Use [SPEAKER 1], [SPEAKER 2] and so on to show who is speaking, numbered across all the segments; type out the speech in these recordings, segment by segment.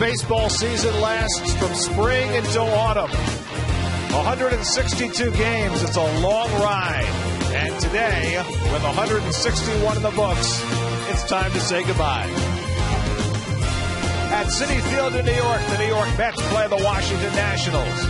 [SPEAKER 1] baseball season lasts from spring until autumn. 162 games. It's a long ride. And today, with 161 in the books, it's time to say goodbye. At Citi Field in New York, the New York Mets play the Washington Nationals.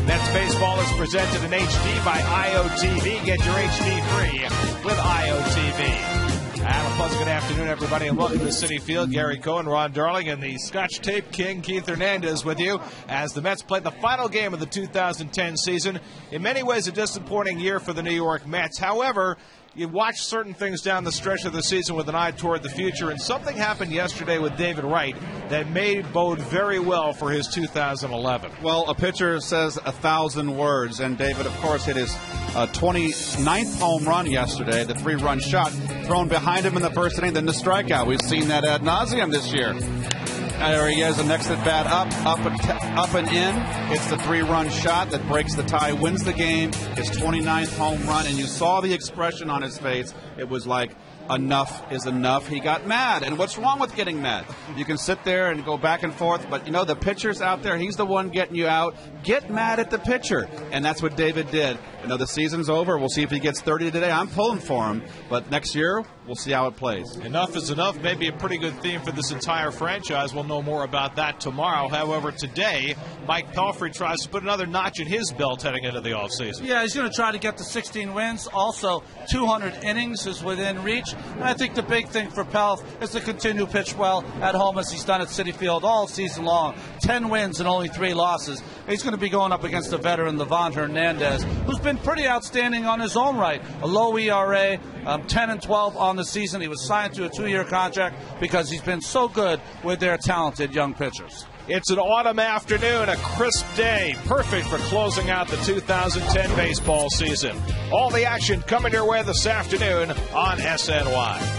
[SPEAKER 1] Mets baseball is presented in HD by IOTV. Get your HD free with IOTV. And a pleasant good afternoon, everybody, and welcome to Citi Field. Gary Cohen, Ron Darling, and the Scotch Tape King, Keith Hernandez, with you as the Mets play the final game of the 2010 season. In many ways, a disappointing year for the New York Mets. However, you watch certain things down the stretch of the season with an eye toward the future, and something happened yesterday with David Wright that may bode very well for his 2011.
[SPEAKER 2] Well, a pitcher says 1,000 words, and David, of course, hit his 29th home run yesterday, the 3-run shot thrown behind him in the first inning, then the strikeout. We've seen that ad nauseum this year. There he is, the next at bat, up and in. It's the 3-run shot that breaks the tie, wins the game, his 29th home run, and you saw the expression on his face. It was like, enough is enough. He got mad. And what's wrong with getting mad? You can sit there and go back and forth, but, you know, the pitcher's out there. He's the one getting you out. Get mad at the pitcher. And that's what David did. You know, the season's over. We'll see if he gets 30 today. I'm pulling for him. But next year, we'll see how it plays.
[SPEAKER 1] Enough is enough. Maybe a pretty good theme for this entire franchise. We'll know more about that tomorrow. However, today, Mike Pelfrey tries to put another notch in his belt heading into the offseason.
[SPEAKER 3] Yeah, he's going to try to get to 16 wins. Also, 200 innings is within reach. And I think the big thing for Pelf is to continue to pitch well at home as he's done at Citi Field all season long. 10 wins and only 3 losses. He's going to be going up against a veteran, Livan Hernandez, who's been pretty outstanding on his own right. A low ERA, 10-12 on the season. He was signed to a 2-year contract because he's been so good with their talented young pitchers.
[SPEAKER 1] It's an autumn afternoon, a crisp day, perfect for closing out the 2010 baseball season. All the action coming your way this afternoon on SNY.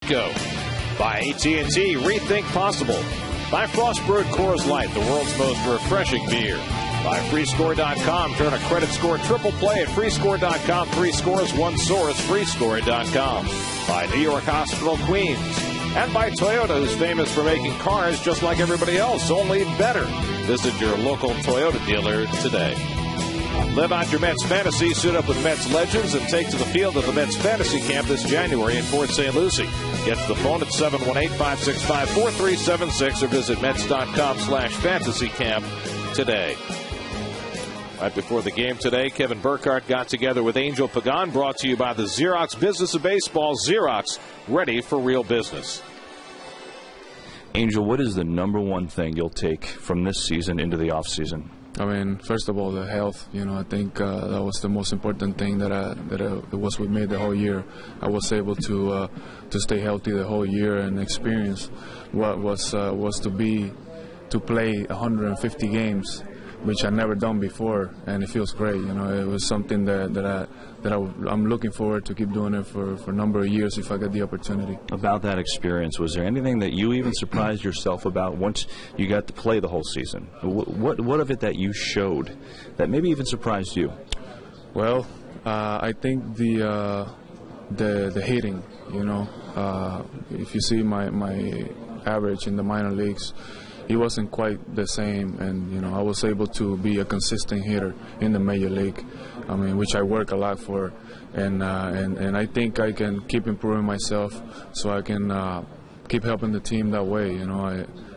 [SPEAKER 1] Go. By AT NYN, rethink possible. By Frost Brewed Coors Light, the world's most refreshing beer. By freescore.com. Turn a credit score triple play at freescore.com. 3 scores, 1 source. freescore.com. By New York Hospital Queens. And by Toyota, who's famous for making cars just like everybody else, only better. Visit your local Toyota dealer today. Live out your Mets fantasy. Suit up with Mets legends and take to the field at the Mets Fantasy Camp this January in Fort St. Lucie. Get to the phone at 718-565-4376 or visit Mets.com/fantasycamp today. Right before the game today, Kevin Burkhardt got together with Angel Pagan, brought to you by the Xerox Business of Baseball. Xerox, ready for real business.
[SPEAKER 4] Angel, what is the number one thing you'll take from this season into the offseason?
[SPEAKER 5] I mean, first of all, the health. I think that was the most important thing that was with me the whole year. I was able to stay healthy the whole year and experience what was to play 150 games, which I never done before, and it feels great. It was something that I'm looking forward to keep doing it for a number of years if I get the opportunity.
[SPEAKER 4] About that experience, was there anything that you even surprised yourself about once you got to play the whole season? What of it that you showed that maybe even surprised you?
[SPEAKER 5] Well, I think the hitting. If you see my average in the minor leagues, it wasn't quite the same, and I was able to be a consistent hitter in the major league. I mean, which I work a lot for, and I think I can keep improving myself, so I can keep helping the team that way.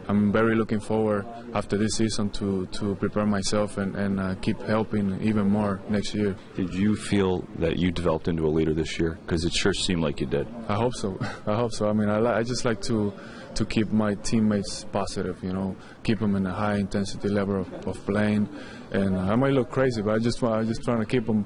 [SPEAKER 5] I'm very looking forward after this season to prepare myself and keep helping even more next year.
[SPEAKER 4] Did you feel that you developed into a leader this year? Because it sure seemed like you did.
[SPEAKER 5] I hope so. I mean, I just like to keep my teammates positive, keep them in a high intensity level of playing. And I might look crazy, but I'm just trying to keep them,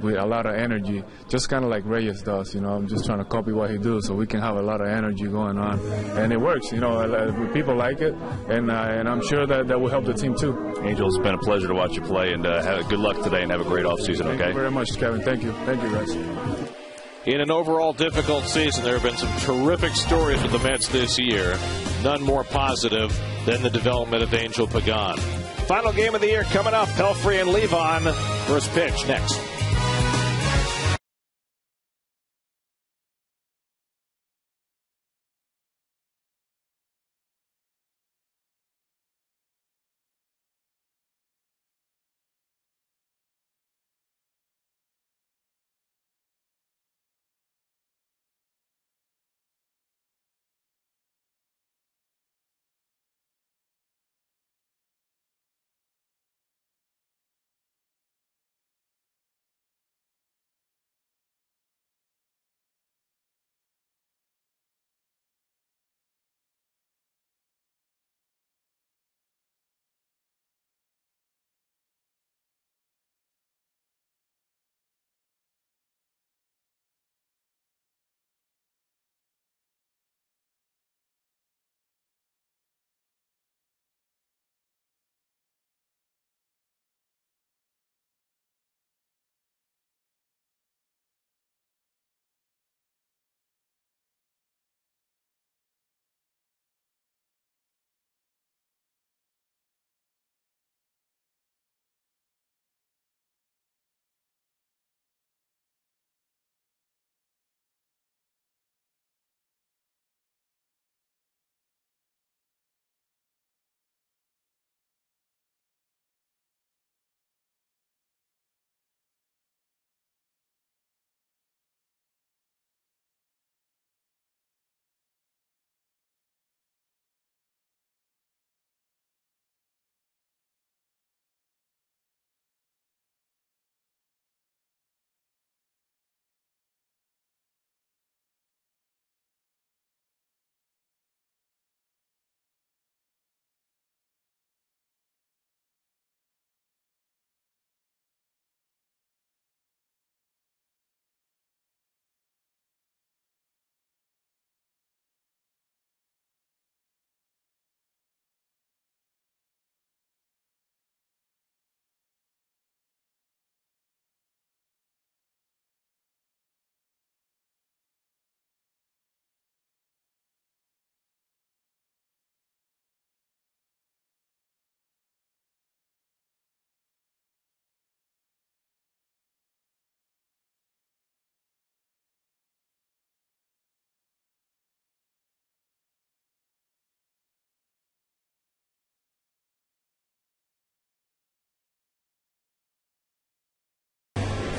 [SPEAKER 5] with a lot of energy, just kind of like Reyes does. I'm just trying to copy what he does so we can have a lot of energy going on. And it works, people like it, and I'm sure that will help the team too.
[SPEAKER 4] Angel, it's been a pleasure to watch you play, and good luck today and have a great offseason, okay?
[SPEAKER 5] Thank you very much, Kevin. Thank you, guys.
[SPEAKER 1] In an overall difficult season, there have been some terrific stories with the Mets this year. None more positive than the development of Angel Pagan. Final game of the year coming up. Pelfrey and Levon. First pitch next.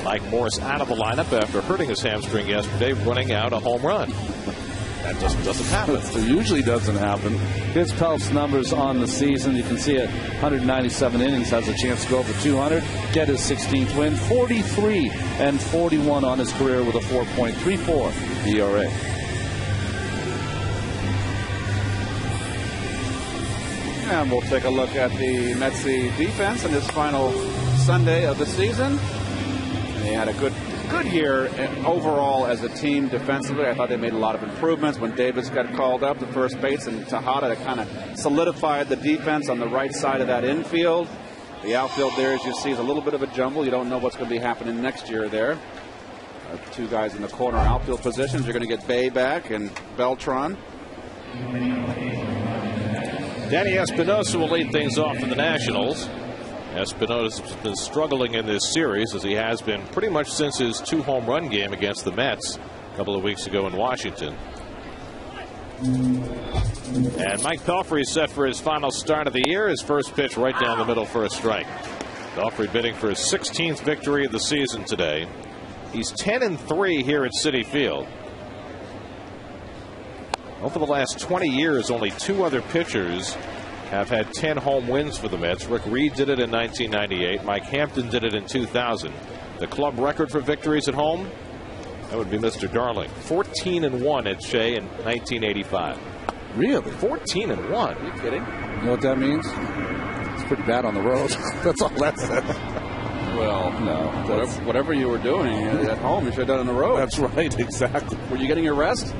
[SPEAKER 1] Mike Morse out of the lineup after hurting his hamstring yesterday, running out a home run. That just doesn't happen.
[SPEAKER 6] It usually doesn't happen. Here's Pelf's numbers on the season. You can see it, 197 innings, has a chance to go over 200, get his 16th win, 43-41 on his career with a 4.34 ERA.
[SPEAKER 2] And we'll take a look at the Metsy defense in this final Sunday of the season. They had a good year overall as a team defensively. I thought they made a lot of improvements when Davis got called up to first base, and Tejada kind of solidified the defense on the right side of that infield. The outfield there, as you see, is a little bit of a jumble. You don't know what's going to be happening next year there. Two guys in the corner outfield positions. You're going to get Bay back and Beltran.
[SPEAKER 1] Danny Espinosa will lead things off for the Nationals. Espinosa has been struggling in this series, as he has been pretty much since his 2-home run game against the Mets a couple of weeks ago in Washington. And Mike Pelfrey is set for his final start of the year. His first pitch right down the middle for a strike. Pelfrey bidding for his 16th victory of the season today. He's 10-3 here at Citi Field. Over the last 20 years, only 2 other pitchers have had 10 home wins for the Mets. Rick Reed did it in 1998. Mike Hampton did it in 2000. The club record for victories at home, that would be Mr. Darling. 14-1 at Shea in 1985.
[SPEAKER 6] Really?
[SPEAKER 1] 14-1.
[SPEAKER 2] Are you kidding?
[SPEAKER 6] You know what that means? It's pretty bad on the road. That's all that says.
[SPEAKER 2] Well, no. Whatever you were doing at home, you should have done on the road.
[SPEAKER 6] That's right, exactly.
[SPEAKER 2] Were you getting your rest?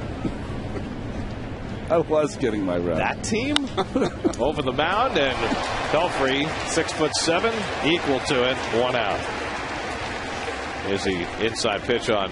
[SPEAKER 6] I was getting my rest.
[SPEAKER 1] That team over the mound, and Pelfrey, 6'7", equal to it, 1 out. Here's the inside pitch on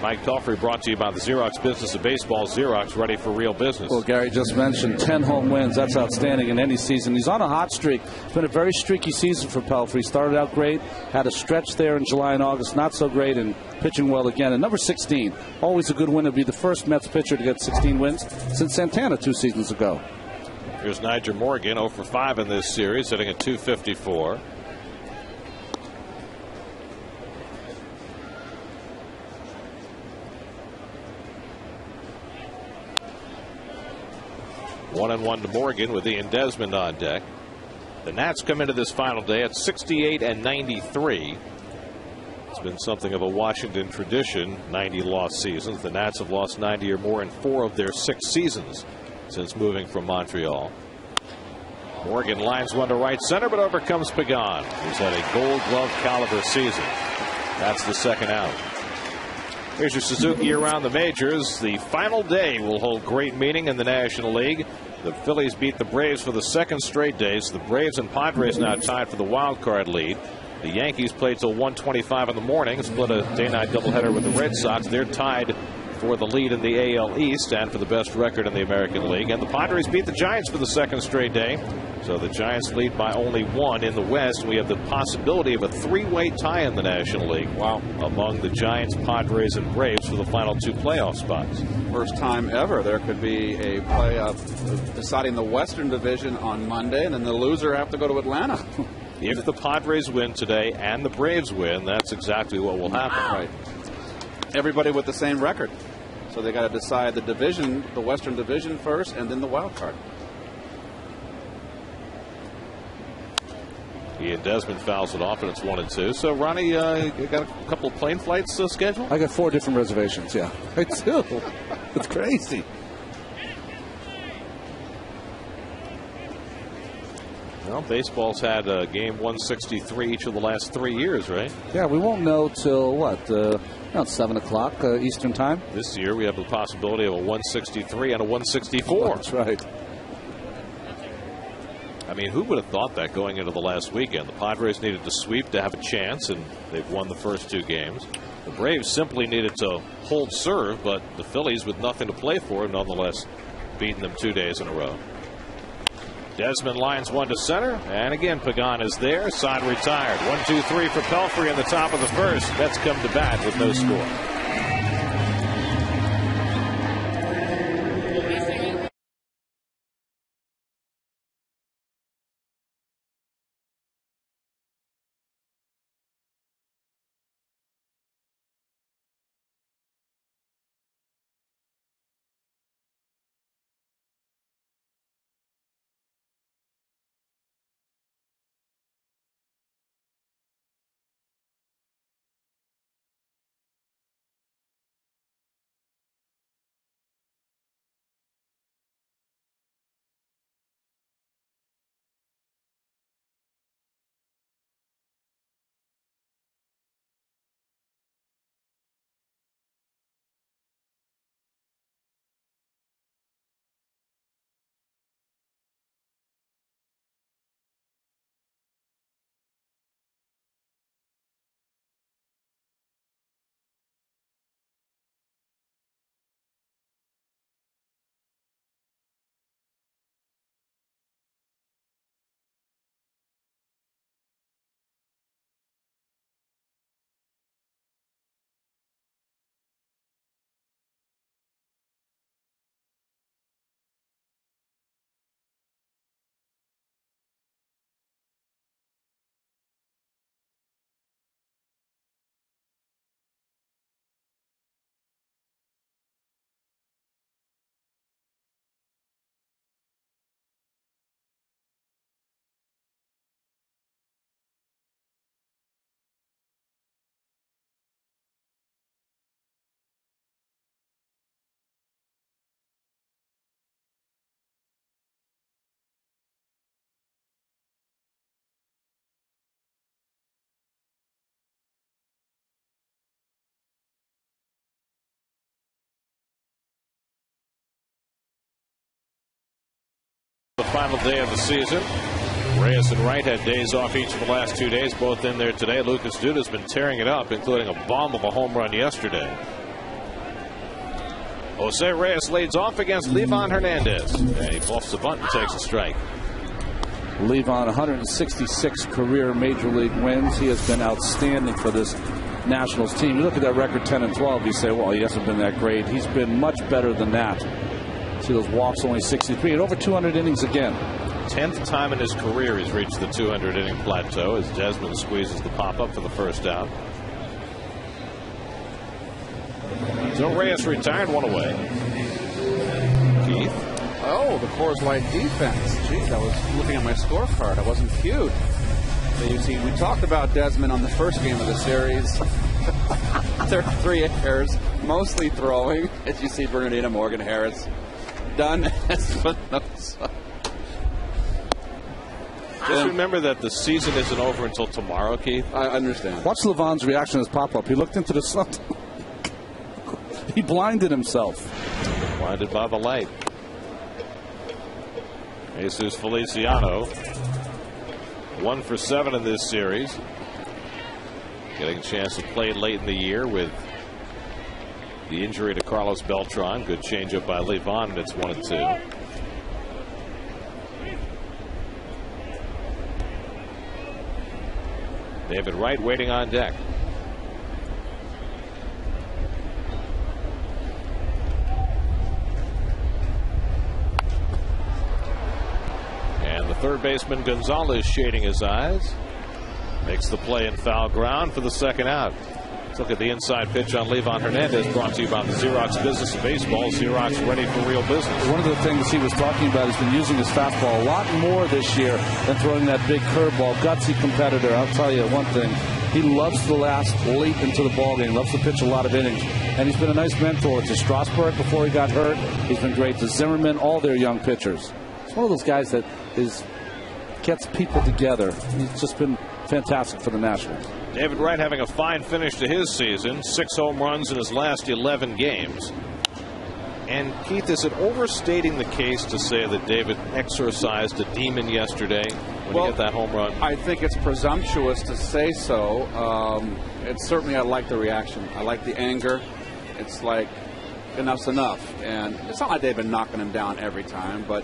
[SPEAKER 1] Mike Pelfrey, brought to you by the Xerox Business of Baseball. Xerox, ready for real business.
[SPEAKER 6] Well, Gary just mentioned 10 home wins. That's outstanding in any season. He's on a hot streak. It's been a very streaky season for Pelfrey. Started out great, had a stretch there in July and August, not so great, and pitching well again. And number 16, always a good win. It'll be the first Mets pitcher to get 16 wins since Santana 2 seasons ago.
[SPEAKER 1] Here's Nyjer Morgan, 0 for 5 in this series, hitting at .254. 1-1 to Morgan with Ian Desmond on deck. The Nats come into this final day at 68-93. It's been something of a Washington tradition, 90 lost seasons. The Nats have lost 90 or more in 4 of their 6 seasons since moving from Montreal. Morgan lines one to right center, but overcomes Pagan, who's had a Gold Glove caliber season. That's the second out. Here's your Suzuki around the majors. The final day will hold great meaning in the National League. The Phillies beat the Braves for the 2nd straight day. So the Braves and Padres now tied for the wild card lead. The Yankees played till 1:25 in the morning, split a day-night doubleheader with the Red Sox. They're tied for the lead in the AL East and for the best record in the American League. And the Padres beat the Giants for the 2nd straight day. So the Giants lead by only 1 in the West. We have the possibility of a 3-way tie in the National League. Wow. Among the Giants, Padres, and Braves for the final 2 playoff spots.
[SPEAKER 2] First time ever there could be a playoff deciding the Western Division on Monday, and then the loser have to go to Atlanta.
[SPEAKER 1] If the Padres win today and the Braves win, that's exactly what will happen.
[SPEAKER 2] Right. Everybody with the same record. So they got to decide the division, the Western Division first, and then the wild card.
[SPEAKER 1] Ian Desmond fouls it off, and it's 1-2. So, Ronnie, you got a couple of plane flights scheduled?
[SPEAKER 6] I got 4 different reservations, yeah. I do. It's crazy.
[SPEAKER 1] Well, baseball's had game 163 each of the last 3 years, right?
[SPEAKER 6] Yeah, we won't know till, what, around 7 o'clock Eastern time?
[SPEAKER 1] This year we have the possibility of a 163 and a 164.
[SPEAKER 6] Oh, that's right.
[SPEAKER 1] I mean, who would have thought that going into the last weekend? The Padres needed to sweep to have a chance, and they've won the first 2 games. The Braves simply needed to hold serve, but the Phillies, with nothing to play for, nonetheless beating them 2 days in a row. Desmond lines one to center, and again Pagan is there. Side retired. 1-2-3 for Pelfrey in the top of the first. Mets come to bat with no score. final day of the season. Reyes and Wright had days off each of the last 2 days, both in there today. Lucas Duda's been tearing it up, including a bomb of a home run yesterday. Jose Reyes leads off against Livan Hernandez. And he bluffs the bunt and takes a strike.
[SPEAKER 6] Livan, 166 career Major League wins. He has been outstanding for this Nationals team. You look at that record, 10-12, you say, well, he hasn't been that great. He's been much better than that. See those walks, only 63, and over 200 innings again.
[SPEAKER 1] 10th time in his career he's reached the 200-inning plateau as Desmond squeezes the pop-up for the first out. So Reyes retired, one away. Keith.
[SPEAKER 2] Oh, the Coors Light defense. Geez, I was looking at my scorecard. I wasn't cued. So you see, we talked about Desmond on the first game of the series. 33 errors, mostly throwing. As you see, Bernardino, Morgan, Harris. Done. Espinosa.
[SPEAKER 1] Just remember that the season isn't over until tomorrow, Keith.
[SPEAKER 2] I understand.
[SPEAKER 6] Watch Livan's reaction to his pop-up. He looked into the sun. He blinded himself.
[SPEAKER 1] Blinded by the light. Jesus Feliciano, 1 for 7 in this series. Getting a chance to play late in the year with the injury to Carlos Beltran. Good changeup by Livan, and it's 1-2. David Wright waiting on deck. And the third baseman Gonzalez shading his eyes. Makes the play in foul ground for the second out. Let's look at the inside pitch on Livan Hernandez, brought to you by the Xerox Business of Baseball. Xerox, ready for real business.
[SPEAKER 6] One of the things he was talking about, he's been using his fastball a lot more this year than throwing that big curveball. Gutsy competitor. I'll tell you one thing. He loves to last late into the ballgame, loves to pitch a lot of innings. And he's been a nice mentor to Strasburg before he got hurt. He's been great to Zimmerman, all their young pitchers. He's one of those guys that gets people together. He's just been fantastic for the Nationals.
[SPEAKER 1] David Wright having a fine finish to his season. 6 home runs in his last 11 games. And Keith, is it overstating the case to say that David exorcised a demon yesterday when he hit that home run?
[SPEAKER 2] I think it's presumptuous to say so. It's certainly, I like the reaction. I like the anger. It's like, enough's enough. And it's not like they've been knocking him down every time, but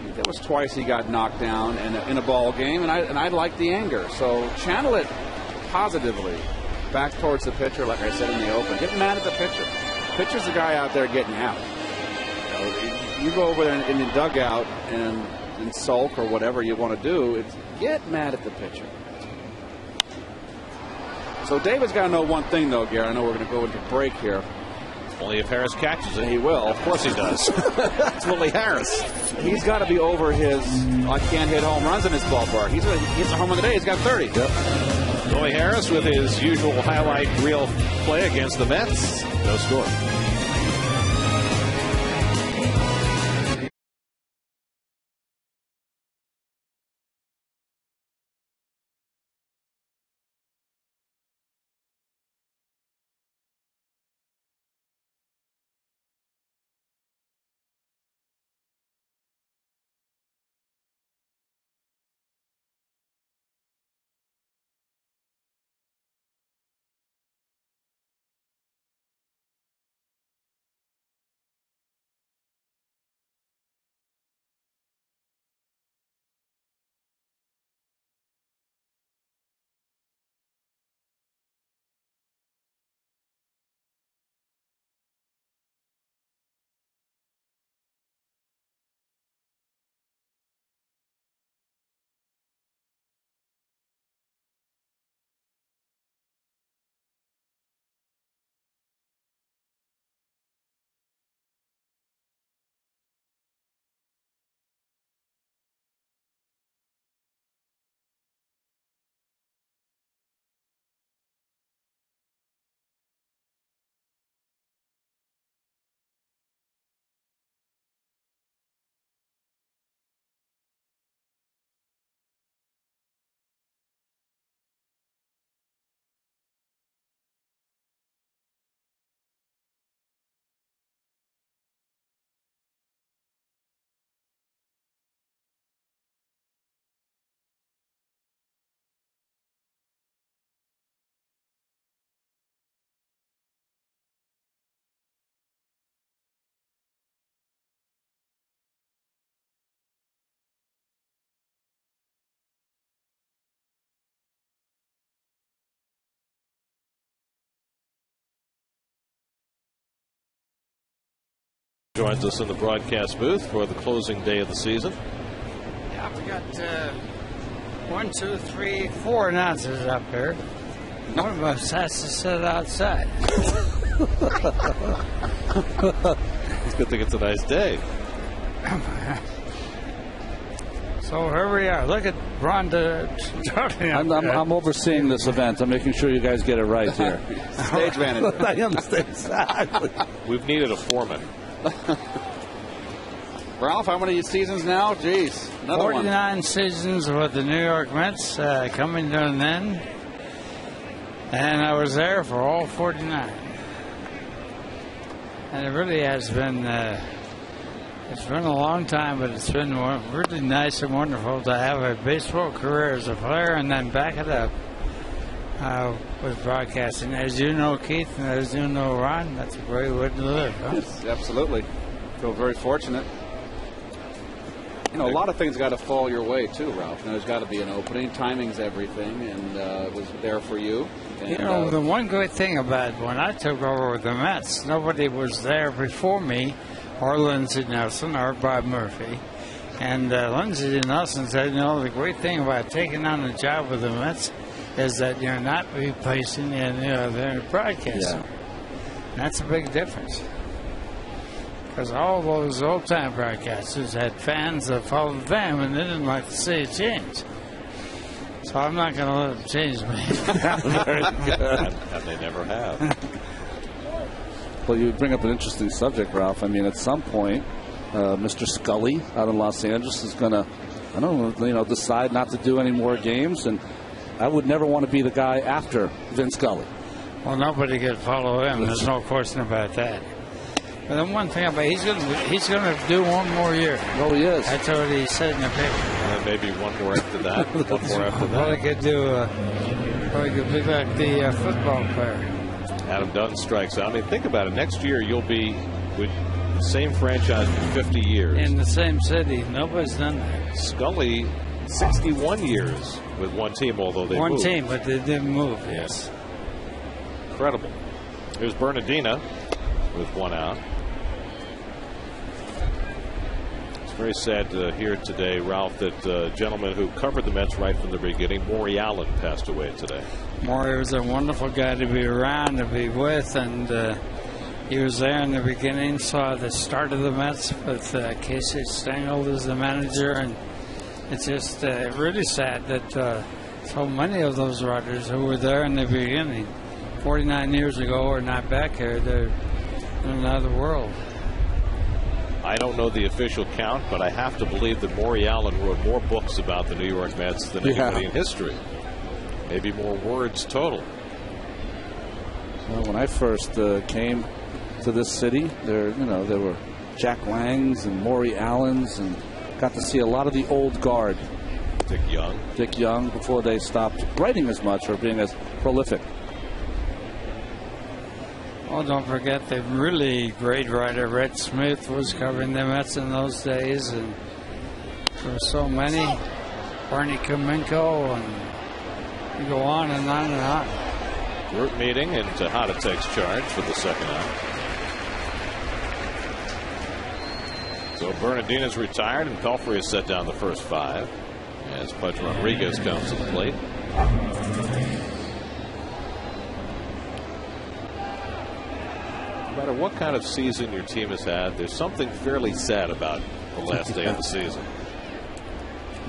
[SPEAKER 2] there was twice he got knocked down in a ball game, and I like the anger. So channel it positively back towards the pitcher, like I said in the open. Get mad at the pitcher. The pitcher's the guy out there getting out. You go over there in the dugout and sulk or whatever you want to do. Get mad at the pitcher. So David's got to know one thing, though, Gary. I know we're going to go into break here.
[SPEAKER 1] Only if Harris catches it.
[SPEAKER 2] He will.
[SPEAKER 1] Of course he does. It's Willie Harris.
[SPEAKER 2] He's got to be over his, I can't hit home runs in this ballpark. He's a home run today. He's got 30.
[SPEAKER 6] Yep.
[SPEAKER 1] Willie Harris with his usual highlight reel play against the Mets. No score.
[SPEAKER 7] Joins us in the broadcast booth for the closing day of the season.
[SPEAKER 8] Yeah, we got 4 announcers up here. One of us has to sit outside.
[SPEAKER 7] It's a good thing it's a nice day.
[SPEAKER 8] So here we are. Look at Rhonda.
[SPEAKER 6] I'm overseeing this event. I'm making sure you guys get it right here.
[SPEAKER 2] Stage manager.
[SPEAKER 6] I understand exactly.
[SPEAKER 7] We've needed a foreman.
[SPEAKER 2] Ralph, how many seasons now? Jeez, another
[SPEAKER 8] 49
[SPEAKER 2] one.
[SPEAKER 8] seasons with the New York Mets coming to an end. And I was there for all 49. And it really has been, it's been a long time, but it's been really nice and wonderful to have a baseball career as a player and then back it up with broadcasting. As you know, Keith, and as you know, Ron, that's a great way to live. Huh?
[SPEAKER 2] Yes, absolutely. Feel very fortunate. You know, a lot of things got to fall your way too, Ralph. There's got to be an opening. Timing's everything, and it was there for you. And,
[SPEAKER 8] you know, the one great thing about when I took over with the Mets, nobody was there before me, or Lindsey Nelson, or Bob Murphy. And Lindsey Nelson said, you know, the great thing about taking on the job with the Mets is that you're not replacing any other broadcaster.
[SPEAKER 6] Yeah.
[SPEAKER 8] That's a big difference. Because all those old-time broadcasters had fans that followed them, and they didn't like to see it change. So I'm not going to let them change me.
[SPEAKER 6] Very good.
[SPEAKER 7] And they never have.
[SPEAKER 6] Well, you bring up an interesting subject, Ralph. I mean, at some point, Mr. Scully out in Los Angeles is going to, I don't know, decide not to do any more games, and I would never want to be the guy after Vince Scully.
[SPEAKER 8] Well, nobody could follow him. There's no question about that. But then one thing about he's going to do one more year.
[SPEAKER 6] Oh, he is.
[SPEAKER 8] That's what he said in the paper.
[SPEAKER 7] And maybe one more after that. One more after that.
[SPEAKER 8] Well, he could do. Well, he could be like the football player.
[SPEAKER 7] Adam Dunn strikes out. I mean, think about it. Next year you'll be with the same franchise for 50 years.
[SPEAKER 8] In the same city. Nobody's done that.
[SPEAKER 7] Scully, 61 years with one team, although they moved.
[SPEAKER 8] One team, but they didn't move. Yes.
[SPEAKER 7] Incredible. Here's Bernardina with one out. It's very sad to hear today, Ralph, that a gentleman who covered the Mets right from the beginning, Maury Allen, passed away today.
[SPEAKER 8] Maury was a wonderful guy to be around, to be with, and he was there in the beginning, saw the start of the Mets with Casey Stengel as the manager, and it's just really sad that so many of those writers who were there in the beginning 49 years ago are not back here. They're in another world.
[SPEAKER 7] I don't know the official count, but I have to believe that Maury Allen wrote more books about the New York Mets than anybody in history. Maybe more words total.
[SPEAKER 6] Well, when I first came to this city, there were Jack Langs and Maury Allens, and got to see a lot of the old guard. Dick Young, before they stopped writing as much or being as prolific.
[SPEAKER 8] Oh, don't forget the really great writer Red Smith was covering the Mets in those days, and there were so many. Barney Kaminko, and you go on and on and on.
[SPEAKER 7] Group meeting, and Tejada takes charge for the second out. So Bernardina's retired, and Pelfrey has set down the first 5 as Pudge Rodriguez comes to the plate. No matter what kind of season your team has had, there's something fairly sad about the last day of the season.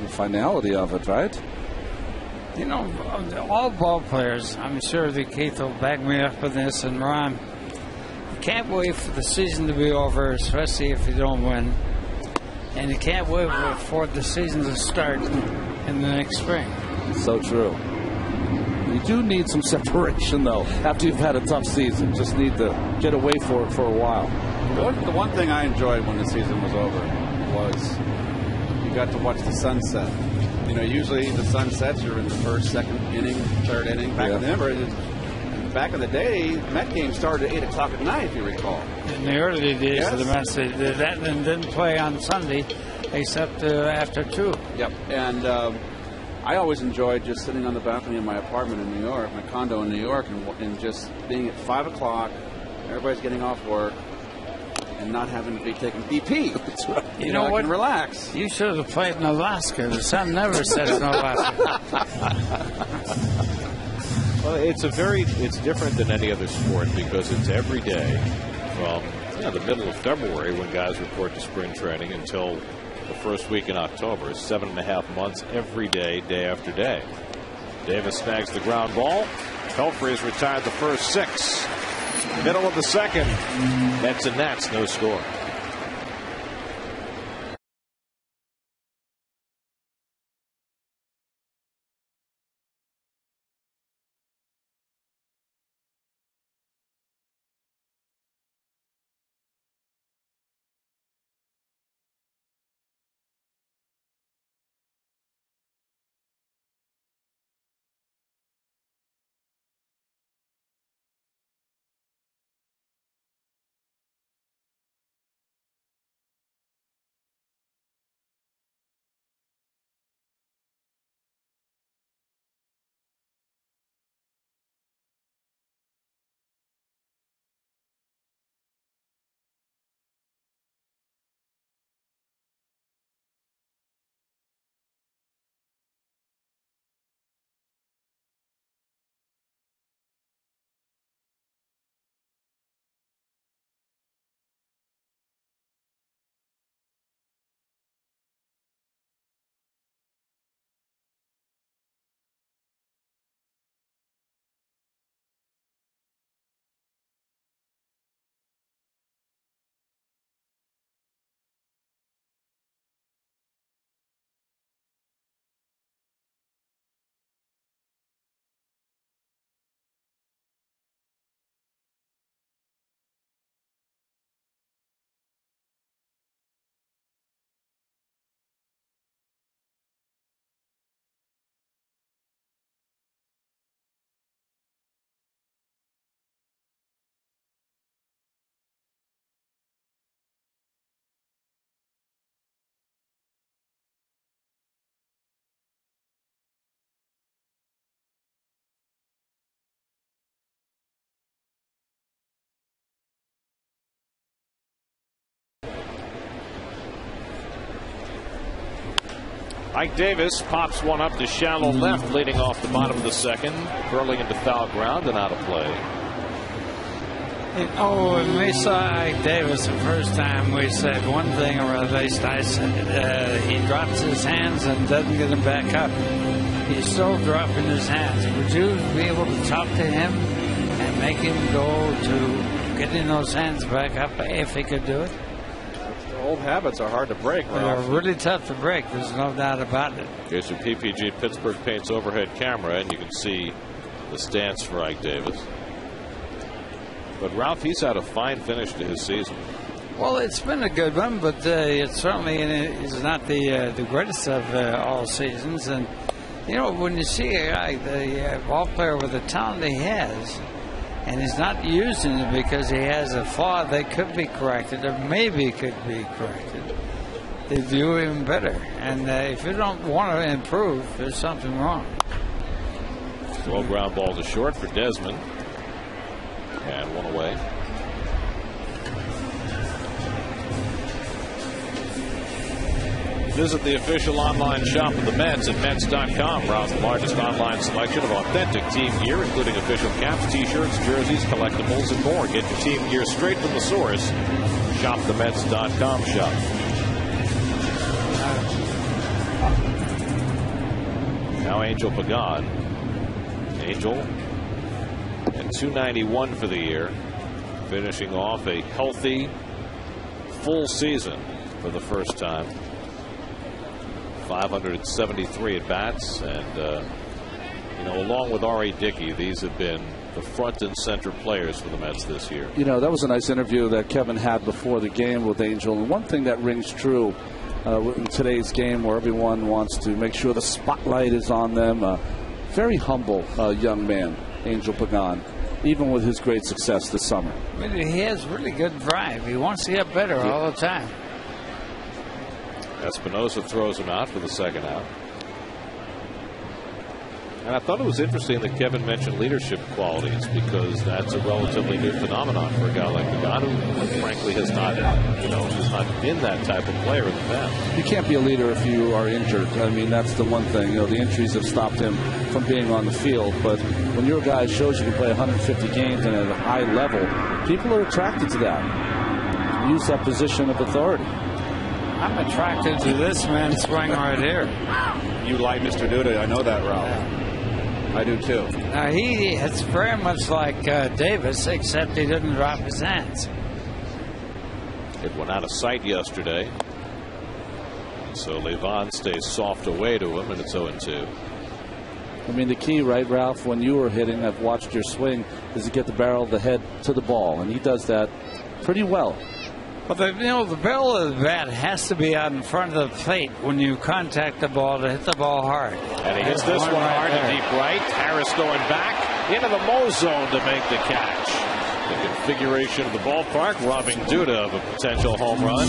[SPEAKER 6] The finality of it, right?
[SPEAKER 8] You know, all ball players, I'm sure that Keith will back me up with this, and Ron, you can't wait for the season to be over, especially if you don't win. And you can't wait for the season to start in the next spring.
[SPEAKER 6] So true. You do need some separation, though, after you've had a tough season. Just need to get away for a while.
[SPEAKER 2] The one thing I enjoyed when the season was over was you got to watch the sunset. You know, usually the sun sets, you're in the first, second inning, third inning. Back in the day, Met games started at 8 o'clock at night, if you recall.
[SPEAKER 8] In the early days of the Mets, they did that and didn't play on Sunday except after 2.
[SPEAKER 2] Yep. And I always enjoyed just sitting on the balcony of my apartment in New York, my condo in New York, and just being at 5 o'clock, everybody's getting off work, and not having to be taking BP.
[SPEAKER 6] That's right.
[SPEAKER 8] You know what?
[SPEAKER 2] I can relax.
[SPEAKER 8] You should have played in Alaska. The sun never sets in Alaska.
[SPEAKER 7] Well, it's different than any other sport because it's every day from the middle of February when guys report to spring training until the first week in October. 7.5 months every day, day after day. Davis snags the ground ball. Pelfrey has retired the first 6. Middle of the second. Mets and Nats, no score. Ike Davis pops one up to shallow left, leading off the bottom of the second, curling into foul ground and out of play.
[SPEAKER 8] When we saw Ike Davis the first time, we said one thing, or at least I said, he drops his hands and doesn't get them back up. He's still dropping his hands. Would you be able to talk to him and make him go to getting those hands back up if he could do it?
[SPEAKER 7] Old habits are hard to break.
[SPEAKER 8] They're really tough to break. There's no doubt about it.
[SPEAKER 7] Here's your PPG Pittsburgh Paints overhead camera, and you can see the stance for Ike Davis. But Ralph, he's had a fine finish to his season.
[SPEAKER 8] Well, it's been a good one, but it certainly is not the greatest of all seasons. And you know, when you see a guy, the ball player with the talent he has, and he's not using it because he has a flaw that could be corrected or maybe could be corrected, they do even better. And if you don't want to improve, there's something wrong.
[SPEAKER 7] Slow ground ball to short for Desmond. And one away. Visit the official online shop of the Mets at Mets.com. Browse the largest online selection of authentic team gear, including official caps, t-shirts, jerseys, collectibles, and more. Get your team gear straight from the source. Shop the Mets.com shop. Now Angel Pagan. Angel at 291 for the year, finishing off a healthy full season for the first time. 573 at bats, and you know, along with R.A. Dickey, these have been the front and center players for the Mets this year.
[SPEAKER 6] You know, that was a nice interview that Kevin had before the game with Angel, and one thing that rings true in today's game, where everyone wants to make sure the spotlight is on them. Very humble young man, Angel Pagan, even with his great success this summer.
[SPEAKER 8] He has really good drive. He wants to get better all the time.
[SPEAKER 7] Espinosa throws him out for the second out. And I thought it was interesting that Kevin mentioned leadership qualities, because that's a relatively new phenomenon for a guy like Pagan, who frankly has not been that type of player in the past.
[SPEAKER 6] You can't be a leader if you are injured. I mean, that's the one thing. The injuries have stopped him from being on the field. But when your guy shows you can play 150 games and at a high level, people are attracted to that. Use that position of authority.
[SPEAKER 8] I'm attracted to this man swing right here.
[SPEAKER 2] You like Mr. Duda. I know that, Ralph.
[SPEAKER 8] Yeah.
[SPEAKER 2] I do too.
[SPEAKER 8] Now it's very much like Davis, except he didn't drop his hands.
[SPEAKER 7] It went out of sight yesterday. So Levon stays soft away to him, and it's 0-2.
[SPEAKER 6] I mean, the key, right, Ralph, when you were hitting, I've watched your swing, is to get the barrel of the head to the ball, and he does that pretty well.
[SPEAKER 8] But the barrel of the bat has to be out in front of the plate when you contact the ball to hit the ball hard.
[SPEAKER 7] And he hits this one hard to deep right. Harris going back into the Mo zone to make the catch. The configuration of the ballpark robbing Duda of a potential home run.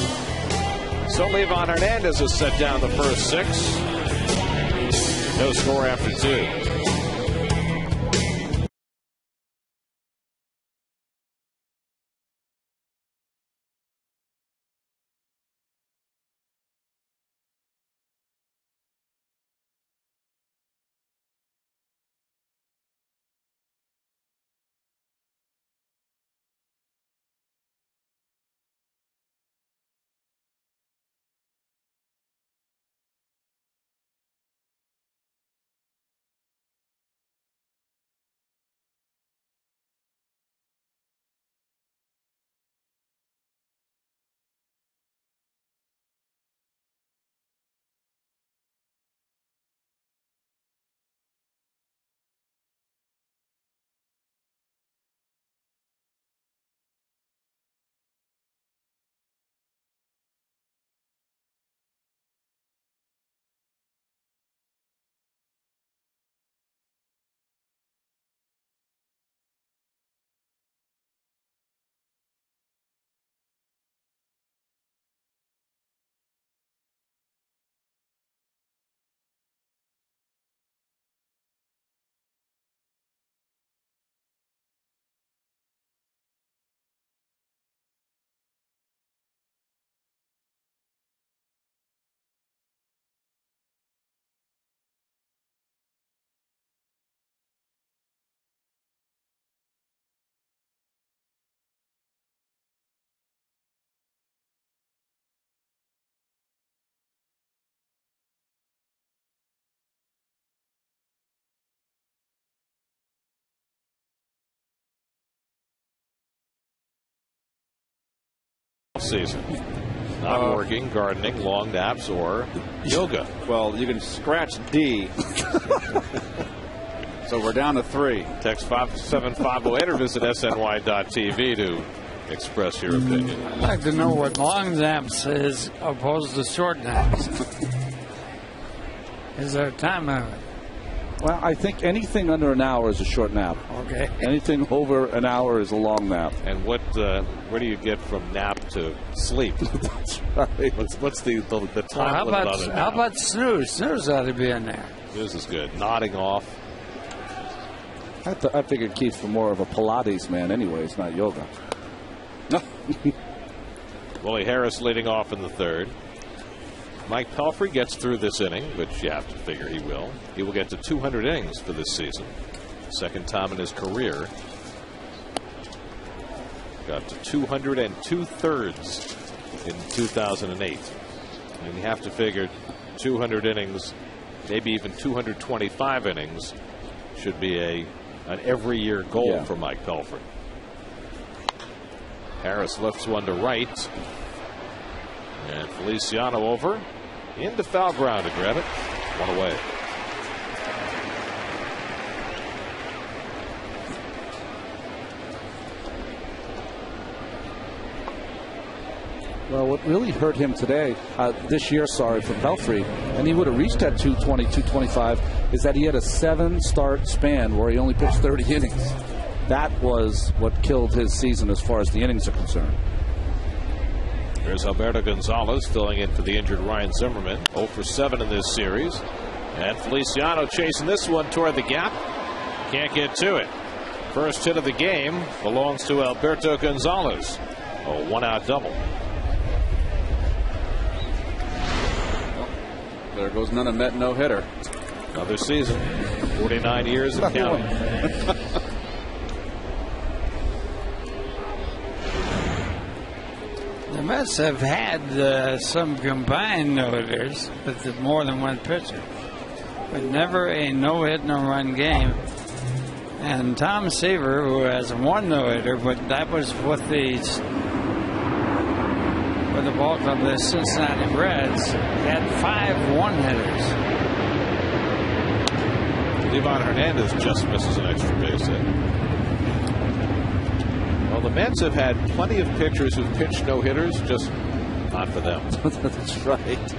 [SPEAKER 7] So Levon Hernandez has set down the first 6. No score after 2. Season. Not working, gardening, long naps, or yoga.
[SPEAKER 2] Well, you can scratch D. So we're down to 3.
[SPEAKER 7] Text 57508 or visit sny.tv to express your opinion.
[SPEAKER 8] I'd like to know what long naps is opposed to short naps. Is there a time limit?
[SPEAKER 6] Well, I think anything under an hour is a short nap.
[SPEAKER 8] Okay.
[SPEAKER 6] Anything over an hour is a long nap.
[SPEAKER 7] And where do you get from nap to sleep?
[SPEAKER 6] That's right.
[SPEAKER 7] What's the time limit on it?
[SPEAKER 8] How about snooze? Snooze ought to be in there.
[SPEAKER 7] Snooze is good. Nodding off.
[SPEAKER 6] I figured Keith for more of a Pilates man anyways, not yoga.
[SPEAKER 7] Willie Harris leading off in the 3rd. Mike Pelfrey gets through this inning, which you have to figure he will. He will get to 200 innings for this season. Second time in his career. Got to 202 thirds in 2008. And you have to figure 200 innings, maybe even 225 innings, should be an every year goal for Mike Pelfrey. Harris lifts one to right. And Feliciano over into foul ground to grab it. One away.
[SPEAKER 6] Well, what really hurt him today, this year, for Pelfrey, and he would have reached that 220, 225, is that he had a 7-start span where he only pitched 30 innings. That was what killed his season as far as the innings are concerned.
[SPEAKER 7] There's Alberto Gonzalez filling in for the injured Ryan Zimmerman. 0 for 7 in this series. And Feliciano chasing this one toward the gap. Can't get to it. First hit of the game belongs to Alberto Gonzalez. A one-out double.
[SPEAKER 2] There goes another Met no-hitter.
[SPEAKER 7] Another season. 49 years and counting.
[SPEAKER 8] The Mets have had some combined no-hitters with more than one pitcher, but never a no-hit, no-run game. And Tom Seaver, who has one no-hitter, but that was with the bulk of the Cincinnati Reds, had 5 one-hitters.
[SPEAKER 7] Livan Hernandez just misses an extra base hit. Well, the Mets have had plenty of pitchers who've pitched no-hitters, just not for them.
[SPEAKER 6] That's right.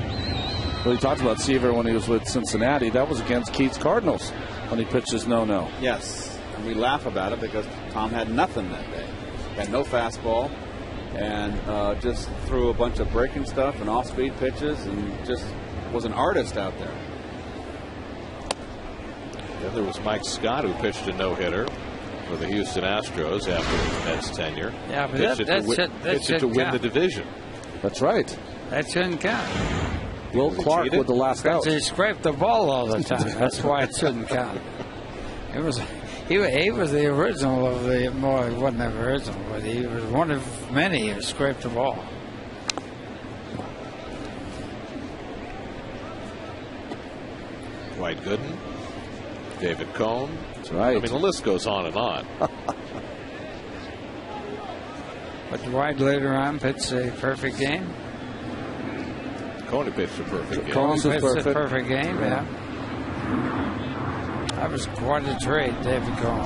[SPEAKER 6] Well, he talked about Seaver when he was with Cincinnati. That was against Keith's Cardinals when he pitched his no-no.
[SPEAKER 2] Yes, and we laugh about it because Tom had nothing that day. Had no fastball and just threw a bunch of breaking stuff and off-speed pitches and just was an artist out there.
[SPEAKER 7] Then there was Mike Scott, who pitched a no-hitter for the Houston Astros after his Mets tenure.
[SPEAKER 8] Yeah, but
[SPEAKER 7] pitched it to win the division.
[SPEAKER 6] That's right.
[SPEAKER 8] That shouldn't count.
[SPEAKER 6] Will Clark with the last out.
[SPEAKER 8] He scraped the ball all the time. That's why it shouldn't count. It was he was the original of the. Well, he wasn't the original, but he was one of many who scraped the ball.
[SPEAKER 7] Dwight Gooden, David Cohn.
[SPEAKER 6] That's right.
[SPEAKER 7] I mean, the list goes on and on.
[SPEAKER 8] But Dwight later on pitched a perfect game.
[SPEAKER 7] Cohn pitched a perfect game.
[SPEAKER 8] Cohn pitched a perfect game, yeah. That was quite a trade, David Cohn.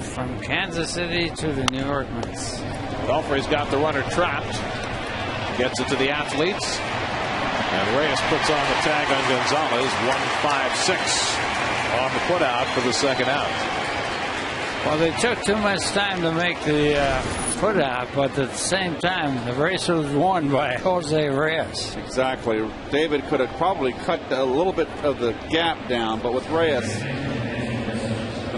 [SPEAKER 8] From Kansas City to the New York Mets.
[SPEAKER 7] Pelfrey's got the runner trapped. Gets it to the athletes. And Reyes puts on the tag on Gonzalez. 1-5-6 on the putout for the second out.
[SPEAKER 8] Well, they took too much time to make the putout, but at the same time, the race was won by Jose Reyes.
[SPEAKER 2] Exactly. David could have probably cut a little bit of the gap down, but with Reyes,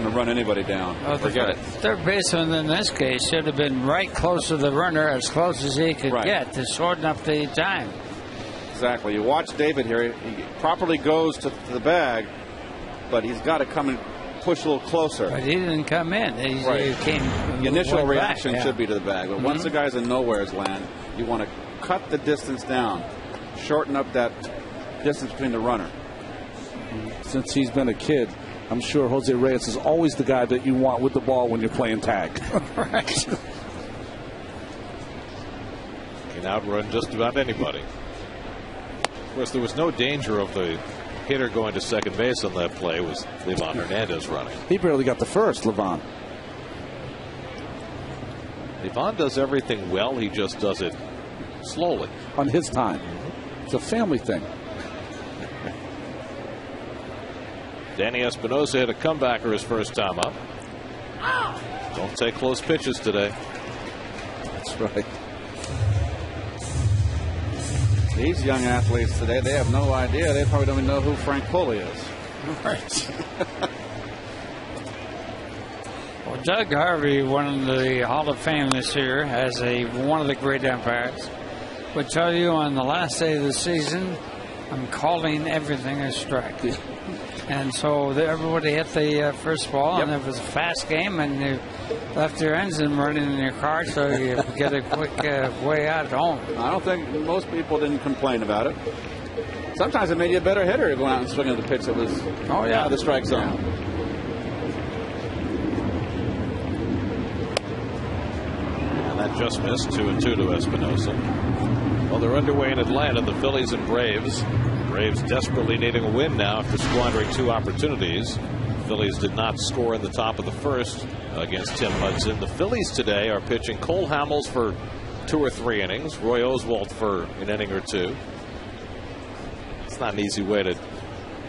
[SPEAKER 2] going to run anybody down.
[SPEAKER 8] Well,
[SPEAKER 2] Forget it.
[SPEAKER 8] Third baseman in this case should have been right close to the runner, as close as he could get to shorten up the time.
[SPEAKER 2] Exactly. You watch David here. He properly goes to the bag, but he's got to come and push a little closer.
[SPEAKER 8] But he didn't come in. He came.
[SPEAKER 2] The initial reaction
[SPEAKER 8] back,
[SPEAKER 2] should be to the bag, but once the guy's in nowhere's land, you want to cut the distance down, shorten up that distance between the runner.
[SPEAKER 6] Since he's been a kid, I'm sure Jose Reyes is always the guy that you want with the ball when you're playing tag.
[SPEAKER 8] Right.
[SPEAKER 7] Can outrun just about anybody. Of course, there was no danger of the hitter going to second base on that play. Was Livan Hernandez running.
[SPEAKER 6] He barely got the first, Livan.
[SPEAKER 7] Livan does everything well. He just does it slowly.
[SPEAKER 6] On his time. It's a family thing.
[SPEAKER 7] Danny Espinosa hit a comebacker his first time up. Don't take close pitches today.
[SPEAKER 6] That's right.
[SPEAKER 2] These young athletes today, they have no idea. They probably don't even know who Frank Pulley is.
[SPEAKER 8] Right. Well, Doug Harvey won the Hall of Fame this year as one of the great umpires. Would tell you on the last day of the season, I'm calling everything a strike. And so everybody hit the first ball, and it was a fast game, and you left your engine running in your car, so you get a quick way out home.
[SPEAKER 2] I don't think most people didn't complain about it. Sometimes it made you a better hitter to go out and swing at the pitch that was out of the strike zone.
[SPEAKER 7] And that just missed. 2-2 to Espinosa. Well, they're underway in Atlanta, the Phillies and Braves. Braves desperately needing a win now after squandering 2 opportunities. The Phillies did not score in the top of the first against Tim Hudson. The Phillies today are pitching Cole Hamels for 2 or 3 innings, Roy Oswalt for an inning or 2. It's not an easy way to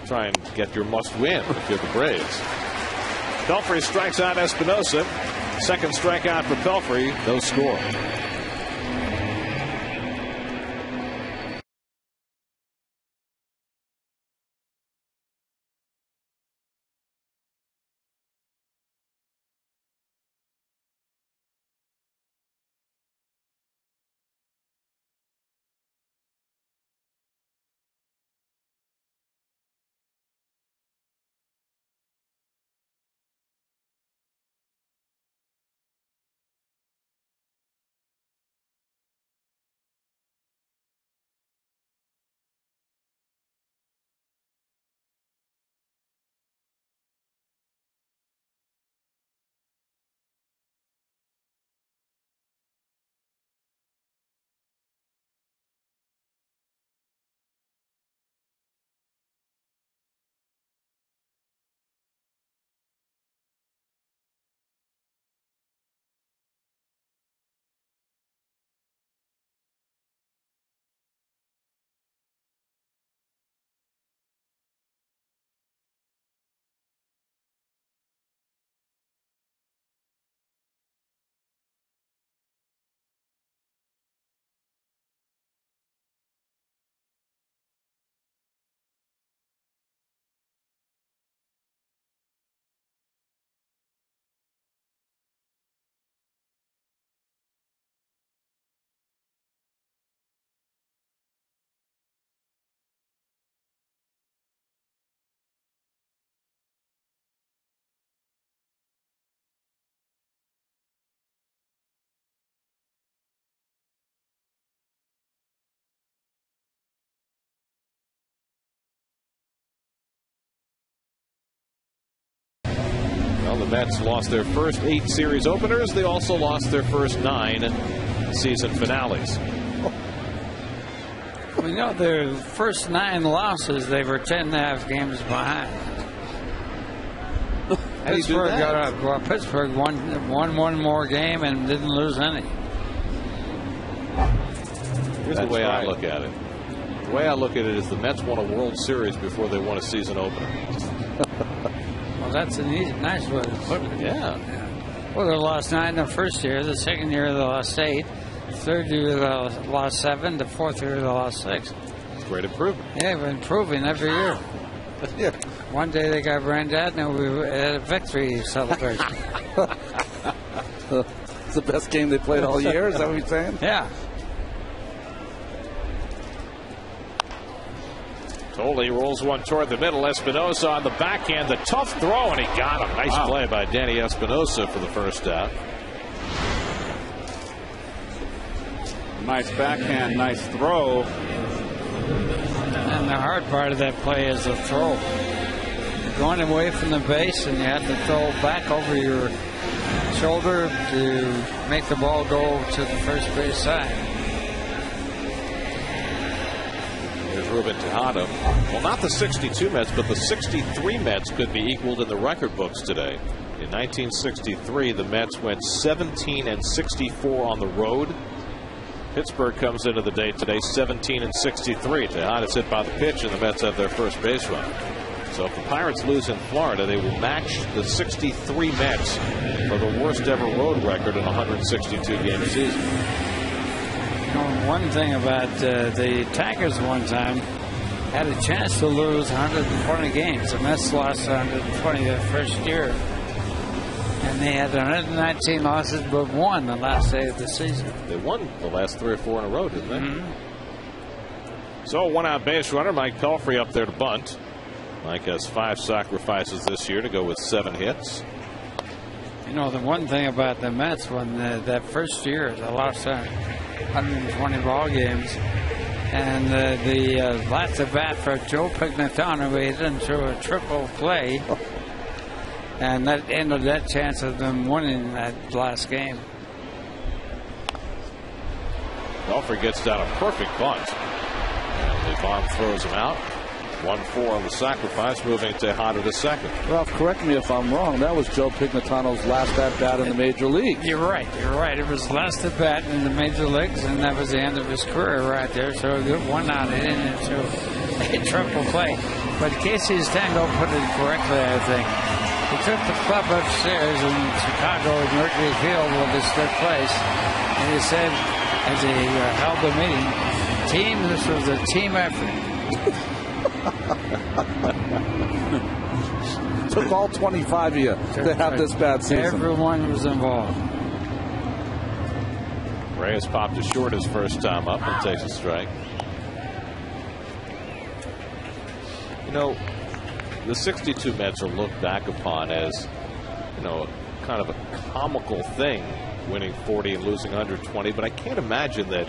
[SPEAKER 7] try and get your must win if you're the Braves. Pelfrey strikes out Espinosa. Second strikeout for Pelfrey. No score. the Mets lost their first 8 series openers. They also lost their first 9 season finales.
[SPEAKER 8] We know their first 9 losses, they were 10.5 games behind. Pittsburgh won one more game and didn't lose any.
[SPEAKER 7] Here's the way I look at it. The way I look at it is the Mets won a World Series before they won a season opener.
[SPEAKER 8] Well, that's a nice way to put it.
[SPEAKER 7] Yeah.
[SPEAKER 8] Well, they lost 9 the first year. The second year they lost 8. The third year they lost 7. The fourth year they lost 6.
[SPEAKER 7] Great improvement.
[SPEAKER 8] Yeah, we're improving every year.
[SPEAKER 2] Yeah.
[SPEAKER 8] One day they got rained out, and we had a victory celebration.
[SPEAKER 6] It's the best game they played all year. Is that what you're saying?
[SPEAKER 8] Yeah.
[SPEAKER 7] Tolley rolls one toward the middle. Espinosa on the backhand. The tough throw, and he got him. Nice play by Danny Espinosa for the first out.
[SPEAKER 2] Nice backhand, nice throw.
[SPEAKER 8] And the hard part of that play is the throw. You're going away from the base, and you have to throw back over your shoulder to make the ball go to the first base side.
[SPEAKER 7] Here's Ruben Tejada. Well, not the 62 Mets, but the 63 Mets could be equaled in the record books today. In 1963, the Mets went 17-64 on the road. Pittsburgh comes into the day today 17-63. Tejada's hit by the pitch, and the Mets have their first base run. So if the Pirates lose in Florida, they will match the 63 Mets for the worst ever road record in a 162-game season.
[SPEAKER 8] One thing about the Tigers one time had a chance to lose 120 games. The Mets lost 120 the first year. And they had 119 losses but won the last day of the season.
[SPEAKER 7] They won the last 3 or 4 in a row, didn't they? Mm-hmm. So 1-out base runner, Mike Pelfrey up there to bunt. Mike has 5 sacrifices this year to go with 7 hits.
[SPEAKER 8] You know, the one thing about the Mets, when that first year, they lost 120 ball games, and the last at bat for Joe Pignatano, he hit into a triple play, and that ended that chance of them winning that last game.
[SPEAKER 7] Pelfrey gets down a perfect bunt, and the bomb throws him out. 1-4 on the sacrifice, moving Tejada to second.
[SPEAKER 6] Ralph, correct me if I'm wrong. That was Joe Pignatano's last at-bat in the major league.
[SPEAKER 8] You're right. It was last at-bat in the major leagues, and that was the end of his career right there. So a good 1-out hit into a triple play. But Casey Stango put it correctly, I think. He took the club upstairs in Chicago at Mercury Field with his third place, and he said, as he held the meeting, this was a team effort.
[SPEAKER 6] Took all 25 of you to have this bad season.
[SPEAKER 8] Everyone was involved.
[SPEAKER 7] Reyes popped to short his first time up and takes a strike. You know, the 62 Mets are looked back upon as, kind of a comical thing, winning 40 and losing 120, but I can't imagine that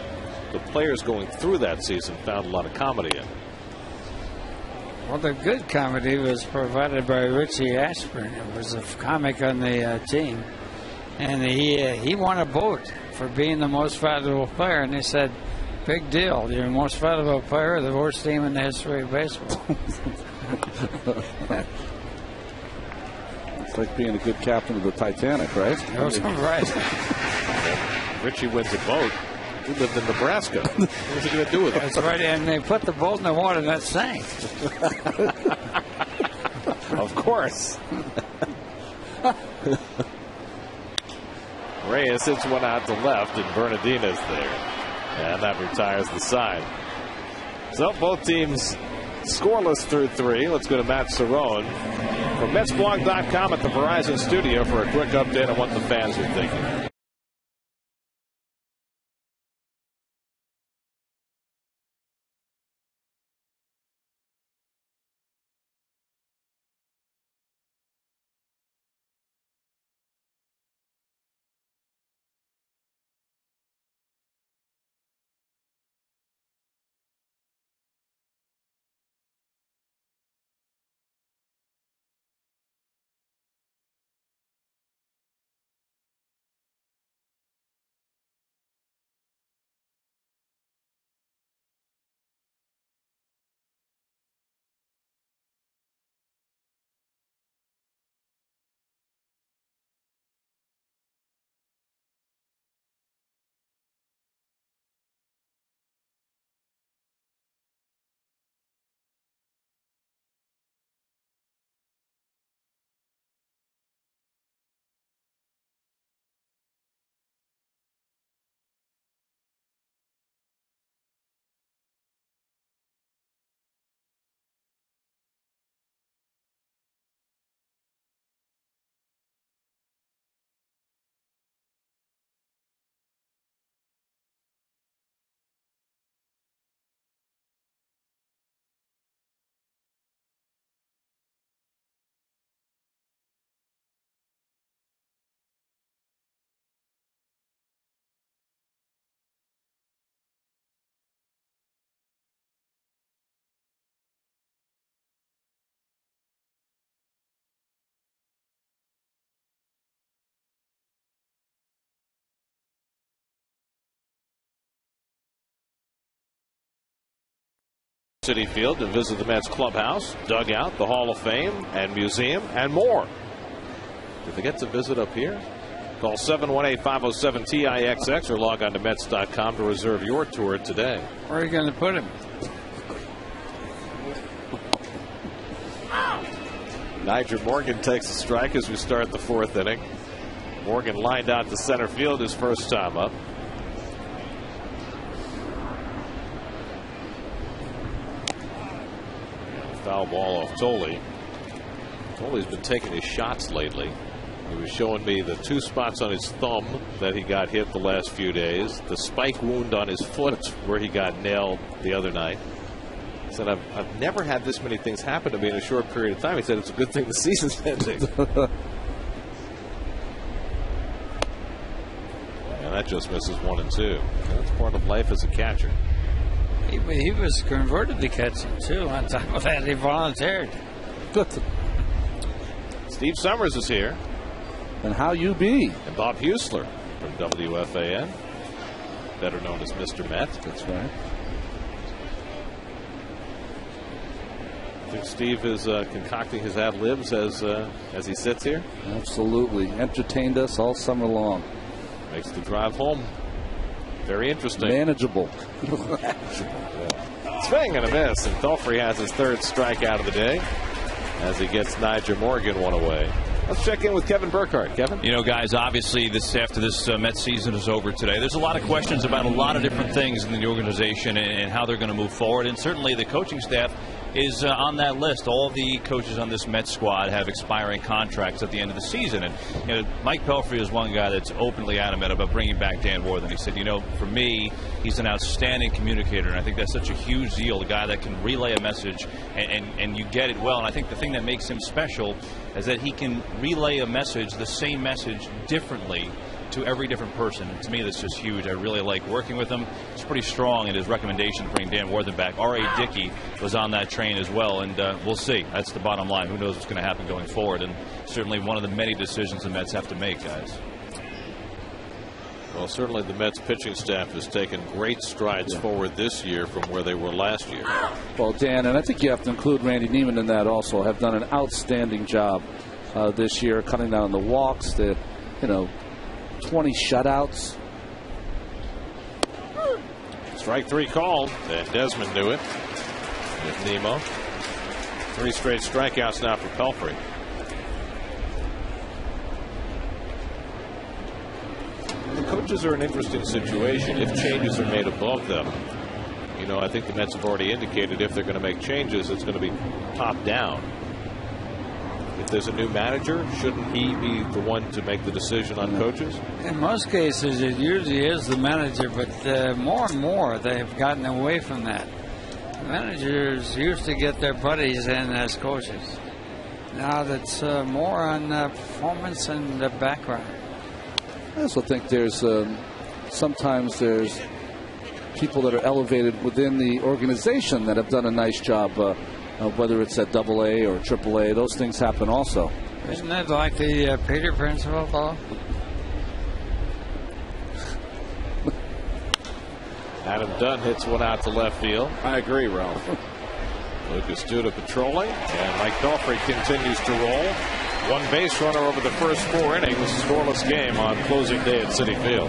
[SPEAKER 7] the players going through that season found a lot of comedy in it.
[SPEAKER 8] Well, the good comedy was provided by Richie Ashburn. It was a comic on the team. And he won a vote for being the most valuable player. And they said, big deal. You're the most valuable player of the worst team in the history of baseball.
[SPEAKER 6] It's like being a good captain of the Titanic, right?
[SPEAKER 8] That's right.
[SPEAKER 7] Richie wins a vote. He lived in Nebraska. What was he going to do with it?
[SPEAKER 8] That's right, and they put the boat in the water and that sank.
[SPEAKER 7] Of course. Reyes hits one out to left, and Bernardina's there. And that retires the side. So both teams scoreless through 3. Let's go to Matt Cerrone from MetsBlog.com at the Verizon studio for a quick update on what the fans are thinking. Citi Field to visit the Mets clubhouse, dugout, the Hall of Fame, and museum, and more. Did they get to visit up here? Call 718-507-TIXX or log on to Mets.com to reserve your tour today.
[SPEAKER 8] Where are you going to put him?
[SPEAKER 7] Nigel Morgan takes a strike as we start the 4th inning. Morgan lined out to center field his first time up. Foul ball off Tolley. Tolley's been taking his shots lately. He was showing me the 2 spots on his thumb that he got hit the last few days. The spike wound on his foot where he got nailed the other night. He said, I've never had this many things happen to me in a short period of time. He said it's a good thing the season's ending. And that just misses 1 and 2. That's part of life as a catcher.
[SPEAKER 8] He was converted to catching, too. On top of that, he volunteered.
[SPEAKER 6] Good.
[SPEAKER 7] Steve Summers is here.
[SPEAKER 6] And how you be?
[SPEAKER 7] And Bob Husler from WFAN, better known as Mr. Met.
[SPEAKER 6] That's right.
[SPEAKER 7] I think Steve is concocting his ad-libs as he sits here.
[SPEAKER 6] Absolutely. Entertained us all summer long.
[SPEAKER 7] Makes the drive home very interesting.
[SPEAKER 6] Manageable.
[SPEAKER 7] Swing and a miss, and Pelfrey has his 3rd strikeout of the day as he gets Nigel Morgan 1 away. Let's check in with Kevin Burkhardt. Kevin?
[SPEAKER 9] You know, guys, obviously after this Mets season is over today, there's a lot of questions about a lot of different things in the organization and how they're going to move forward. And certainly the coaching staff is on that list. All the coaches on this Mets squad have expiring contracts at the end of the season. And you know, Mike Pelfrey is one guy that's openly adamant about bringing back Dan Worthen. He said, you know, for me, he's an outstanding communicator, and I think that's such a huge deal, a guy that can relay a message and you get it well. And I think the thing that makes him special is that he can relay a message, the same message, differently to every different person. And to me, that's just huge. I really like working with him. He's pretty strong in his recommendation to bring Dan Worthen back. R.A. Dickey was on that train as well, and we'll see. That's the bottom line. Who knows what's going to happen going forward, and certainly one of the many decisions the Mets have to make, guys.
[SPEAKER 7] Well, certainly the Mets pitching staff has taken great strides forward this year from where they were last year.
[SPEAKER 6] Well, Dan, and I think you have to include Randy Neiman in that also, have done an outstanding job this year, cutting down the walks, the 20 shutouts.
[SPEAKER 7] Strike 3 called, and Desmond knew it with Nemo. 3 straight strikeouts now for Pelfrey. The coaches are in an interesting situation if changes are made above them. You know, I think the Mets have already indicated if they're going to make changes, it's going to be top down. If there's a new manager, shouldn't he be the one to make the decision on coaches?
[SPEAKER 8] In most cases, it usually is the manager, but more and more they've gotten away from that. Managers used to get their buddies in as coaches. Now that's more on performance and the background.
[SPEAKER 6] I also think there's sometimes there's people that are elevated within the organization that have done a nice job, whether it's at AA or AAA. Those things happen also.
[SPEAKER 8] Isn't that like the Peter principle, though?
[SPEAKER 7] Adam Dunn hits one out to left field.
[SPEAKER 2] I agree, Ralph.
[SPEAKER 7] Lucas Duda patrolling, and Mike Pelfrey continues to roll. 1 base runner over the first 4 innings. Scoreless game on closing day at Citi Field.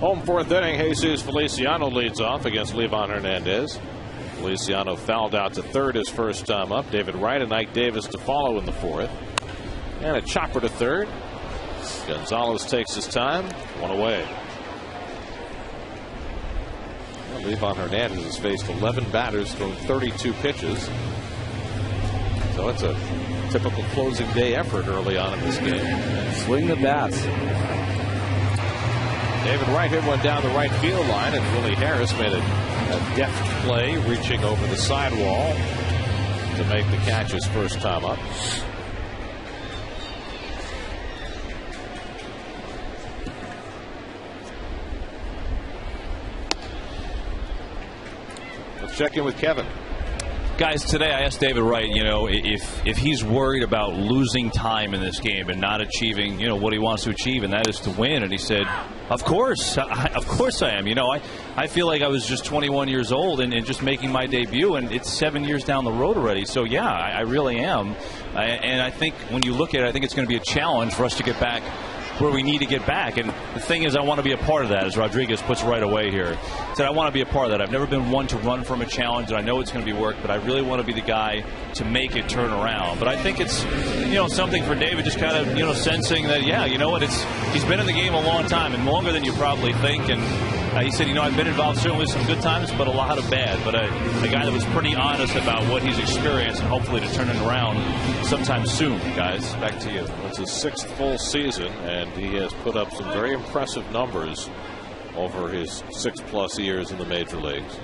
[SPEAKER 7] Home fourth inning, Jesus Feliciano leads off against Livan Hernandez. Feliciano fouled out to third his first time up. David Wright and Ike Davis to follow in the fourth. And a chopper to third. Gonzalez takes his time. One away. Well, Livan Hernandez has faced 11 batters throwing 32 pitches. So it's a typical closing day effort early on in this game.
[SPEAKER 6] Swing the bats.
[SPEAKER 7] David Wright hit one down the right field line, and Willie Harris made a deft play, reaching over the sidewall to make the catch his first time up. Let's check in with Kevin.
[SPEAKER 9] Guys, today I asked David Wright, if he's worried about losing time in this game and not achieving, what he wants to achieve, and that is to win. And he said, of course I am. I feel like I was just 21 years old and just making my debut, and it's 7 years down the road already. So, yeah, I really am. And I think when you look at it, I think it's going to be a challenge for us to get back where we need to get back. And the thing is, I want to be a part of that, as Rodriguez puts right away here. Said, I want to be a part of that. I've never been one to run from a challenge, and I know it's going to be work, but I really want to be the guy to make it turn around. But I think it's, something for David, just kind of, sensing that, he's been in the game a long time, and longer than you probably think. And he said, I've been involved certainly with some good times, but a lot of bad. But a guy that was pretty honest about what he's experienced, and hopefully to turn it around sometime soon. Guys, back to you.
[SPEAKER 7] It's his 6th full season, and he has put up some very impressive numbers over his 6+ years in the major leagues.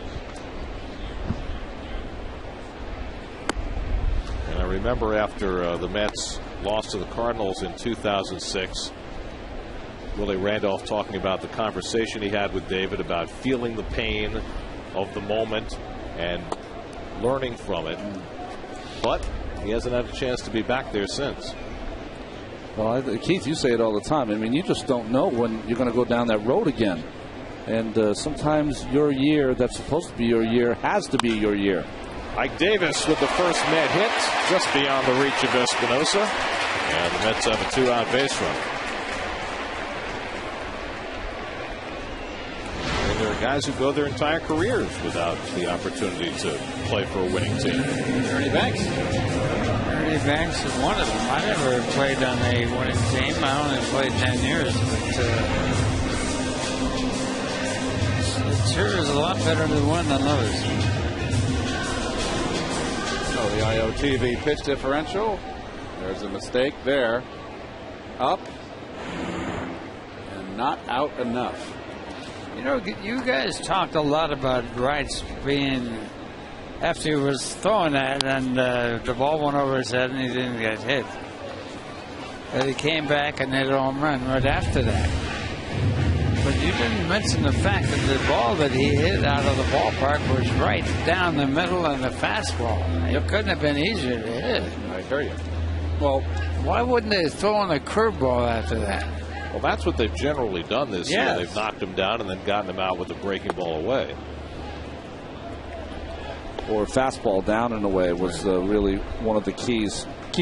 [SPEAKER 7] And I remember after the Mets lost to the Cardinals in 2006, Willie Randolph talking about the conversation he had with David about feeling the pain of the moment and learning from it. But he hasn't had a chance to be back there since.
[SPEAKER 6] Well, Keith, you say it all the time. I mean, you just don't know when you're going to go down that road again. And sometimes your year that's supposed to be your year has to be your year.
[SPEAKER 7] Ike Davis with the first Met hit, just beyond the reach of Espinosa. And the Mets have a 2-out base run. And there are guys who go their entire careers without the opportunity to play for a winning team. Ernie Banks.
[SPEAKER 8] Ernie Banks is one of them. I never played on a winning team. I only played 10 years. But it sure is a lot better to win than lose.
[SPEAKER 2] So the IOTV pitch differential. There's a mistake there. Up. And not out enough.
[SPEAKER 8] You guys talked a lot about Wright's being, after he was throwing that and the ball went over his head and he didn't get hit. But he came back and hit a home run right after that. But you didn't mention the fact that the ball that he hit out of the ballpark was right down the middle of the fastball. It couldn't have been easier to hit.
[SPEAKER 2] I hear you.
[SPEAKER 8] Well, why wouldn't they throw in a curveball after that?
[SPEAKER 7] Well, that's what they've generally done this year. They've knocked him down and then gotten him out with a breaking ball away.
[SPEAKER 6] Or fastball down and away was really one of the key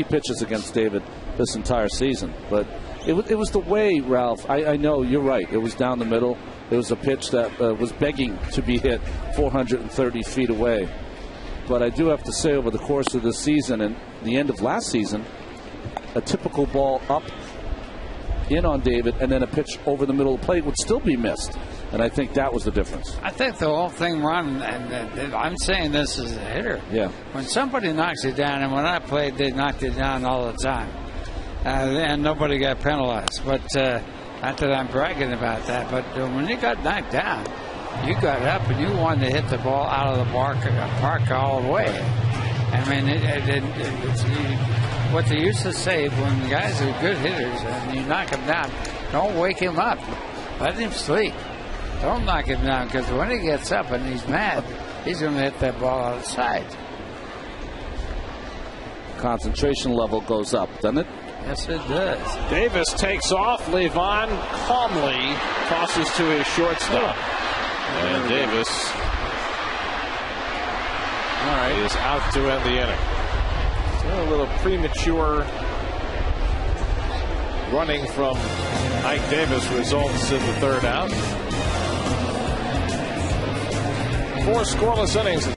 [SPEAKER 6] pitches against David this entire season. But it was the way, Ralph. I know you're right. It was down the middle. It was a pitch that was begging to be hit 430 feet away. But I do have to say, over the course of the season and the end of last season, a typical ball up in on David and then a pitch over the middle of the plate would still be missed. And I think that was the difference.
[SPEAKER 8] I think the whole thing run, and I'm saying this as a hitter.
[SPEAKER 6] Yeah.
[SPEAKER 8] When somebody knocks you down, and when I played, they knocked you down all the time. And nobody got penalized. But not that I'm bragging about that, but when you got knocked down, you got up and you wanted to hit the ball out of the park all the way. I mean, what they used to say, when guys are good hitters and you knock him down, don't wake him up. Let him sleep. Don't knock him down, because when he gets up and he's mad, he's going to hit that ball outside.
[SPEAKER 6] Concentration level goes up, doesn't it?
[SPEAKER 8] Yes, it does.
[SPEAKER 7] Davis takes off. Levon calmly tosses to his shortstop. And Davis is out to end the inning. A little premature running from Ike Davis results in the third out. 4 scoreless innings.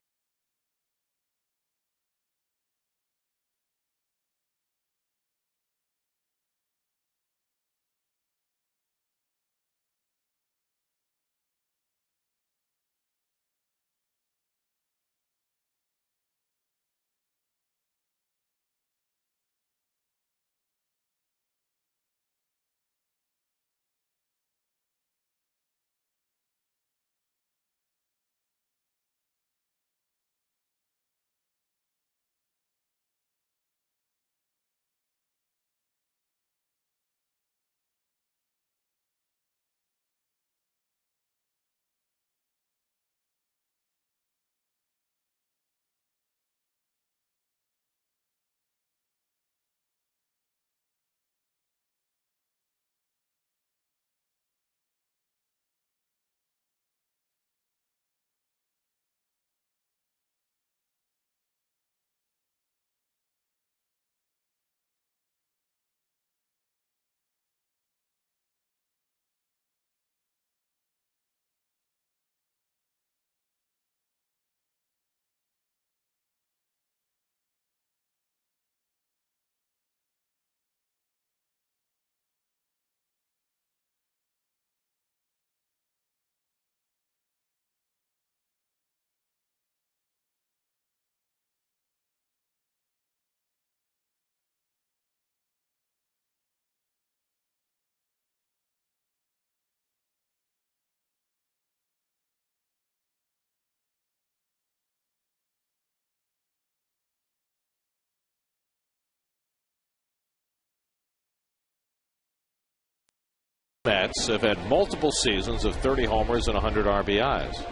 [SPEAKER 7] Mets have had multiple seasons of 30 homers and 100 RBIs.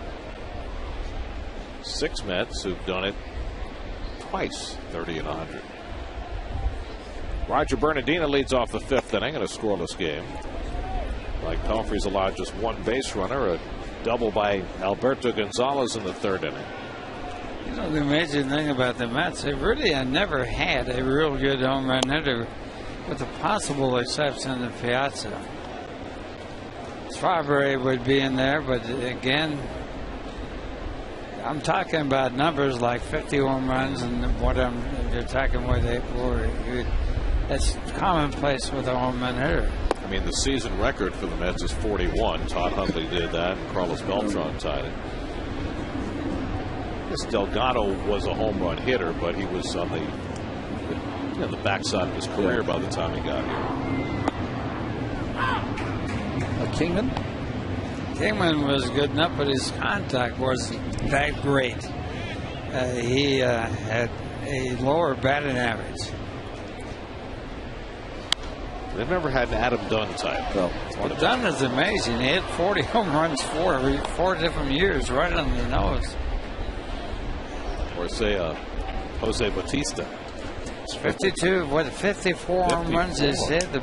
[SPEAKER 7] 6 Mets who've done it twice, 30 and 100. Roger Bernardino leads off the 5th inning in a scoreless game. Mike Pelfrey's allowed just 1 base runner, a double by Alberto Gonzalez in the 3rd inning.
[SPEAKER 8] You know, the amazing thing about the Mets, they really have never had a real good home run hitter, with the possible exception of Piazza. Strawberry would be in there, but again, I'm talking about numbers like 50 home runs and what you're talking where they were. That's commonplace with a home run hitter.
[SPEAKER 7] I mean, the season record for the Mets is 41. Todd Hundley did that, and Carlos Beltran tied it. Yes, Delgado was a home run hitter, but he was on the backside of his career by the time he got here.
[SPEAKER 8] Kingman was good enough, but his contact wasn't that great. He had a lower batting average.
[SPEAKER 7] They've never had an Adam Dunn type.
[SPEAKER 8] Well, Dunn is amazing. He hit 40 home runs 4 different years, right on the nose.
[SPEAKER 7] Or say Jose Bautista.
[SPEAKER 8] 52, 54 home runs is hit. The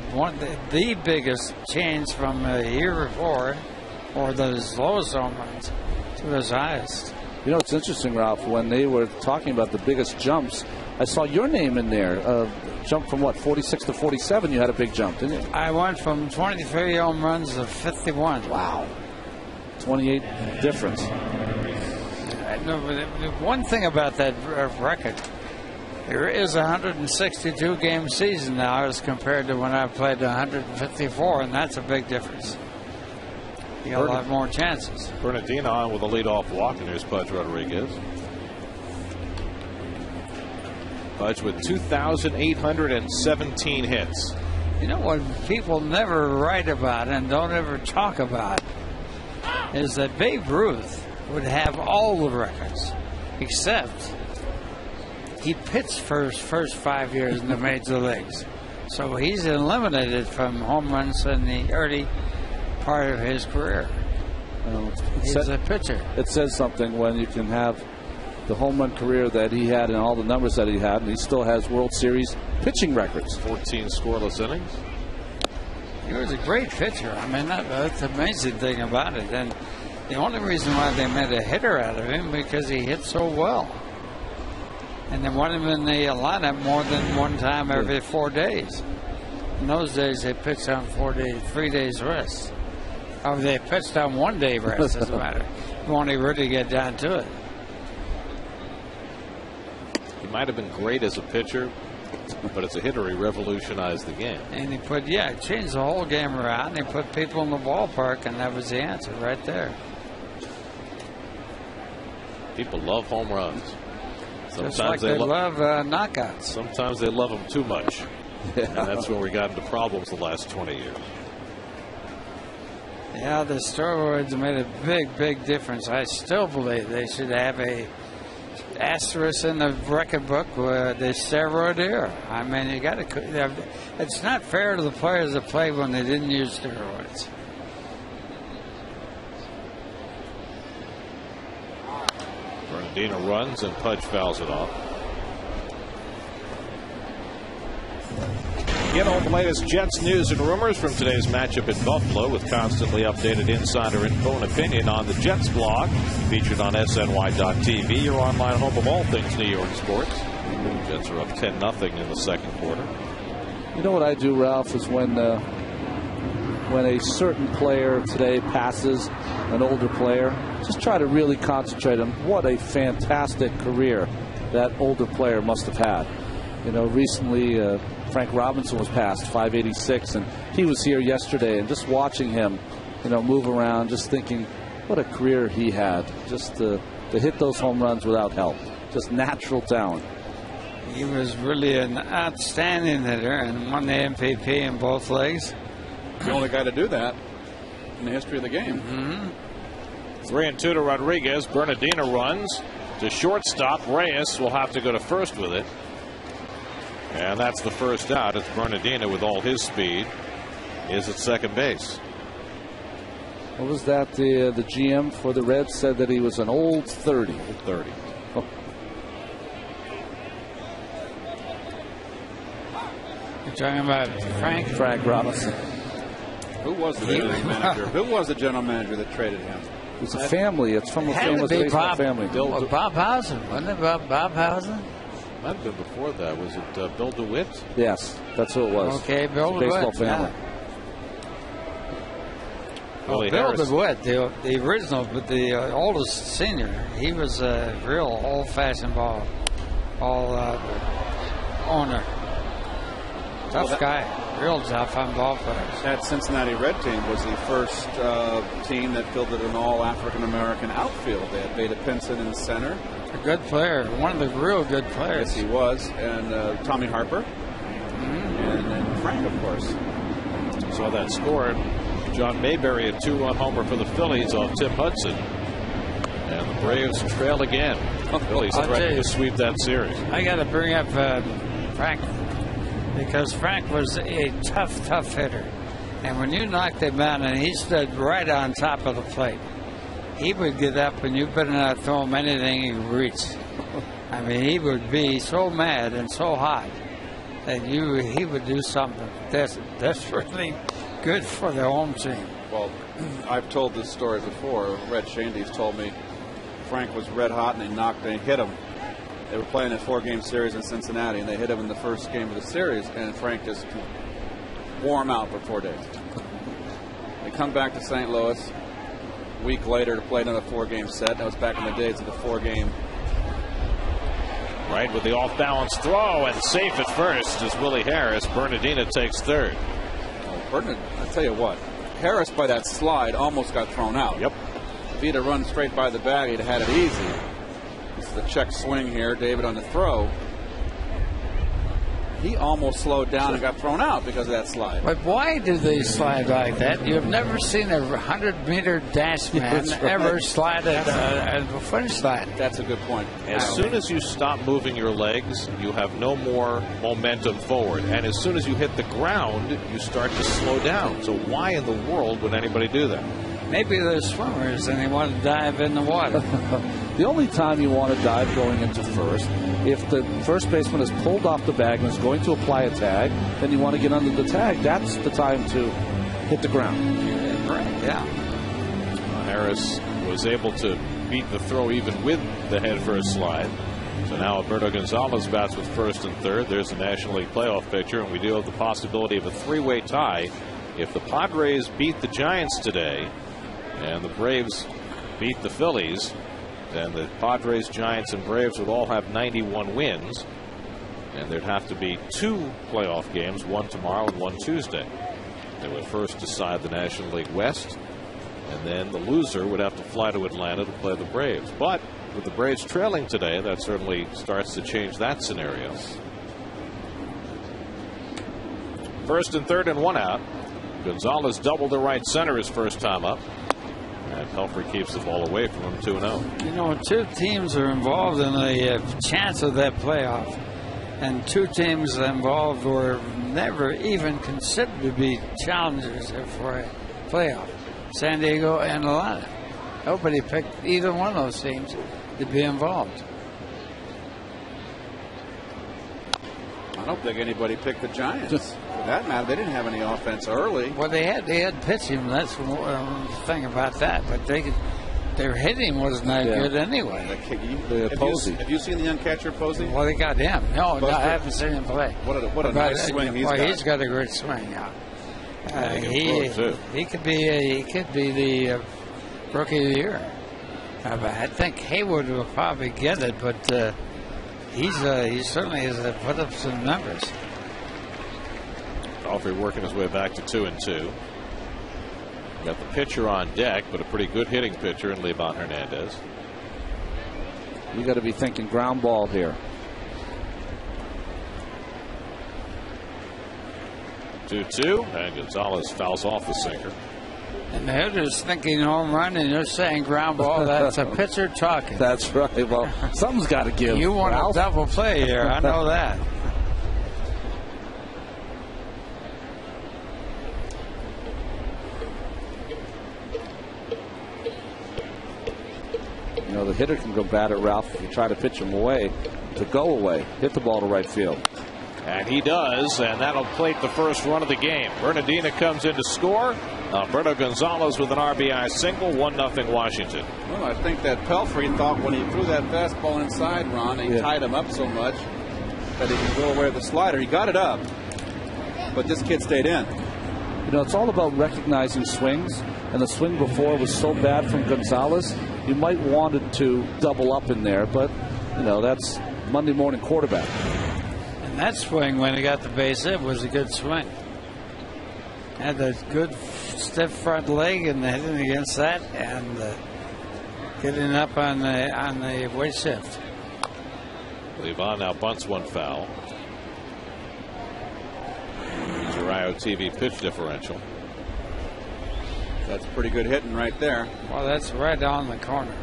[SPEAKER 8] biggest change from a year before, or those lowest home runs to his highest.
[SPEAKER 6] You know, it's interesting, Ralph, when they were talking about the biggest jumps, I saw your name in there. Jump from what, 46 to 47, you had a big jump, didn't you?
[SPEAKER 8] I went from 23 home runs to 51.
[SPEAKER 6] Wow. 28 difference.
[SPEAKER 8] One thing about that record, there is a 162 game season now as compared to when I played 154, and that's a big difference. You got a lot more chances.
[SPEAKER 7] Bernardino on with a leadoff walk, and here's Pudge Rodriguez. Pudge with 2,817 hits.
[SPEAKER 8] You know what people never write about and don't ever talk about is that Babe Ruth would have all the records, except he pitched for his first 5 years in the major leagues. So he's eliminated from home runs in the early part of his career. He's a pitcher.
[SPEAKER 6] It says something when you can have the home run career that he had and all the numbers that he had, and he still has World Series pitching records.
[SPEAKER 7] 14 scoreless innings.
[SPEAKER 8] He was a great pitcher. I mean, that's the amazing thing about it. And the only reason why they made a hitter out of him because he hit so well. And they wanted him in the lineup more than one time every 4 days. In those days, they pitched on 3 days rest. Oh, they pitched on 1 day rest, doesn't matter. You want to really get down to it.
[SPEAKER 7] He might have been great as a pitcher, but as a hitter, he revolutionized the game.
[SPEAKER 8] And he changed the whole game around. He put people in the ballpark, and that was the answer right there.
[SPEAKER 7] People love home runs.
[SPEAKER 8] Sometimes just like they love knockouts.
[SPEAKER 7] Sometimes they love them too much. And that's where we got into problems the last 20 years.
[SPEAKER 8] Yeah, the steroids made a big, big difference. I still believe they should have a asterisk in the record book where the steroid era. I mean, you got to. It's not fair to the players that play when they didn't use steroids.
[SPEAKER 7] Bernardino runs and Pudge fouls it off. Get all the latest Jets news and rumors from today's matchup in Buffalo with constantly updated insider info and opinion on the Jets blog, featured on SNY.TV, your online home of all things New York sports. The Jets are up 10-0 in the second quarter.
[SPEAKER 6] You know what I do, Ralph, is when a certain player today passes an older player, just try to really concentrate on what a fantastic career that older player must have had. You know, recently Frank Robinson was passed, 586, and he was here yesterday, and just watching him, you know, move around, just thinking what a career he had, just to hit those home runs without help, just natural talent.
[SPEAKER 8] He was really an outstanding hitter and won the MVP in both legs.
[SPEAKER 2] The only guy to do that in the history of the game.
[SPEAKER 7] 3-2 to Rodriguez. Bernardino runs to shortstop. Reyes will have to go to first with it. And that's the first out. It's Bernardino with all his speed is at second base.
[SPEAKER 6] What was that? The GM for the Reds said that he was an old 30.
[SPEAKER 7] 30.
[SPEAKER 6] Oh.
[SPEAKER 8] You're talking about
[SPEAKER 6] Frank Robinson.
[SPEAKER 2] Who was the general manager? Who was the general manager that traded him?
[SPEAKER 6] It was a family. It's from a famous baseball family.
[SPEAKER 8] Bob Housen. Wasn't it Bob Housen?
[SPEAKER 7] Might have been before that. Was it Bill DeWitt?
[SPEAKER 6] Yes, that's who it was.
[SPEAKER 8] Okay, Bill DeWitt.
[SPEAKER 6] Baseball family.
[SPEAKER 8] Yeah. Well, Bill DeWitt, the original, but the oldest senior, he was a real old-fashioned ball owner. Tough guy, real tough on ball players.
[SPEAKER 2] That Cincinnati Red team was the first team that fielded an all African-American outfield. They had Beta Pinson in the center.
[SPEAKER 8] A good player, one of the real good players.
[SPEAKER 2] Yes, he was. And Tommy Harper. And then Frank, of course.
[SPEAKER 7] Saw that score. John Mayberry, a 2-run homer for the Phillies off Tim Hudson. And the Braves trail again. The Phillies threatening to sweep that series.
[SPEAKER 8] I got to bring up Frank, because Frank was a tough hitter. And when you knocked him out and he stood right on top of the plate, he would get up and you better not throw him anything he would reach. I mean, he would be so mad and so hot that he would do something desperately good for the home team.
[SPEAKER 2] Well, I've told this story before. Red Shandy's told me Frank was red hot and they hit him. They were playing a 4-game series in Cincinnati, and they hit him in the first game of the series, and Frank just wore him out for 4 days. They come back to St. Louis a week later to play another 4-game set. That was back in the days of the 4-game.
[SPEAKER 7] Right with the off-balance throw and safe at first is Willie Harris. Bernardino takes third.
[SPEAKER 2] I'll tell you what, Harris by that slide almost got thrown out.
[SPEAKER 7] Yep.
[SPEAKER 2] If he'd have run straight by the bag, he'd have had it easy. This is the check swing here, David on the throw. He almost slowed down and got thrown out because of that slide.
[SPEAKER 8] But why do they slide like that? You've never seen a 100-meter dash man ever slide at a finish line.
[SPEAKER 2] That's a good point.
[SPEAKER 7] As soon as you stop moving your legs, you have no more momentum forward. And as soon as you hit the ground, you start to slow down. So why in the world would anybody do that?
[SPEAKER 8] Maybe they're swimmers and they want to dive in the water.
[SPEAKER 6] The only time you want to dive going into first, if the first baseman is pulled off the bag and is going to apply a tag, then you want to get under the tag. That's the time to hit the ground.
[SPEAKER 8] Yeah.
[SPEAKER 7] Harris was able to beat the throw even with the head first slide. So now Alberto Gonzalez bats with first and third. There's the National League playoff picture, and we do have the possibility of a 3-way tie If the Padres beat the Giants today and the Braves beat the Phillies, then the Padres, Giants, and Braves would all have 91 wins. And there'd have to be 2 playoff games, one tomorrow and one Tuesday. They would first decide the National League West, and then the loser would have to fly to Atlanta to play the Braves. But with the Braves trailing today, that certainly starts to change that scenario. First and third and 1 out. Gonzalez doubled to right center his first time up. And Pelfrey keeps the ball away from him, 2-0.
[SPEAKER 8] You know, 2 teams are involved in a chance of that playoff. And 2 teams involved were never even considered to be challengers for a playoff. San Diego and Atlanta. Nobody picked either one of those teams to be involved.
[SPEAKER 2] I don't think anybody picked the Giants. For that matter, they didn't have any offense early.
[SPEAKER 8] Well, they had pitching. That's the thing about that. But their hitting wasn't that good anyway.
[SPEAKER 2] Have you seen the young catcher Posey?
[SPEAKER 8] Well, they got him. No, I haven't seen him play.
[SPEAKER 2] What a nice swing he's got.
[SPEAKER 8] He's got a great swing. He could be the rookie of the year. I think Haywood will probably get it, but he certainly has put up some numbers.
[SPEAKER 7] Pelfrey working his way back to 2-2. Got the pitcher on deck, but a pretty good hitting pitcher in Livan Hernandez.
[SPEAKER 6] You got to be thinking ground ball here.
[SPEAKER 7] 2-2, and Gonzalez fouls off the sinker.
[SPEAKER 8] And the hitter's thinking home run, and you're saying ground ball. That's a pitcher talking.
[SPEAKER 6] That's right. Well, something's got to give.
[SPEAKER 8] You want a double play here. I know that.
[SPEAKER 6] You know, the hitter can go bat at Ralph if you try to pitch him away, to go away, hit the ball to right field.
[SPEAKER 7] And he does, and that'll plate the first run of the game. Bernardina comes in to score. Alberto Gonzalez with an RBI single, 1-0 Washington.
[SPEAKER 2] Well, I think that Pelfrey thought when he threw that fastball inside, Ron, he tied him up so much that he could go away with the slider. He got it up, but this kid stayed in.
[SPEAKER 6] You know, it's all about recognizing swings, and the swing before was so bad from Gonzalez, you might wanted to double up in there, but, you know, that's Monday morning quarterback.
[SPEAKER 8] And that swing, when he got the base hit, was a good swing. Had a good stiff front leg and hitting against that, and getting up on the weight shift.
[SPEAKER 7] Livan now bunts one foul. Use your IOTV pitch differential.
[SPEAKER 2] That's pretty good hitting right there.
[SPEAKER 8] Well, that's right down the corner.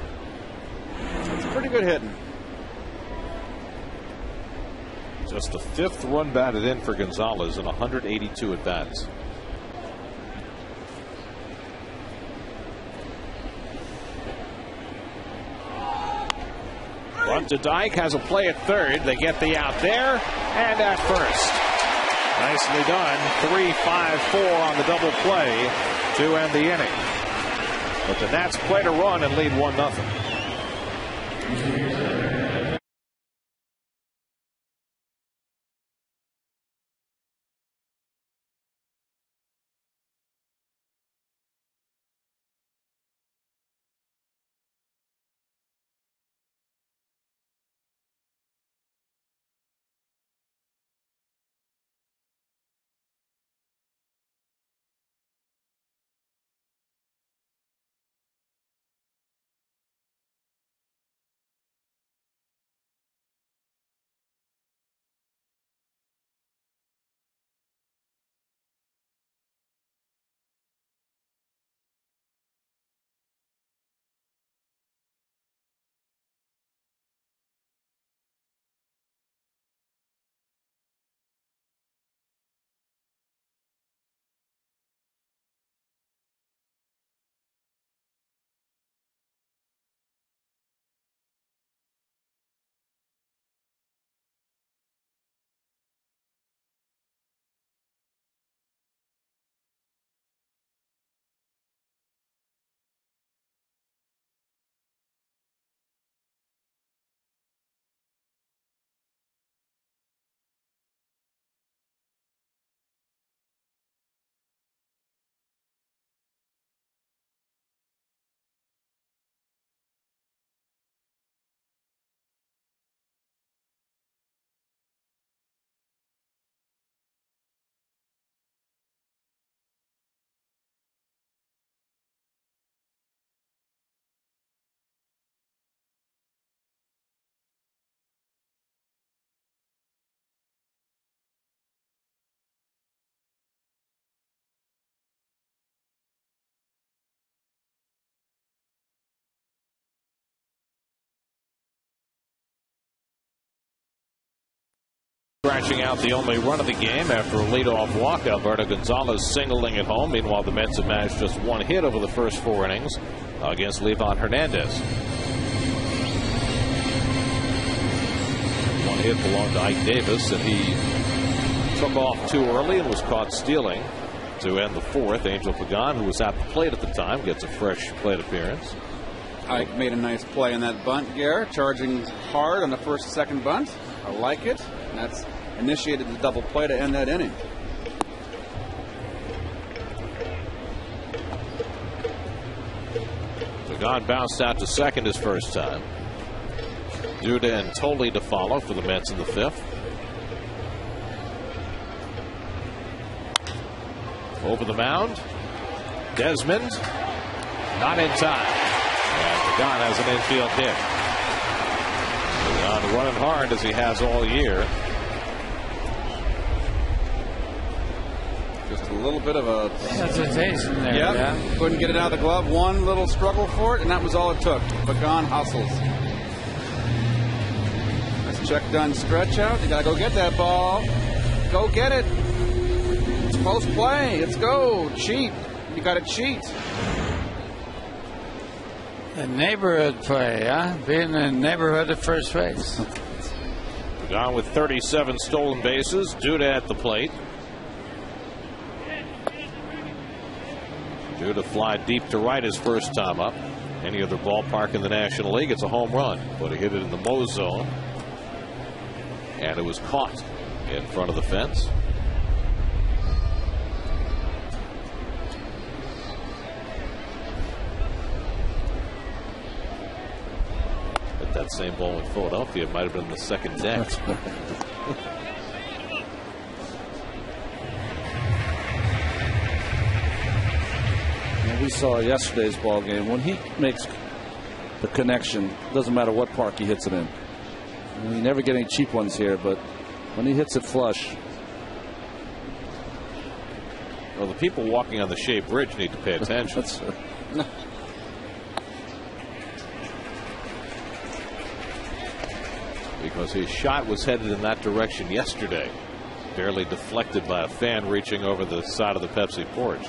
[SPEAKER 2] That's pretty good hitting.
[SPEAKER 7] Just the 5th run batted in for Gonzalez in 182 at bats. Bunt to Dyke, has a play at third. They get the out there and at first. Nicely done. 3-5-4 on the double play to end the inning. But the Nats play to run and lead 1-0. scratching out the only run of the game after a leadoff walk. Alberto Gonzalez singling at home. Meanwhile, the Mets have managed just one hit over the first 4 innings against Livan Hernandez. One hit belonged to Ike Davis, and he took off too early and was caught stealing to end the 4th. Angel Pagan, who was at the plate at the time, gets a fresh plate appearance.
[SPEAKER 2] Ike made a nice play in that bunt, Garrett, charging hard on the first, second bunt. I like it. And that's initiated the double play to end that inning.
[SPEAKER 7] Pagan bounced out to second his first time. Duda and Tolley to follow for the Mets in the 5th. Over the mound, Desmond, not in time. And Pagan has an infield hit. Pagan running hard as he has all year.
[SPEAKER 2] Just a little bit of a
[SPEAKER 8] hesitation there.
[SPEAKER 2] Yep.
[SPEAKER 8] Yeah.
[SPEAKER 2] Couldn't get it out of the glove. One little struggle for it, and that was all it took. Pagan hustles. That's check done, stretch out. You got to go get that ball. Go get it. It's close play. Let's go. Cheat. You got to cheat.
[SPEAKER 8] A neighborhood play, huh? Being in the neighborhood at first base.
[SPEAKER 7] Pagan with 37 stolen bases. Duda at the plate. Duda fly deep to right his first time up. Any other ballpark in the National League, it's a home run. But he hit it in the Mo zone. And it was caught in front of the fence. But that same ball in Philadelphia might have been in the second deck.
[SPEAKER 6] We saw yesterday's ball game. When he makes the connection, doesn't matter what park he hits it in. You never get any cheap ones here, but when he hits it flush.
[SPEAKER 7] Well, the people walking on the Shea Bridge need to pay attention. Because his shot was headed in that direction yesterday. Barely deflected by a fan reaching over the side of the Pepsi porch.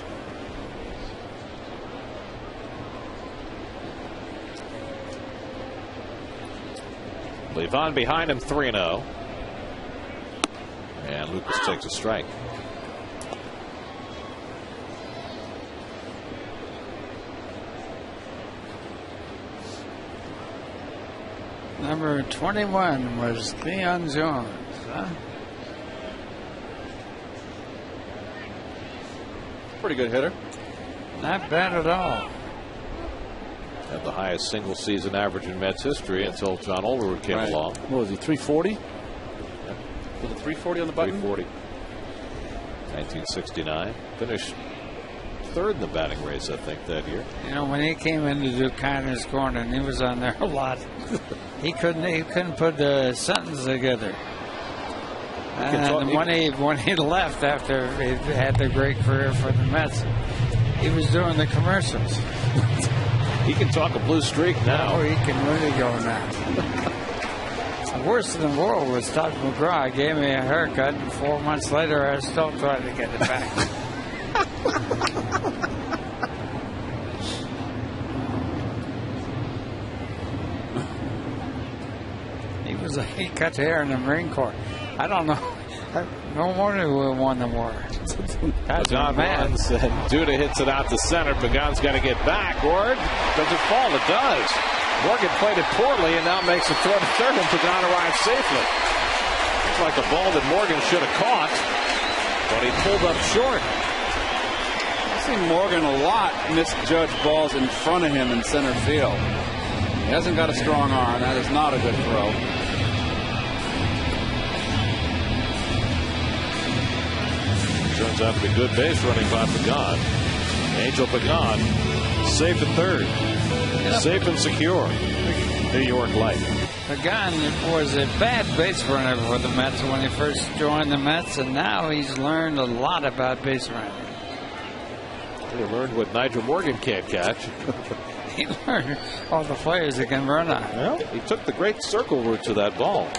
[SPEAKER 7] Livan behind him, 3-0. And Lucas takes a strike.
[SPEAKER 8] Number 21 was Leon Jones. Huh?
[SPEAKER 2] Pretty good hitter.
[SPEAKER 8] Not bad at all.
[SPEAKER 7] Had the highest single season average in Mets history until John Olerud came along.
[SPEAKER 6] What was he, 340?
[SPEAKER 7] Yeah.
[SPEAKER 2] Was it 340 on the button?
[SPEAKER 7] 340. 1969. Finished third in the batting race, I think, that year.
[SPEAKER 8] You know, when he came into Ducainer's corner, and he was on there a lot, he couldn't put the sentence together. And when he left after he had the great career for the Mets, he was doing the commercials.
[SPEAKER 7] He can talk a blue streak now.
[SPEAKER 8] Oh, he can really go now. The worst in the world was Todd McGraw. Gave me a haircut, and 4 months later, I was still trying to get it back. He cut hair in the Marine Corps. I don't know. No wonder we won the war.
[SPEAKER 7] Pagan runs, and Duda hits it out to center. Pagan's got to get back. Or does it fall? It does. Morgan played it poorly and now makes a throw to third, and Pagan arrives safely. Looks like the ball that Morgan should have caught, but he pulled up short.
[SPEAKER 2] I've seen Morgan a lot misjudge balls in front of him in center field. He hasn't got a strong arm. That is not a good throw.
[SPEAKER 7] Turns out to be good base running by Pagan. Angel Pagan safe at third. Yep. Safe and secure. New York Light.
[SPEAKER 8] Pagan was a bad base runner for the Mets when he first joined the Mets, and now he's learned a lot about base running.
[SPEAKER 7] He learned what Nigel Morgan can't catch.
[SPEAKER 8] He learned all the players that can run on.
[SPEAKER 7] Well, he took the great circle route to that ball.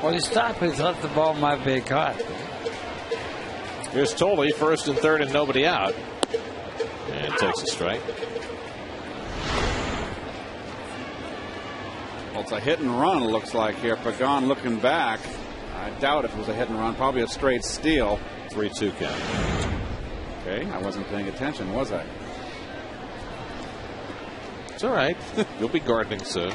[SPEAKER 8] Well, he stopped. He thought the ball might be caught.
[SPEAKER 7] Here's Tolley, first and third, and nobody out. And takes a strike.
[SPEAKER 2] Well, it's a hit and run, it looks like here. Pagan looking back. I doubt if it was a hit and run. Probably a straight steal.
[SPEAKER 7] 3-2 count. Okay.
[SPEAKER 2] I wasn't paying attention, was I?
[SPEAKER 7] It's all right. You'll be gardening soon.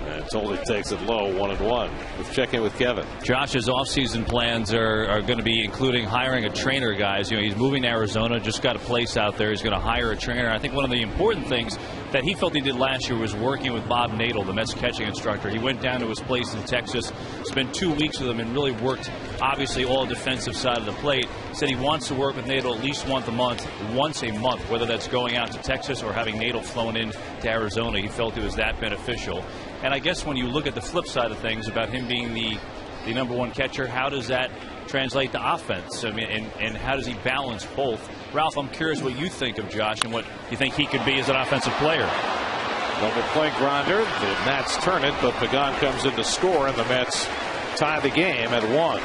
[SPEAKER 7] And Tolley takes it low, 1-1. Let's check in with Kevin.
[SPEAKER 9] Josh's offseason plans are going to be including hiring a trainer, guys. You know, he's moving to Arizona, just got a place out there. He's going to hire a trainer. I think one of the important things that he felt he did last year was working with Bob Nadel, the Mets catching instructor. He went down to his place in Texas, spent 2 weeks with him, and really worked, obviously, all defensive side of the plate. Said he wants to work with Nadel at least once a month, whether that's going out to Texas or having Nadel flown in to Arizona. He felt it was that beneficial. And I guess when you look at the flip side of things about him being the number one catcher, how does that translate to offense? I mean, and how does he balance both? Ralph, I'm curious what you think of Josh and what you think he could be as an offensive player.
[SPEAKER 7] Double play grinder. The Mets turn it, but Pagan comes in to score, and the Mets tie the game at 1.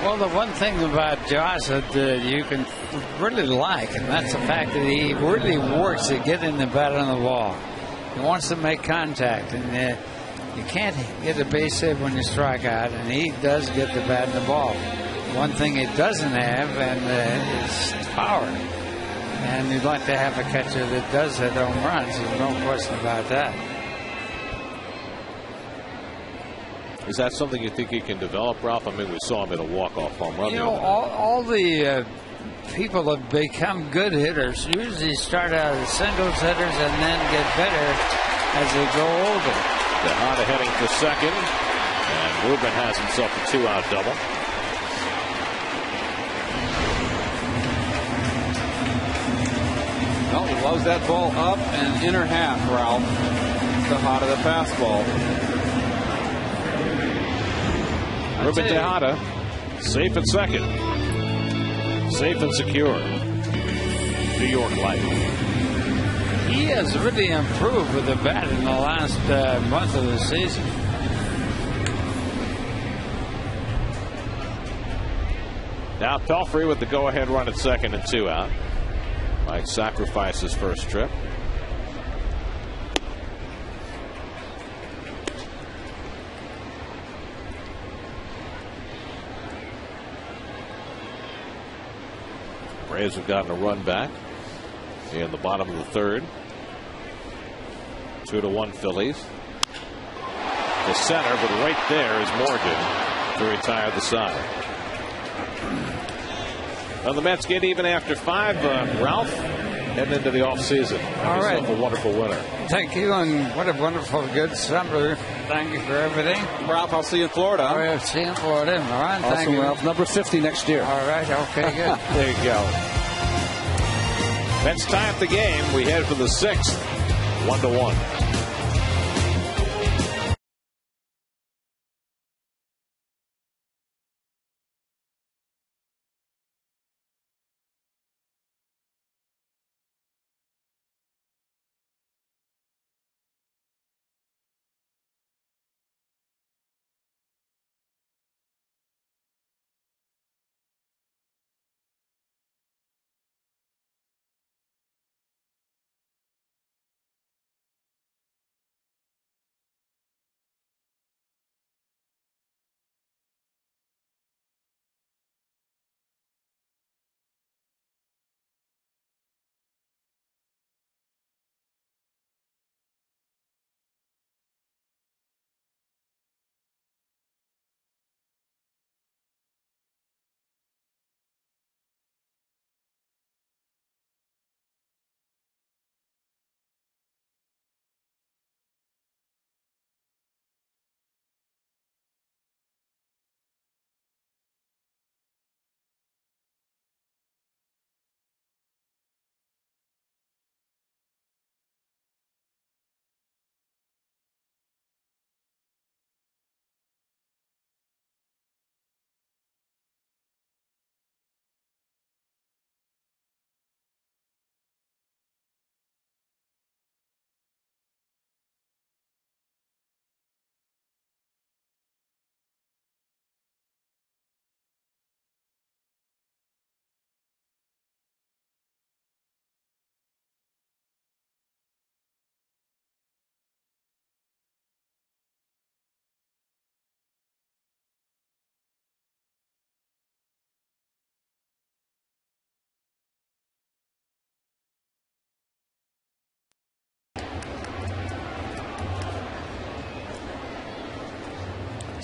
[SPEAKER 8] Well, the one thing about Josh that you can really like, and that's the fact that he really works to get in the bat on the ball. He wants to make contact, and you can't get a base hit when you strike out, and he does get the bat in the ball. One thing he doesn't have is power, and you'd like to have a catcher that does hit home runs. There's no question about that.
[SPEAKER 7] Is that something you think he can develop, Ralph? I mean, we saw him in a walk-off home run.
[SPEAKER 8] You know, all the people that become good hitters usually start out as singles hitters and then get better as they grow older.
[SPEAKER 7] Tejada heading for second, and Ruben has himself a 2-out double.
[SPEAKER 2] Well, he loves that ball up and inner half, Ralph. Tejada, the fastball.
[SPEAKER 7] Ruben Tejada, safe at second. Safe and secure. New York Light.
[SPEAKER 8] He has really improved with the bat in the last month of the season.
[SPEAKER 7] Now Pelfrey with the go-ahead run at second and 2 out. Might sacrifice his first trip. Braves have gotten a run back in the bottom of the third. 2-1 Phillies. The center, but right there is Morgan to retire the side. Well, the Mets get even after 5. Ralph, heading into the offseason.
[SPEAKER 8] All right.
[SPEAKER 7] A wonderful winner.
[SPEAKER 8] Thank you, and what a wonderful, good summer. Thank you for everything.
[SPEAKER 2] Ralph, I'll see you in Florida.
[SPEAKER 8] All right, see you in Florida. All right,
[SPEAKER 6] Awesome,
[SPEAKER 8] thank you.
[SPEAKER 6] Ralph. Number 50 next year.
[SPEAKER 8] All right, okay, good.
[SPEAKER 7] There you go. Mets tie up the game. We head for the 6th. 1-1.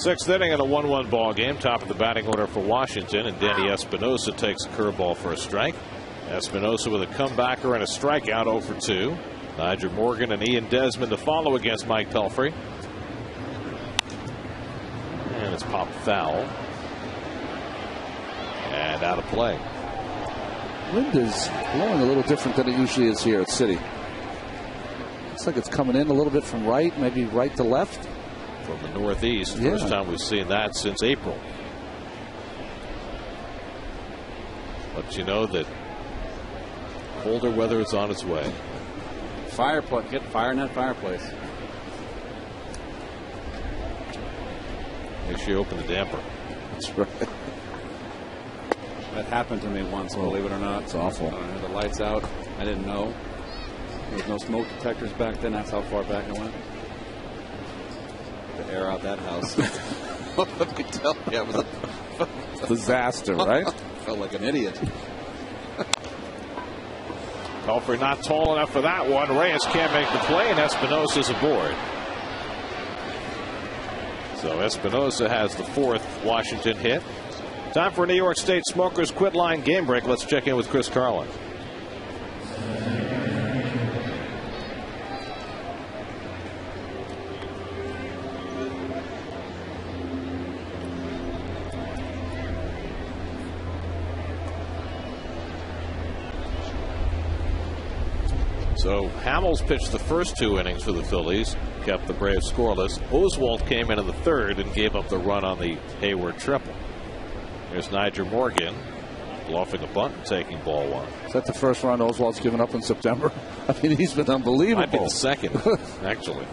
[SPEAKER 7] Sixth inning in a 1-1 ball game. Top of the batting order for Washington, and Danny Espinosa takes a curveball for a strike. Espinosa with a comebacker and a strikeout, 0 for 2. Nigel Morgan and Ian Desmond to follow against Mike Pelfrey. And it's popped foul. And out of play.
[SPEAKER 6] Wind is blowing a little different than it usually is here at City. Looks like it's coming in a little bit from right, maybe right to left.
[SPEAKER 7] From the northeast. Yeah. First time we've seen that since April. But you know that colder weather is on its way.
[SPEAKER 2] Fireplace. Get fire in that fireplace.
[SPEAKER 7] Make sure you open the damper.
[SPEAKER 6] That's right.
[SPEAKER 2] That happened to me once, believe it or not.
[SPEAKER 6] It's awful.
[SPEAKER 2] The lights out. I didn't know. There was no smoke detectors back then. That's how far back I went. To air out that house. Let me tell you, it was
[SPEAKER 6] a disaster, right?
[SPEAKER 2] Felt like an idiot.
[SPEAKER 7] Pelfrey not tall enough for that one. Reyes can't make the play, and Espinosa's aboard. So Espinosa has the 4th Washington hit. Time for a New York State Smokers Quit Line game break. Let's check in with Chris Carlin. So Hamels pitched the first 2 innings for the Phillies, kept the Braves scoreless. Oswalt came in the 3rd and gave up the run on the Hayward triple. There's Nigel Morgan bluffing a bunt and taking ball 1.
[SPEAKER 6] Is that the first run Oswalt's given up in September? I mean, he's been unbelievable.
[SPEAKER 7] Might be the second, actually.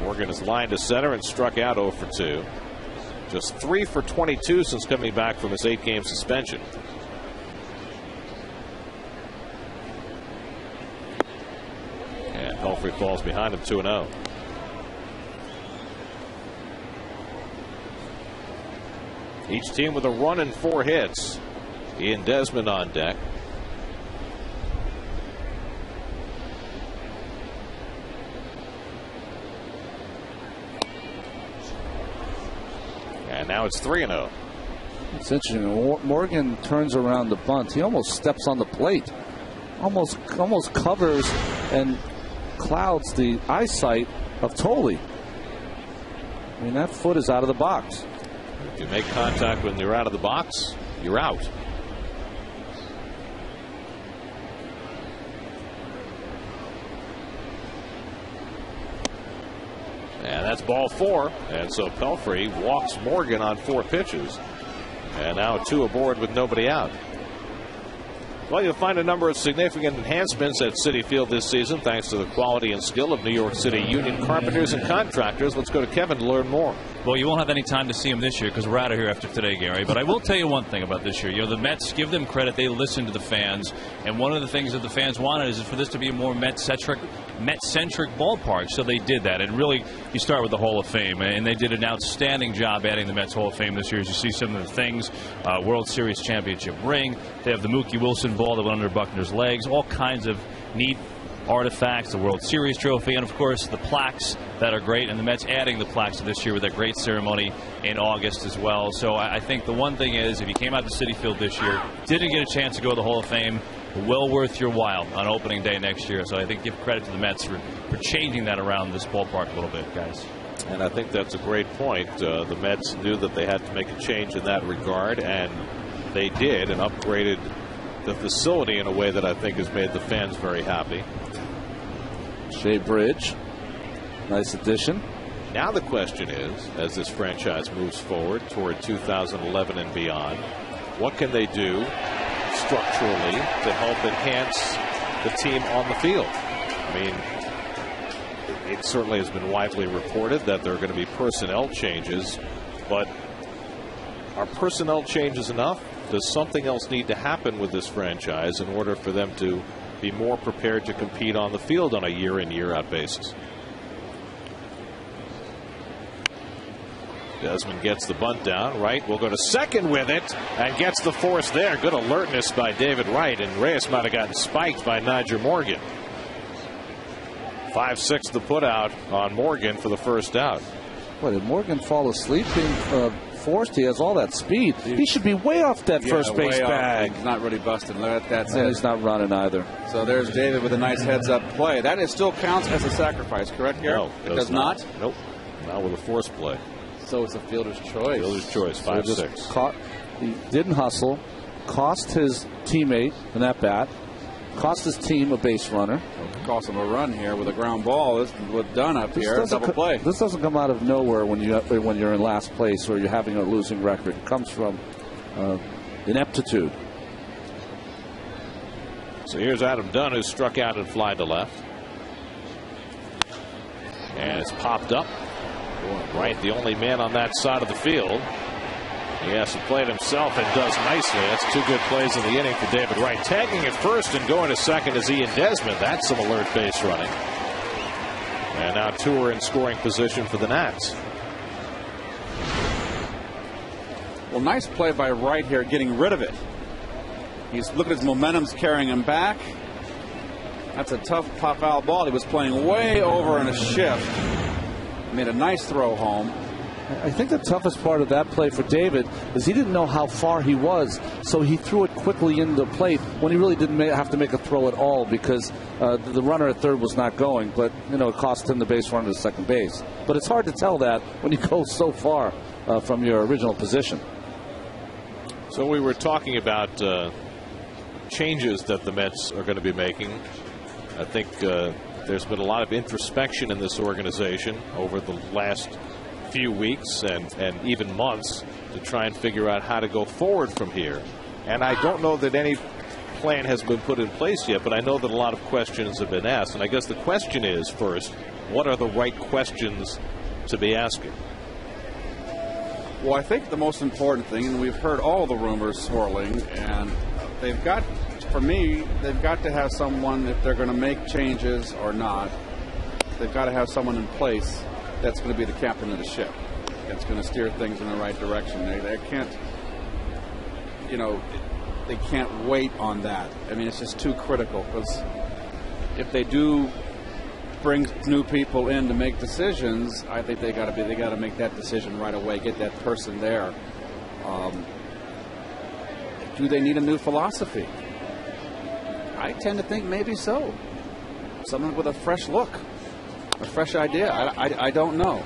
[SPEAKER 7] Morgan is lined to center and struck out 0 for 2. Just 3 for 22 since coming back from his 8-game suspension. And Pelfrey falls behind him 2-0. Each team with a run and 4 hits. Ian Desmond on deck. And now it's 3-0.
[SPEAKER 6] It's interesting. Morgan turns around the bunt. He almost steps on the plate. Almost covers and clouds the eyesight of Tolley. I mean, that foot is out of the box.
[SPEAKER 7] If you make contact when you're out of the box, you're out. And that's ball 4. And so Pelfrey walks Morgan on 4 pitches. And now 2 aboard with nobody out. Well, you'll find a number of significant enhancements at Citi Field this season thanks to the quality and skill of New York City union carpenters and contractors. Let's go to Kevin to learn more.
[SPEAKER 9] Well, you won't have any time to see him this year because we're out of here after today, Gary. But I will tell you one thing about this year. You know, the Mets, give them credit. They listen to the fans. And one of the things that the fans wanted is for this to be a more Met-centric ballpark. So they did that. And really, you start with the Hall of Fame. And they did an outstanding job adding the Mets Hall of Fame this year. As you see some of the things, World Series championship ring. They have the Mookie Wilson ball that went under Buckner's legs. All kinds of neat artifacts, the World Series trophy, and of course the plaques that are great, and the Mets adding the plaques this year with that great ceremony in August as well. So I think the one thing is, if you came out to Citi Field this year, didn't get a chance to go to the Hall of Fame, well worth your while on opening day next year. So I think give credit to the Mets for changing that around this ballpark a little bit, guys.
[SPEAKER 7] And I think that's a great point. The Mets knew that they had to make a change in that regard, and they did, and upgraded the facility in a way that I think has made the fans very happy.
[SPEAKER 6] Shea Bridge, nice addition.
[SPEAKER 7] Now the question is, as this franchise moves forward toward 2011 and beyond, what can they do structurally to help enhance the team on the field? I mean, it certainly has been widely reported that there are going to be personnel changes, but are personnel changes enough? Does something else need to happen with this franchise in order for them to be more prepared to compete on the field on a year-in, year-out basis? Desmond gets the bunt down. Wright will go to second with it and gets the force there. Good alertness by David Wright, and Reyes might have gotten spiked by Nigel Morgan. 5-6 the put out on Morgan for the first out.
[SPEAKER 6] Boy, did Morgan fall asleep being forced? He has all that speed. He should be way off that first base bag.
[SPEAKER 2] He's not really busted. That's
[SPEAKER 6] And
[SPEAKER 2] it.
[SPEAKER 6] he's not running either.
[SPEAKER 2] So there's David with a nice heads-up play. That still counts as a sacrifice, correct, Garrett?
[SPEAKER 7] No,
[SPEAKER 2] it does not?
[SPEAKER 7] Nope. Not with a force play.
[SPEAKER 2] So it's a fielder's choice.
[SPEAKER 7] Fielder's choice, 5-6.
[SPEAKER 6] He didn't hustle, cost his teammate an at-bat, cost his team a base runner.
[SPEAKER 2] Cost him a run here with a ground ball. This was done up here. Double play.
[SPEAKER 6] This doesn't come out of nowhere when you're in last place or you're having a losing record. It comes from ineptitude.
[SPEAKER 7] So here's Adam Dunn, who struck out and fly to left. And it's popped up. Wright, the only man on that side of the field. He has to play it himself and does nicely. That's two good plays in the inning for David Wright. Tagging at first and going to second is Ian Desmond. That's some alert base running. And now two are in scoring position for the Nats.
[SPEAKER 2] Well, nice play by Wright here, getting rid of it. He's look at his momentum's carrying him back. That's a tough pop foul ball. He was playing way over in a shift. Made a nice throw home.
[SPEAKER 6] I think the toughest part of that play for David is he didn't know how far he was, so he threw it quickly into the plate when he really didn't have to make a throw at all because the runner at third was not going. But, it cost him the base runner to second base. But it's hard to tell that when you go so far from your original position.
[SPEAKER 7] So we were talking about changes that the Mets are going to be making. I think there's been a lot of introspection in this organization over the last few weeks and even months to try and figure out how to go forward from here. And I don't know that any plan has been put in place yet, but I know that a lot of questions have been asked. And I guess the question is, first, what are the right questions to be asking?
[SPEAKER 2] Well, I think the most important thing, and we've heard all the rumors swirling, and they've got to have someone, if they're going to make changes or not, they've got to have someone in place that's going to be the captain of the ship. That's going to steer things in the right direction. They can't, they can't wait on that. I mean, it's just too critical because if they do bring new people in to make decisions, I think they got to make that decision right away. Get that person there. Do they need a new philosophy? I tend to think maybe so. Someone with a fresh look. A fresh idea. I don't know.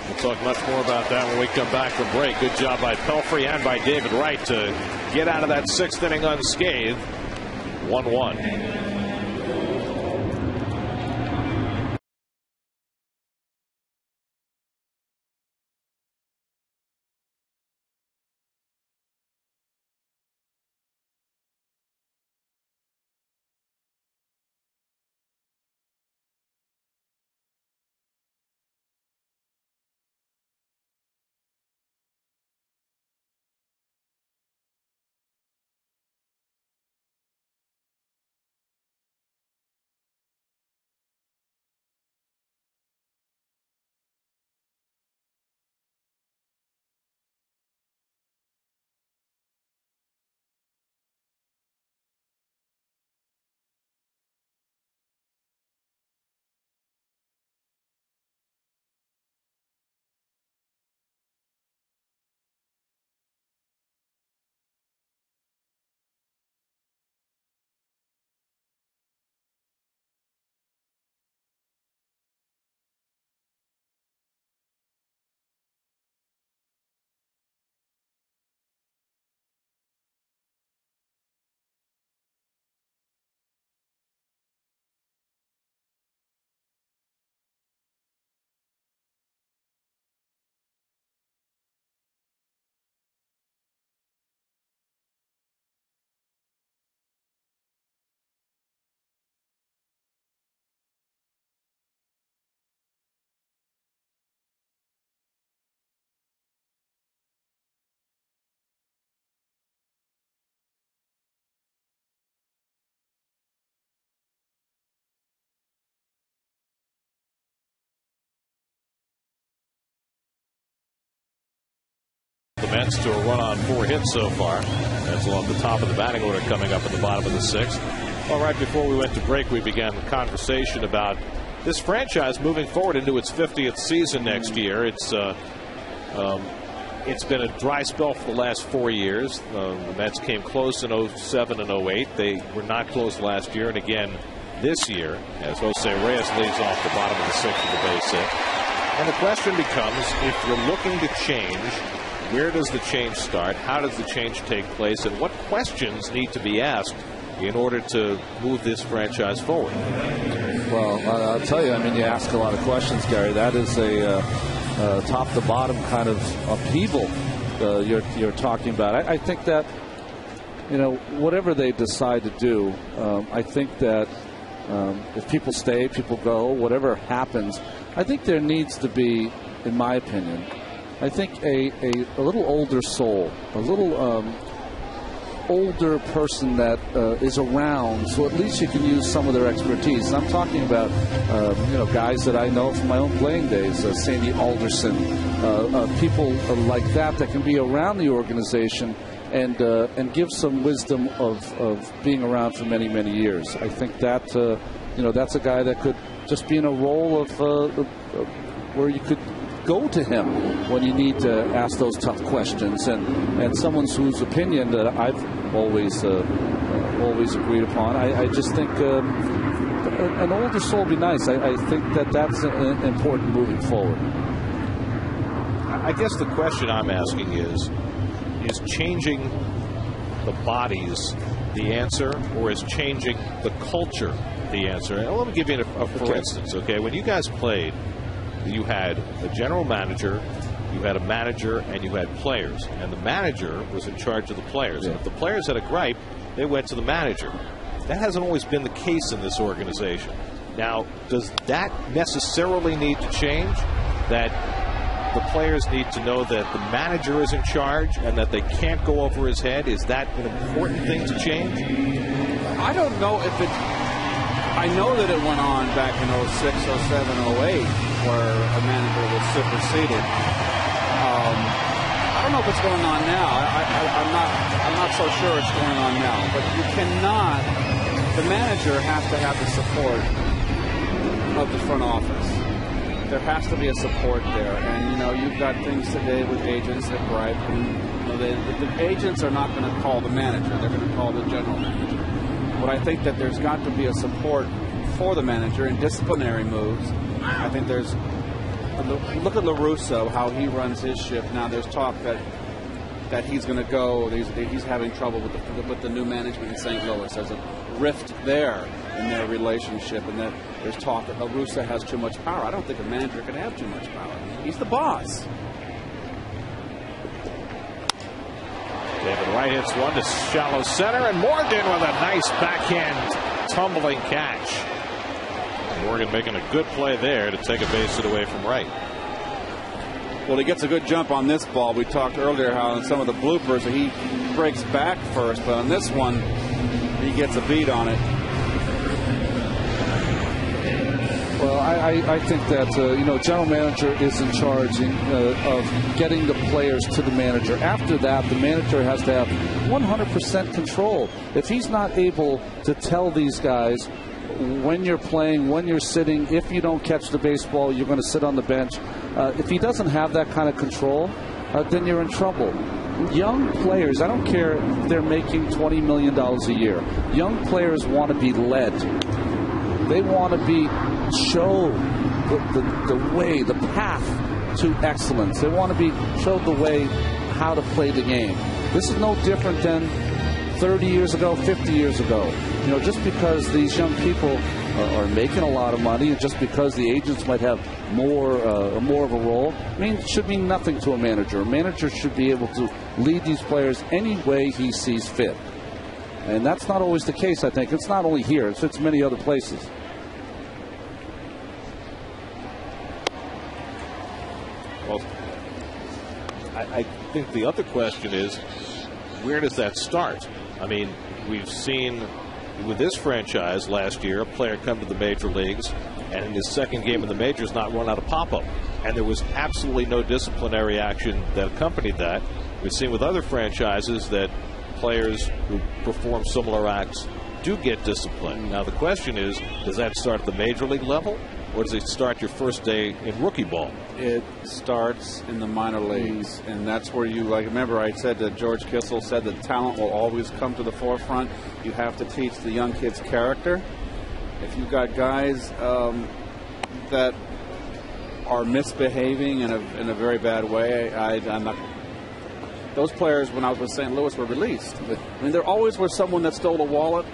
[SPEAKER 7] We'll talk much more about that when we come back from break. Good job by Pelfrey and by David Wright to get out of that sixth inning unscathed. 1-1. The Mets to a run on 4 hits so far. That's along the top of the batting order coming up at the bottom of the sixth. Well, right before we went to break, we began the conversation about this franchise moving forward into its 50th season next year. It's been a dry spell for the last 4 years. The Mets came close in 07 and 08. They were not close last year, and again this year, as Jose Reyes leads off the bottom of the sixth with a base hit. And the question becomes, if you're looking to change, where does the change start? How does the change take place? And what questions need to be asked in order to move this franchise forward?
[SPEAKER 6] Well, I'll tell you, I mean, you ask a lot of questions, Gary. That is a top to bottom kind of upheaval you're talking about. I think that, you know, whatever they decide to do, I think that if people stay, people go, whatever happens, I think there needs to be, in my opinion, I think a little older soul, a little older person that is around, so at least you can use some of their expertise. And I'm talking about you know, guys that I know from my own playing days, Sandy Alderson, people like that can be around the organization and give some wisdom of being around for many, many years. I think that you know, that's a guy that could just be in a role of where you could go to him when you need to ask those tough questions, and someone whose opinion that I've always agreed upon. I just think an older soul would be nice. I think that's important moving forward.
[SPEAKER 7] I guess the question I'm asking is changing the bodies the answer, or is changing the culture the answer? And let me give you for instance, okay, when you guys played, you had a general manager, you had a manager, and you had players. And the manager was in charge of the players. And if the players had a gripe, they went to the manager. That hasn't always been the case in this organization. Now, does that necessarily need to change? That the players need to know that the manager is in charge and that they can't go over his head? Is that an important thing to change?
[SPEAKER 2] I don't know if it... I know that it went on back in 06, 07, 08, where a manager was superseded. I don't know if it's going on now. I'm not so sure it's going on now. But you cannot. The manager has to have the support of the front office. There has to be a support there, and you know, you've got things today with agents that gripe. And, you know, the agents are not going to call the manager; they're going to call the general manager. But I think that there's got to be a support for the manager in disciplinary moves. I think there's... Look at LaRusso, how he runs his ship. Now there's talk that he's going to go. He's having trouble with the new management in St. Louis. There's a rift there in their relationship, and that there's talk that LaRusso has too much power. I don't think a manager can have too much power. He's the boss.
[SPEAKER 7] David Wright hits one to shallow center, and Morgan with a nice backhand tumbling catch. Morgan making a good play there to take a base hit away from Wright.
[SPEAKER 2] Well, he gets a good jump on this ball. We talked earlier how in some of the bloopers he breaks back first, but on this one he gets a beat on it.
[SPEAKER 6] Well, I think that you know, general manager is in charge of getting the players to the manager. After that, the manager has to have 100% control. If he's not able to tell these guys when you're playing, when you're sitting, if you don't catch the baseball, you're going to sit on the bench. If he doesn't have that kind of control, then you're in trouble. Young players, I don't care if they're making $20 million a year. Young players want to be led. They want to be shown the way, the path to excellence. They want to be showed the way how to play the game. This is no different than 30 years ago, 50 years ago. You know, just because these young people are making a lot of money, and just because the agents might have more of a role, should mean nothing to a manager. A manager should be able to lead these players any way he sees fit. And that's not always the case, I think. It's not only here, it's many other places.
[SPEAKER 7] Well, I think the other question is, where does that start? I mean, we've seen with this franchise last year, a player come to the major leagues and in his second game in the majors not run out of pop-up. And there was absolutely no disciplinary action that accompanied that. We've seen with other franchises that players who perform similar acts do get disciplined. Now the question is, does that start at the major league level, or does it start your first day in rookie ball?
[SPEAKER 2] It starts in the minor leagues, and that's where you, like, remember I said that George Kissel said that talent will always come to the forefront. You have to teach the young kids character. If you've got guys that are misbehaving in a very bad way, I'm not. Those players, when I was with St. Louis, were released. I mean, there always was someone that stole a wallet.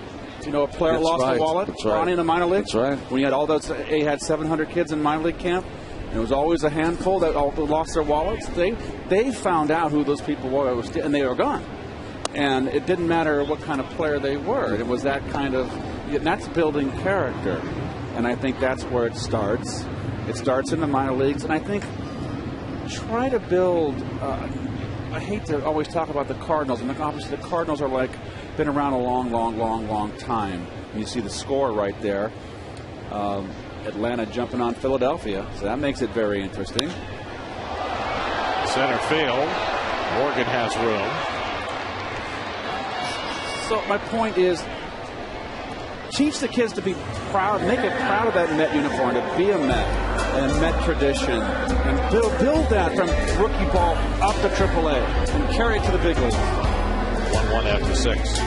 [SPEAKER 2] You know, a player lost a wallet.
[SPEAKER 6] That's right.
[SPEAKER 2] Ronnie in the minor league.
[SPEAKER 6] That's right.
[SPEAKER 2] When you had all those, he had 700 kids in minor league camp. And it was always a handful that all lost their wallets. They found out who those people were, and they were gone. And it didn't matter what kind of player they were. It was that kind of, that's building character. And I think that's where it starts. It starts in the minor leagues. And I think try to build, I hate to always talk about the Cardinals. And obviously the Cardinals are like, been around a long time. And you see the score right there. Atlanta jumping on Philadelphia. So that makes it very interesting.
[SPEAKER 7] Center field. Morgan has room.
[SPEAKER 2] So my point is, teach the kids to be proud, make it proud of that Met uniform, to be a Met and a Met tradition, and build that from rookie ball up to AAA and carry it to the big leagues.
[SPEAKER 7] 1-1 after 6.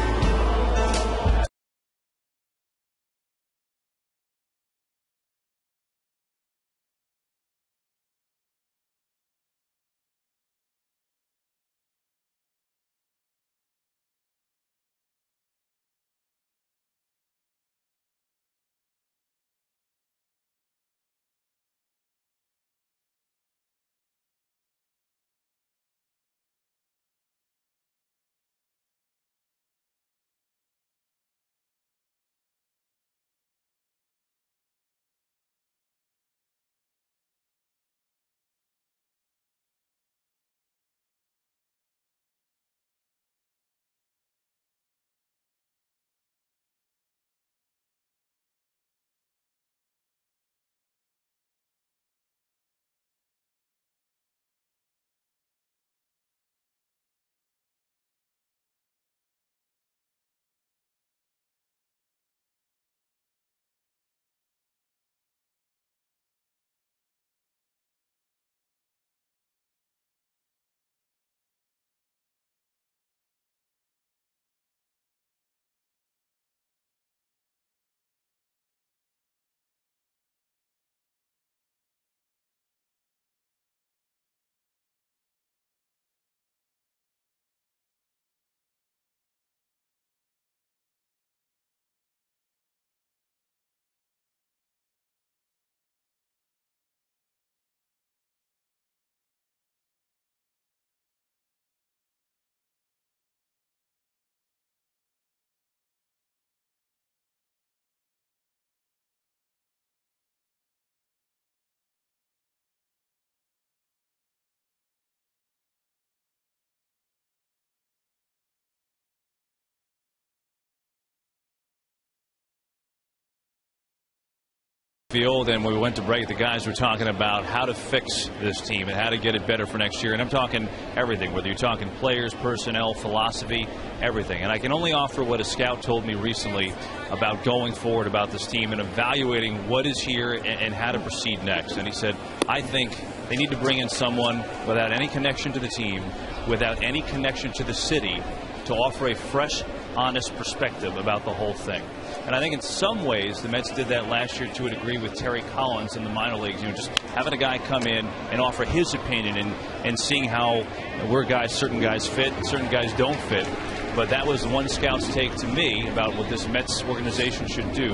[SPEAKER 9] Field, and when we went to break, the guys were talking about how to fix this team and how to get it better for next year. And I'm talking everything, whether you're talking players, personnel, philosophy, everything. And I can only offer what a scout told me recently about going forward about this team and evaluating what is here and how to proceed next. And he said, I think they need to bring in someone without any connection to the team, without any connection to the city, to offer a fresh, honest perspective about the whole thing. And I think in some ways the Mets did that last year to a degree with Terry Collins in the minor leagues. You know, just having a guy come in and offer his opinion and seeing how where certain guys fit and certain guys don't fit. But that was one scout's take to me about what this Mets organization should do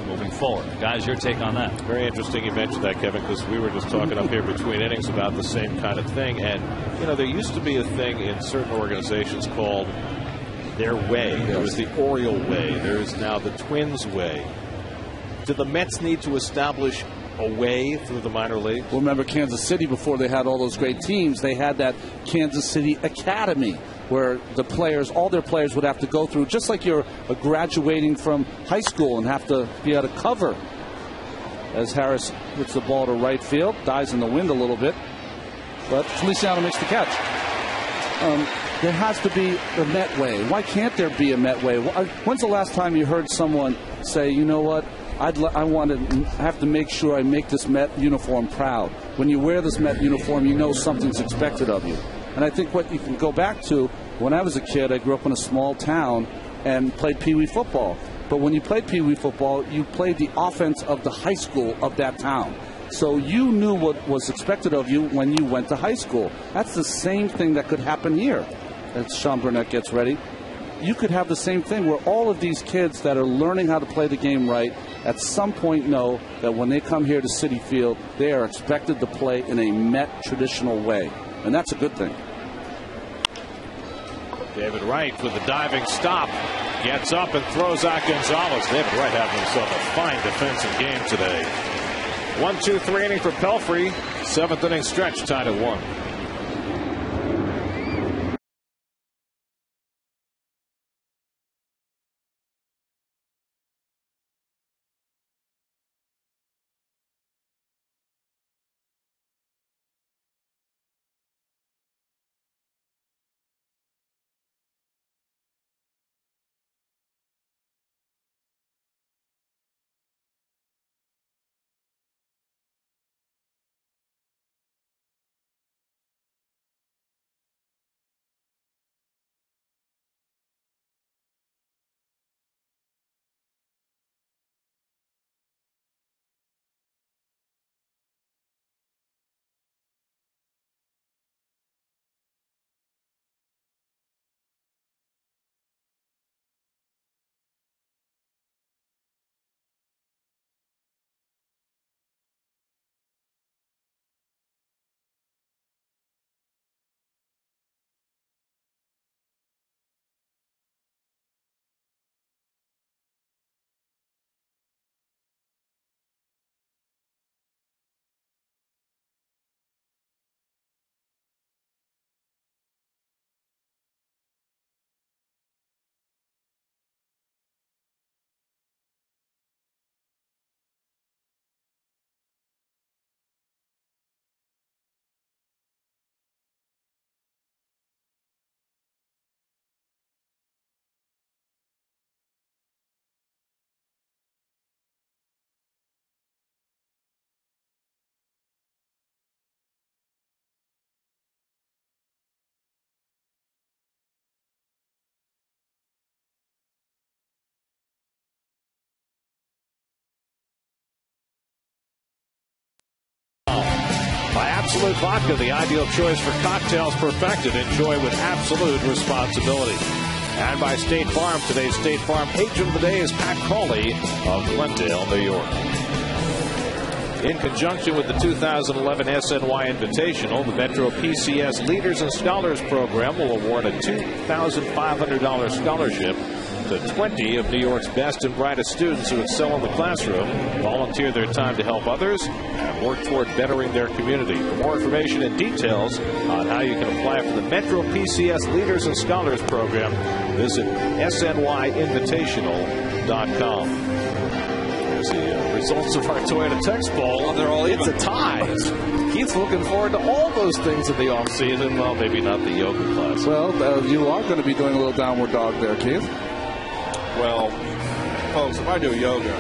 [SPEAKER 9] moving forward. Guys, your take on that?
[SPEAKER 7] Very interesting you mentioned that, Kevin, because we were just talking up here between innings about the same kind of thing. And, you know, there used to be a thing in certain organizations called their way. There was the Oriole way. There is now the Twins way. Do the Mets need to establish a way through the minor leagues?
[SPEAKER 6] Well, remember Kansas City, before they had all those great teams, they had that Kansas City Academy where the players, all their players would have to go through, just like you're graduating from high school and have to be able to cover. As Harris hits the ball to right field, dies in the wind a little bit, but Feliciano makes the catch. There has to be the Met way. Why can't there be a Met way? When's the last time you heard someone say, you know what, I have to make sure I make this Met uniform proud. When you wear this Met uniform, you know something's expected of you. And I think what you can go back to, when I was a kid, I grew up in a small town and played Pee Wee football. But when you played Pee Wee football, you played the offense of the high school of that town. So you knew what was expected of you when you went to high school. That's the same thing that could happen here. As Sean Burnett gets ready, you could have the same thing where all of these kids that are learning how to play the game right at some point know that when they come here to Citi Field, they are expected to play in a Met traditional way. And that's a good thing.
[SPEAKER 7] David Wright with the diving stop. Gets up and throws out Gonzalez. David Wright having himself a fine defensive game today. 1-2-3 inning for Pelfrey. 7th inning stretch tied at 1. By Absolute Vodka, the ideal choice for cocktails perfected. Enjoy with absolute responsibility. And by State Farm, today's State Farm Agent of the Day is Pat Cawley of Glendale, New York. In conjunction with the 2011 SNY Invitational, the Metro PCS Leaders and Scholars Program will award a $2,500 scholarship to 20 of New York's best and brightest students who excel in the classroom, volunteer their time to help others, and work toward bettering their community. For more information and details on how you can apply for the Metro PCS Leaders and Scholars Program, visit snyinvitational.com. There's the results of our Toyota Tex Bowl.
[SPEAKER 2] They're all
[SPEAKER 7] It's a tie. Keith's looking forward to all those things in the offseason. Well, maybe not the yoga class.
[SPEAKER 6] Well, you are going to be doing a little downward dog there, Keith.
[SPEAKER 2] Well, folks, if I do yoga,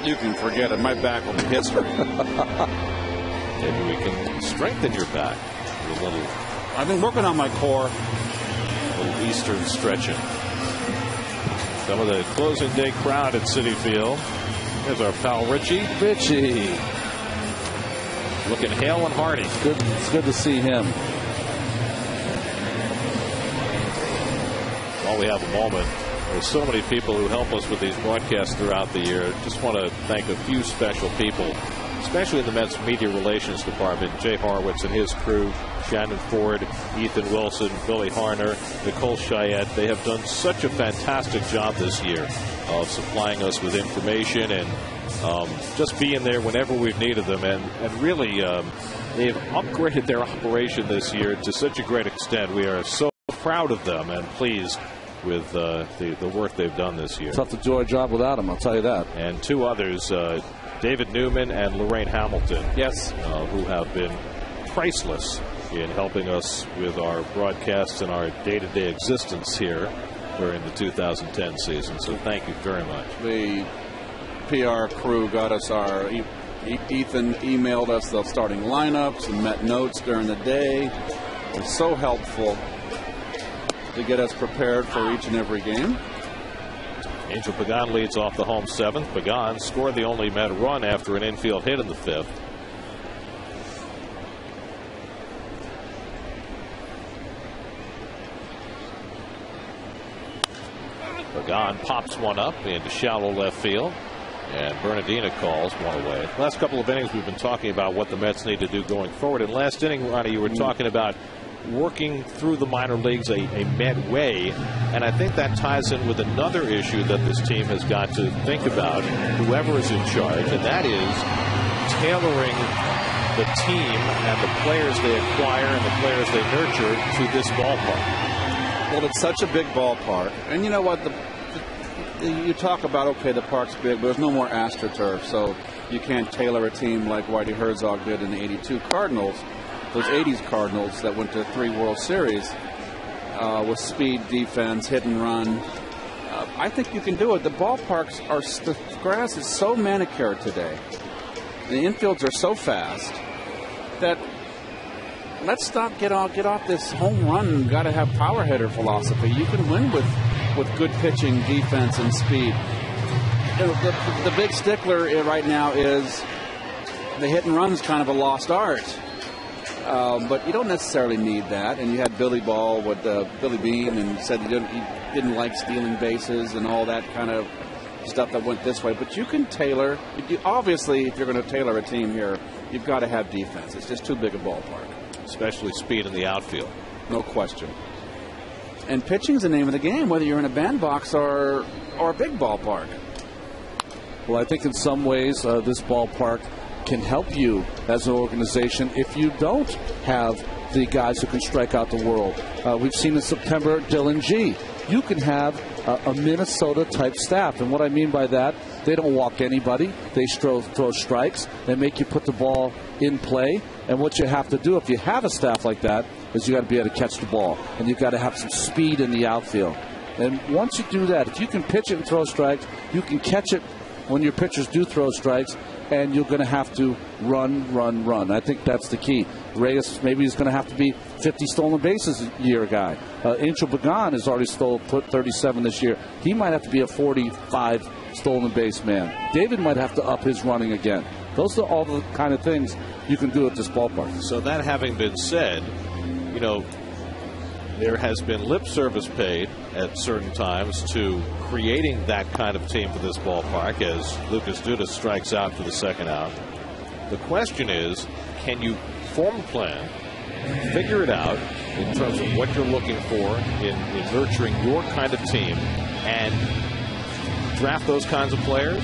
[SPEAKER 2] you can forget it. My back will be history.
[SPEAKER 7] Maybe we can strengthen your back. A little.
[SPEAKER 2] I've been working on my core.
[SPEAKER 7] A little Eastern stretching. Some of the closing day crowd at Citi Field. There's our pal Richie. Looking hale and hearty.
[SPEAKER 6] It's good to see him.
[SPEAKER 7] While we have a moment, there's so many people who help us with these broadcasts throughout the year. Just want to thank a few special people, especially in the Mets Media Relations Department. Jay Horwitz and his crew, Shannon Ford, Ethan Wilson, Billy Harner, Nicole Cheyette. They have done such a fantastic job this year of supplying us with information and just being there whenever we've needed them. And really, they've upgraded their operation this year to such a great extent. We are so proud of them and pleased with the work they've done this year.
[SPEAKER 6] Tough to do our job without him, I'll tell you that.
[SPEAKER 7] And two others, David Newman and Lorraine Hamilton.
[SPEAKER 6] Yes.
[SPEAKER 7] Who have been priceless in helping us with our broadcasts and our day-to-day existence here during the 2010 season. So thank you very much.
[SPEAKER 2] The PR crew got us our. Ethan emailed us the starting lineups and Met notes during the day. It was so helpful to get us prepared for each and every game.
[SPEAKER 7] Angel Pagan leads off the home seventh. Pagan scored the only Met run after an infield hit in the fifth. Pagan pops one up into shallow left field. And Bernardina calls one away. Last couple of innings we've been talking about what the Mets need to do going forward. In last inning, Ronnie, you were talking about working through the minor leagues a Met way. And I think that ties in with another issue that this team has got to think about, whoever is in charge, and that is tailoring the team and the players they acquire and the players they nurture to this ballpark.
[SPEAKER 2] Well, it's such a big ballpark. And you know what? You talk about, okay, the park's big, but there's no more AstroTurf, so you can't tailor a team like Whitey Herzog did in the 82 Cardinals, those 80s Cardinals that went to 3 World Series with speed, defense, hit and run. I think you can do it. The ballparks the grass is so manicured today. The infields are so fast that let's get off this home run, got to have power hitter philosophy. You can win with good pitching, defense, and speed. The big stickler right now is the hit and run's kind of a lost art. But you don't necessarily need that. And you had Billy Ball with Billy Bean and said he didn't like stealing bases and all that kind of stuff that went this way. But you can tailor. Obviously, if you're going to tailor a team here, you've got to have defense. It's just too big a ballpark.
[SPEAKER 7] Especially speed in the outfield.
[SPEAKER 2] No question. And pitching's the name of the game, whether you're in a bandbox or a big ballpark.
[SPEAKER 6] Well, I think in some ways this ballpark can help you as an organization if you don't have the guys who can strike out the world. We've seen in September Dylan G. You can have a Minnesota-type staff. And what I mean by that, they don't walk anybody. They throw strikes. They make you put the ball in play. And what you have to do if you have a staff like that is you got to be able to catch the ball. And you've got to have some speed in the outfield. And once you do that, if you can pitch it and throw strikes, you can catch it when your pitchers do throw strikes, and you're going to have to run. I think that's the key. Reyes, maybe he's going to have to be 50 stolen bases a year guy. Angel Pagan has already put 37 this year. He might have to be a 45 stolen base man. David might have to up his running again. Those are all the kind of things you can do at this ballpark.
[SPEAKER 7] So that having been said, you know, there has been lip service paid at certain times to creating that kind of team for this ballpark as Lucas Duda strikes out for the second out. The question is, can you form a plan, figure it out in terms of what you're looking for in nurturing your kind of team, and draft those kinds of players,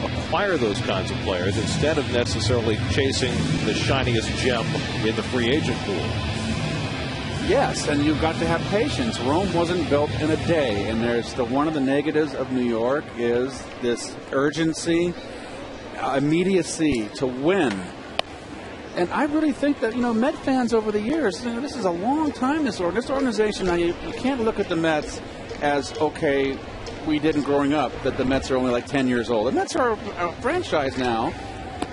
[SPEAKER 7] acquire those kinds of players instead of necessarily chasing the shiniest gem in the free agent pool?
[SPEAKER 2] Yes, and you've got to have patience. Rome wasn't built in a day, and there's one of the negatives of New York is this urgency, immediacy to win. And I really think that, Met fans over the years, this is a long time, this organization. Now, you can't look at the Mets as, okay, we didn't growing up, that the Mets are only like 10 years old. The Mets are a franchise now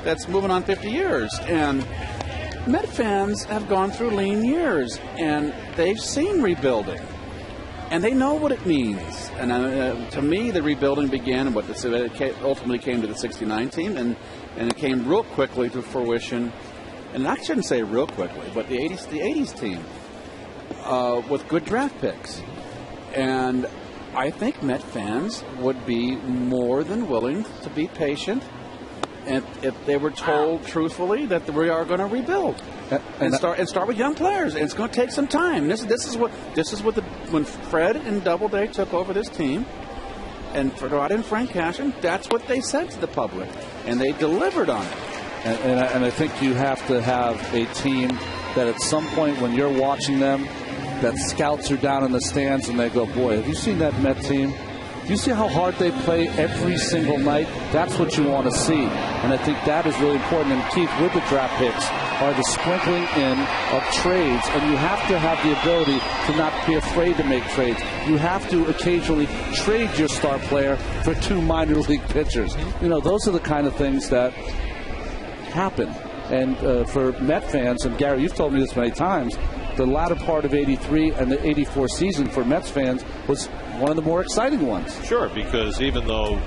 [SPEAKER 2] that's moving on 50 years. And Met fans have gone through lean years, and they've seen rebuilding, and they know what it means. And to me, the rebuilding began, it ultimately came to the '69 team, and it came real quickly to fruition. And I shouldn't say real quickly, but the '80s team with good draft picks. And I think Met fans would be more than willing to be patient. And if they were told truthfully that we are going to rebuild and start with young players, and it's going to take some time. This is when Fred and Doubleday took over this team, and brought in Frank Cashin, that's what they said to the public, and they delivered on it.
[SPEAKER 6] And I think you have to have a team that at some point when you're watching them, that scouts are down in the stands and they go, boy, have you seen that Met team? Do you see how hard they play every single night? That's what you want to see. And I think that is really important. And Keith, with the draft picks, are the sprinkling in of trades, and you have to have the ability to not be afraid to make trades. You have to occasionally trade your star player for 2 minor league pitchers. You know, those are the kind of things that happen. And for Met fans, and Gary, you've told me this many times, the latter part of '83 and the '84 season for Mets fans was one of the more exciting ones.
[SPEAKER 7] Sure, because even though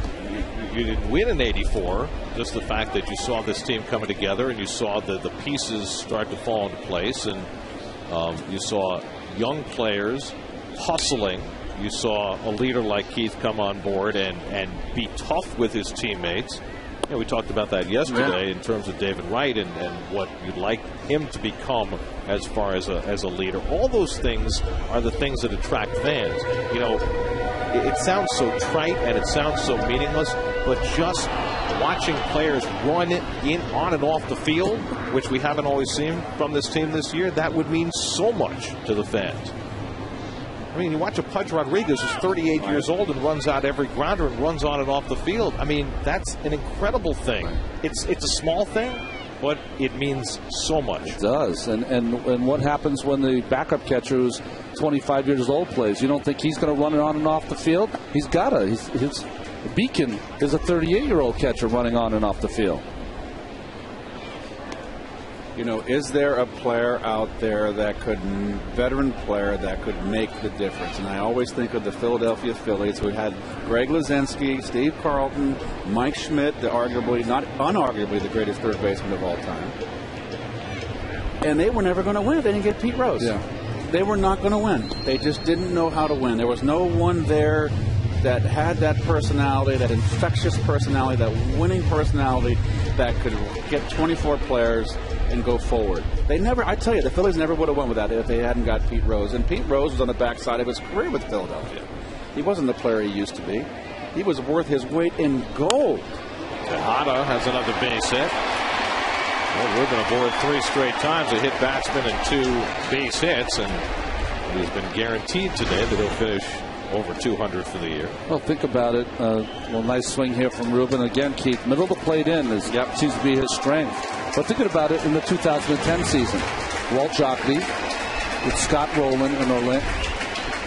[SPEAKER 7] you didn't win in '84, just the fact that you saw this team coming together and you saw the pieces start to fall into place, and you saw young players hustling. You saw a leader like Keith come on board and be tough with his teammates. You know, we talked about that yesterday in terms of David Wright and what you'd like him to become as far as a leader. All those things are the things that attract fans. You know, it sounds so trite and it sounds so meaningless, but just watching players run in on and off the field, which we haven't always seen from this team this year, that would mean so much to the fans. I mean, you watch a Pudge Rodriguez who's 38 years old and runs out every grounder and runs on and off the field. I mean, that's an incredible thing. It's a small thing, but it means so much.
[SPEAKER 6] It does. And what happens when the backup catcher who's 25 years old plays? You don't think he's going to run it on and off the field? He's got to. His beacon is a 38-year-old catcher running on and off the field.
[SPEAKER 2] You know, is there a player out there veteran player that could make the difference? And I always think of the Philadelphia Phillies, who had Greg Luzinski, Steve Carlton, Mike Schmidt, not unarguably the greatest third baseman of all time. And they were never going to win if they didn't get Pete Rose.
[SPEAKER 6] Yeah.
[SPEAKER 2] They were not going to win. They just didn't know how to win. There was no one there that had that personality, that infectious personality, that winning personality that could get 24 players and go forward. I tell you, the Phillies never would have won without it if they hadn't got Pete Rose. And Pete Rose was on the backside of his career with Philadelphia. He wasn't the player he used to be. He was worth his weight in gold.
[SPEAKER 7] Tejada has another base hit. Well, Ruben aboard 3 straight times, a hit batsman and 2 base hits, and he's been guaranteed today that he'll finish over 200 for the year.
[SPEAKER 6] Well, think about it. Nice swing here from Ruben. Again, Keith, middle of the plate in seems to be his strength. But thinking about it in the 2010 season, Walt Jockney with Scott Rowland and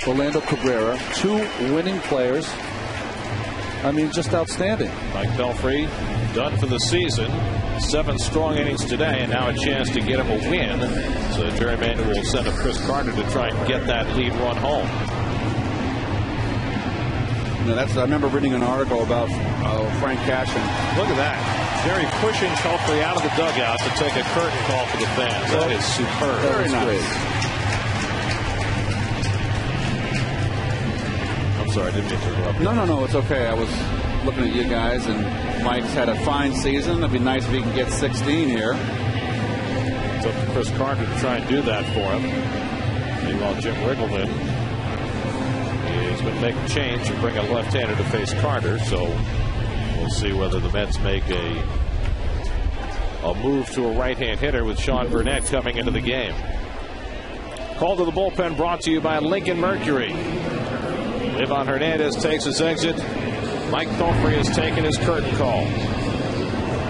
[SPEAKER 6] Orlando Cabrera, 2 winning players. I mean, just outstanding.
[SPEAKER 7] Mike Pelfrey done for the season. 7 strong innings today, and now a chance to get him a win. So Jerry Manuel will send up Chris Carter to try and get that lead run home.
[SPEAKER 2] You know, I remember reading an article about Frank Cashin.
[SPEAKER 7] Look at that. Jerry pushing Pelfrey out of the dugout to take a curtain call for the fans. That is superb.
[SPEAKER 2] Very nice.
[SPEAKER 7] I'm sorry, I didn't mean to interrupt.
[SPEAKER 2] No, it's okay. I was looking at you guys, and Mike's had a fine season. It'd be nice if he can get 16 here.
[SPEAKER 7] It's up to Chris Carter to try and do that for him. Meanwhile, Jim Riggleman, he's been making change and bring a left-hander to face Carter, so we'll see whether the Mets make a move to a right-hand hitter with Sean Burnett coming into the game. Call to the bullpen brought to you by Lincoln Mercury. Ivan Hernandez takes his exit. Mike Pelfrey has taken his curtain call.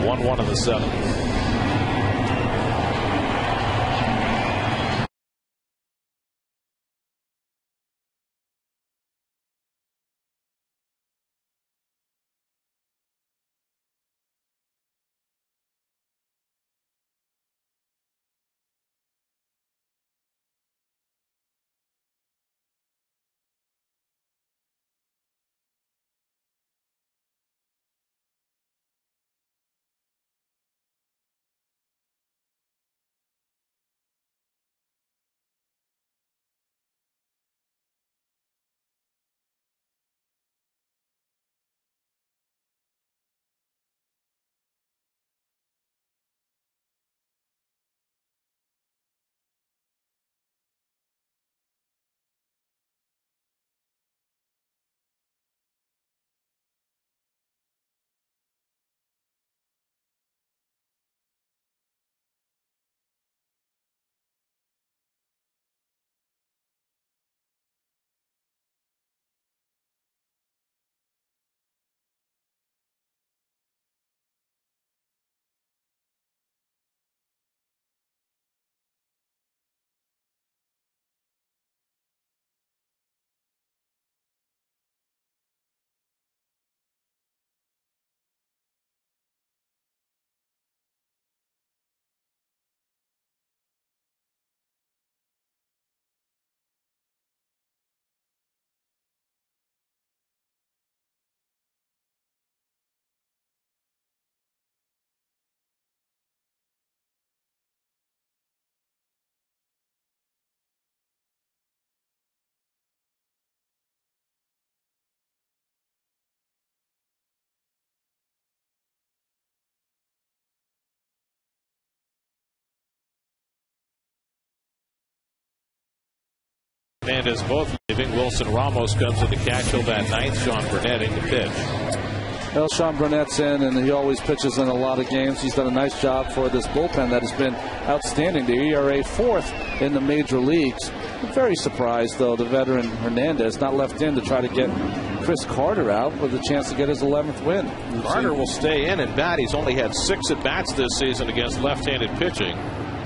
[SPEAKER 7] 1-1 in the 7th. Hernandez both leaving. Wilson Ramos comes in to catch. He'll bat ninth. Sean Burnett in to pitch.
[SPEAKER 6] Well, Sean Burnett's in, and he always pitches in a lot of games. He's done a nice job for this bullpen that has been outstanding. The ERA fourth in the major leagues. I'm very surprised, though, the veteran Hernandez not left in to try to get Chris Carter out with a chance to get his 11th win.
[SPEAKER 7] Carter will stay in and bat. He's only had 6 at-bats this season against left-handed pitching.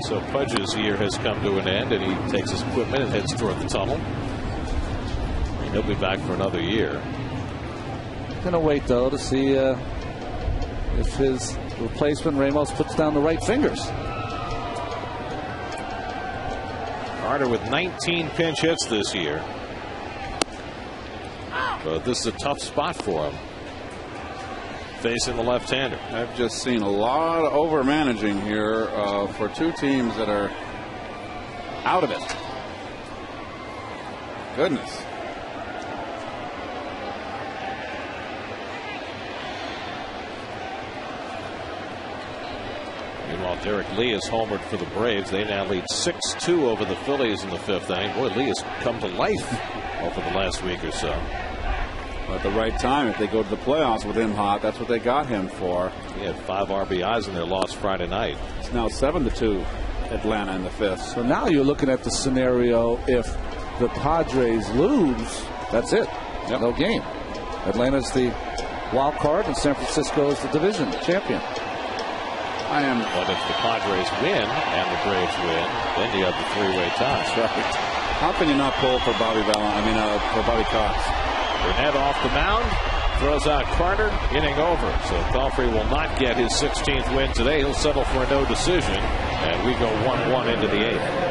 [SPEAKER 7] So Pudge's year has come to an end, and he takes his equipment and heads toward the tunnel. And he'll be back for another year.
[SPEAKER 6] Gonna wait, though, to see if his replacement Ramos puts down the right fingers.
[SPEAKER 7] Carter with 19 pinch hits this year. But this is a tough spot for him, facing the left-hander.
[SPEAKER 2] I've just seen a lot of over-managing here for two teams that are out of it. Goodness.
[SPEAKER 7] Meanwhile, Derek Lee has homered for the Braves. They now lead 6-2 over the Phillies in the 5th inning. Boy, Lee has come to life over the last week or so.
[SPEAKER 2] At the right time, if they go to the playoffs with him hot, that's what they got him for.
[SPEAKER 7] He had 5 RBIs in their loss Friday night.
[SPEAKER 2] It's now 7-2 Atlanta in the 5th.
[SPEAKER 6] So now you're looking at the scenario if the Padres lose, that's it.
[SPEAKER 2] Yep.
[SPEAKER 6] No game. Atlanta's the wild card and San Francisco is the division champion.
[SPEAKER 7] But if the Padres win and the Braves win, then you have the 3-way tie.
[SPEAKER 2] That's right. How can you not pull for Bobby Cox?
[SPEAKER 7] Burnett off the mound, throws out Carter, inning over. So Pelfrey will not get his 16th win today. He'll settle for a no decision, and we go 1-1 into the 8th.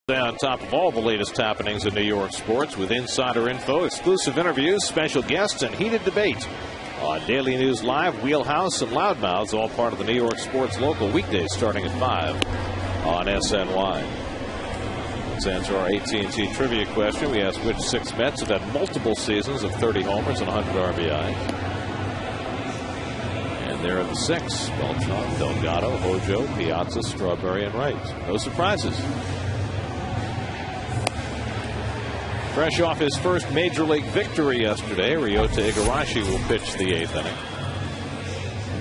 [SPEAKER 7] On top of all the latest happenings in New York sports with insider info, exclusive interviews, special guests, and heated debate on Daily News Live, Wheelhouse, and Loudmouths, all part of the New York Sports Local, weekdays starting at 5 on SNY. Let's answer our AT&T trivia question. We asked which 6 Mets have had multiple seasons of 30 homers and 100 RBI. And there are the 6: Beltran, Delgado, Hojo, Piazza, Strawberry, and Wright. No surprises. Fresh off his first major league victory yesterday, Ryota Igarashi will pitch the 8th inning.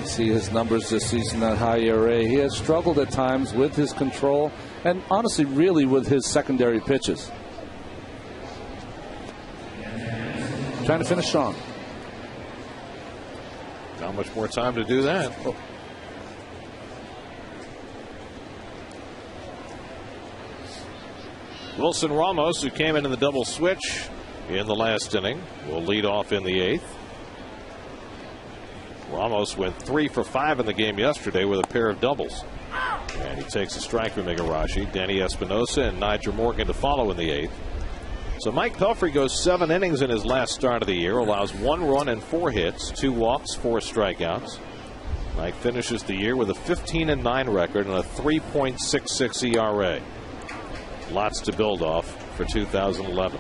[SPEAKER 6] You see his numbers this season, that high ERA. He has struggled at times with his control and honestly really with his secondary pitches. Trying to finish strong.
[SPEAKER 7] Not much more time to do that. Wilson Ramos, who came in the double switch in the last inning, will lead off in the 8th. Ramos went 3 for 5 in the game yesterday with a pair of doubles. And he takes a strike from Igarashi. Danny Espinosa and Nigel Morgan to follow in the 8th. So Mike Pelfrey goes 7 innings in his last start of the year, allows 1 run and 4 hits, 2 walks, 4 strikeouts. Mike finishes the year with a 15-9 record and a 3.66 ERA. Lots to build off for 2011.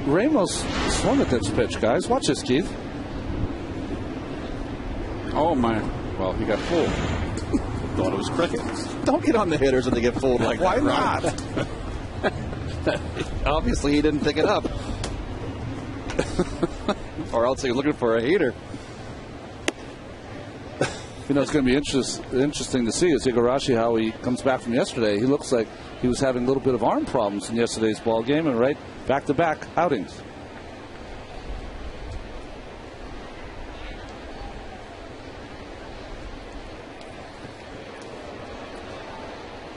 [SPEAKER 6] Ramos swung at this pitch, guys. Watch this, Keith.
[SPEAKER 2] Oh, my. Well, he got fooled. Thought it was crickets. Don't get on the hitters when they get fooled like
[SPEAKER 6] Why
[SPEAKER 2] that. Why not? Obviously, he didn't pick it up. Or else he was looking for a heater.
[SPEAKER 6] You know, it's going to be interesting to see is Igarashi how he comes back from yesterday. He looks like he was having a little bit of arm problems in yesterday's ball game, and right back-to-back outings.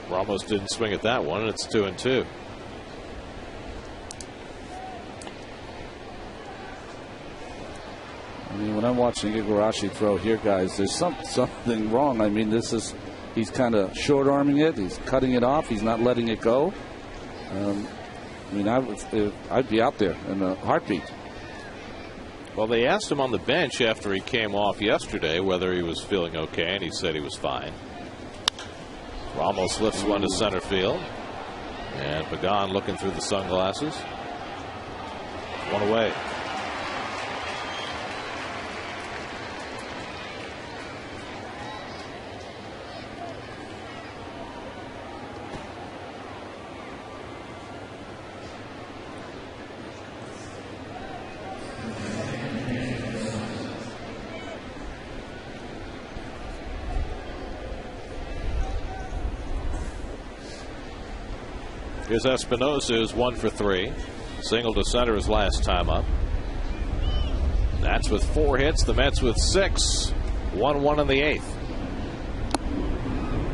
[SPEAKER 7] Ramos didn't swing at that one, and it's 2-2.
[SPEAKER 6] I mean, when I'm watching Igarashi throw here, guys, there's something wrong. I mean, he's kind of short-arming it. He's cutting it off. He's not letting it go. I mean, I'd be out there in a heartbeat.
[SPEAKER 7] Well, they asked him on the bench after he came off yesterday whether he was feeling okay, and he said he was fine. Ramos lifts one to center field. And Pagan looking through the sunglasses. One away. Here's Espinosa, who's 1 for 3. Single to center his last time up. That's with 4 hits. The Mets with 6. 1-1 in the 8th.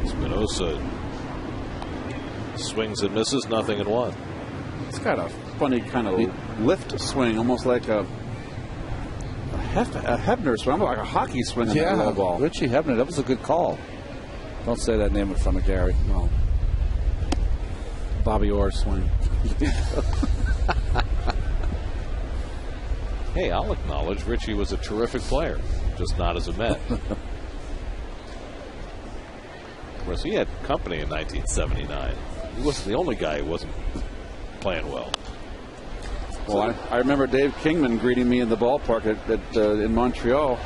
[SPEAKER 7] Espinosa swings and misses, nothing in 1.
[SPEAKER 2] It's got a funny kind of lift swing, almost like a Hebner swing, almost like a hockey swing.
[SPEAKER 6] Yeah,
[SPEAKER 2] on that low ball.
[SPEAKER 6] Richie Hebner, that was a good call. Don't say that name in front of Gary.
[SPEAKER 2] No. Bobby Orr swing.
[SPEAKER 7] Hey, I'll acknowledge Richie was a terrific player, just not as a Met. Of course, he had company in 1979. He wasn't the only guy who wasn't playing well.
[SPEAKER 2] Well, I remember Dave Kingman greeting me in the ballpark in Montreal.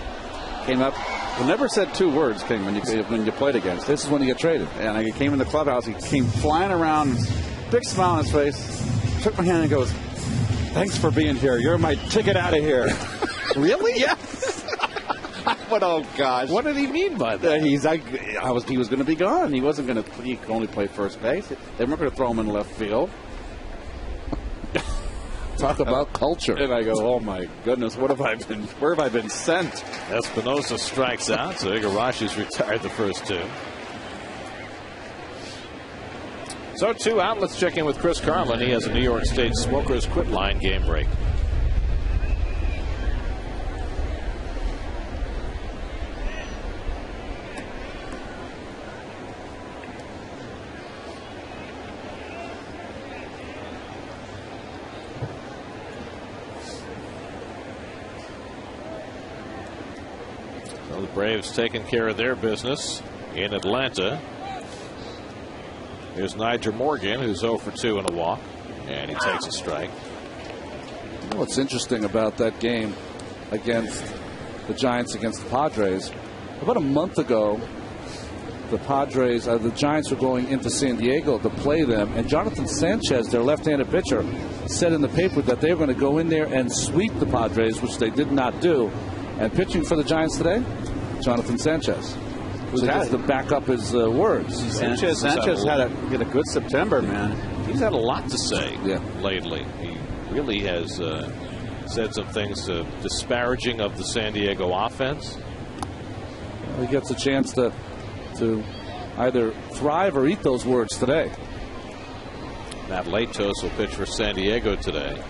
[SPEAKER 2] Came up. He never said 2 words, Kingman, when you played against.
[SPEAKER 6] This is when you get traded.
[SPEAKER 2] And he came in the clubhouse. He came flying around, big smile on his face, took my hand and goes, "Thanks for being here. You're my ticket out of here."
[SPEAKER 7] Really?
[SPEAKER 2] Yeah. But oh gosh,
[SPEAKER 7] what did he mean by that?
[SPEAKER 2] He's like, he was going to be gone. He wasn't going to. He could only play first base. They weren't going to throw him in left field.
[SPEAKER 6] Talk about culture.
[SPEAKER 2] And I go, oh my goodness, where have I been sent?
[SPEAKER 7] Espinosa strikes out, so Igarashi's retired the first 2. So 2 out. Let's check in with Chris Carlin. He has a New York State Smokers Quit Line game break. So the Braves taking care of their business in Atlanta. Here's Nigel Morgan, who's 0 for 2 in a walk, and he takes a strike.
[SPEAKER 6] You know what's interesting about that game against the Giants against the Padres? About a month ago, the Giants were going into San Diego to play them, and Jonathan Sanchez, their left-handed pitcher, said in the paper that they were going to go in there and sweep the Padres, which they did not do. And pitching for the Giants today, Jonathan Sanchez. So just to back up his words.
[SPEAKER 2] Sanchez had a good September, man.
[SPEAKER 7] He's had a lot to say lately. He really has said some things disparaging of the San Diego offense.
[SPEAKER 6] He gets a chance to either thrive or eat those words today.
[SPEAKER 7] Matt Latos will pitch for San Diego today.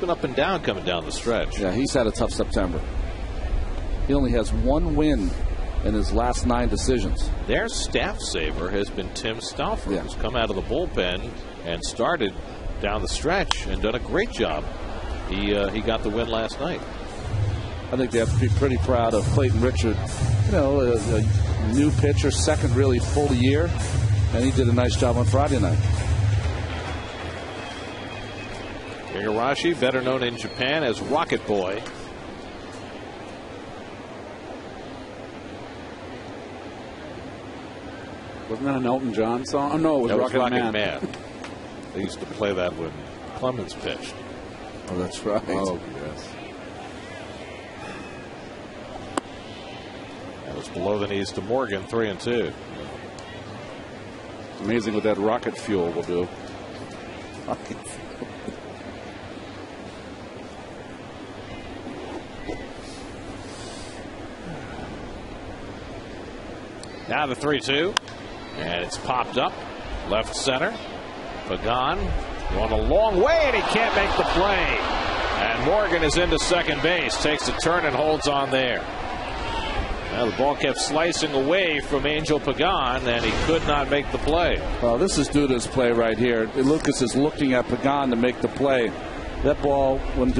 [SPEAKER 7] been up and down coming down the stretch.
[SPEAKER 6] Yeah, he's had a tough September. He only has 1 win in his last 9 decisions.
[SPEAKER 7] Their staff saver has been Tim Stauffer, who's come out of the bullpen and started down the stretch and done a great job. He got the win last night.
[SPEAKER 6] I think they have to be pretty proud of Clayton Richard. You know, a new pitcher, second really full year, and he did a nice job on Friday night.
[SPEAKER 7] Igarashi, better known in Japan as Rocket Boy.
[SPEAKER 2] Wasn't that an Elton John song? Oh, no, it was Rocket Man.
[SPEAKER 7] They used to play that when Clemens pitched.
[SPEAKER 6] Oh, that's right.
[SPEAKER 2] Oh, yes.
[SPEAKER 7] That was below the knees to Morgan, 3-2.
[SPEAKER 2] It's amazing what that rocket fuel will do.
[SPEAKER 7] Now the 3-2. And it's popped up. Left center. Pagan going a long way, and he can't make the play. And Morgan is into second base. Takes a turn and holds on there. Now the ball kept slicing away from Angel Pagan, and he could not make the play.
[SPEAKER 6] Well, this is due to his play right here. Lucas is looking at Pagan to make the play. That ball, when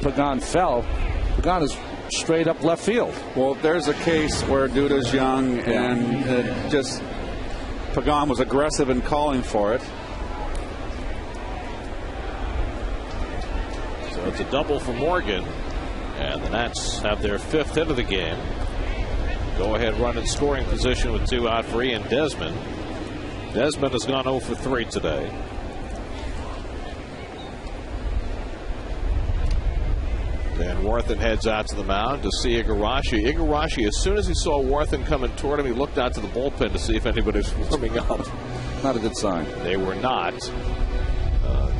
[SPEAKER 6] Pagan fell, Pagan is straight up left field.
[SPEAKER 2] Well, there's a case where Duda's young, and just Pagan was aggressive in calling for it.
[SPEAKER 7] So it's a double for Morgan, and the Nats have their 5th hit of the game. Go ahead run in scoring position with 2 out for Ian Desmond. Desmond has gone 0 for 3 today. Dan Warthen heads out to the mound to see Igarashi. Igarashi, as soon as he saw Warthen coming toward him, he looked out to the bullpen to see if anybody was warming up.
[SPEAKER 6] Not a good sign.
[SPEAKER 7] They were not.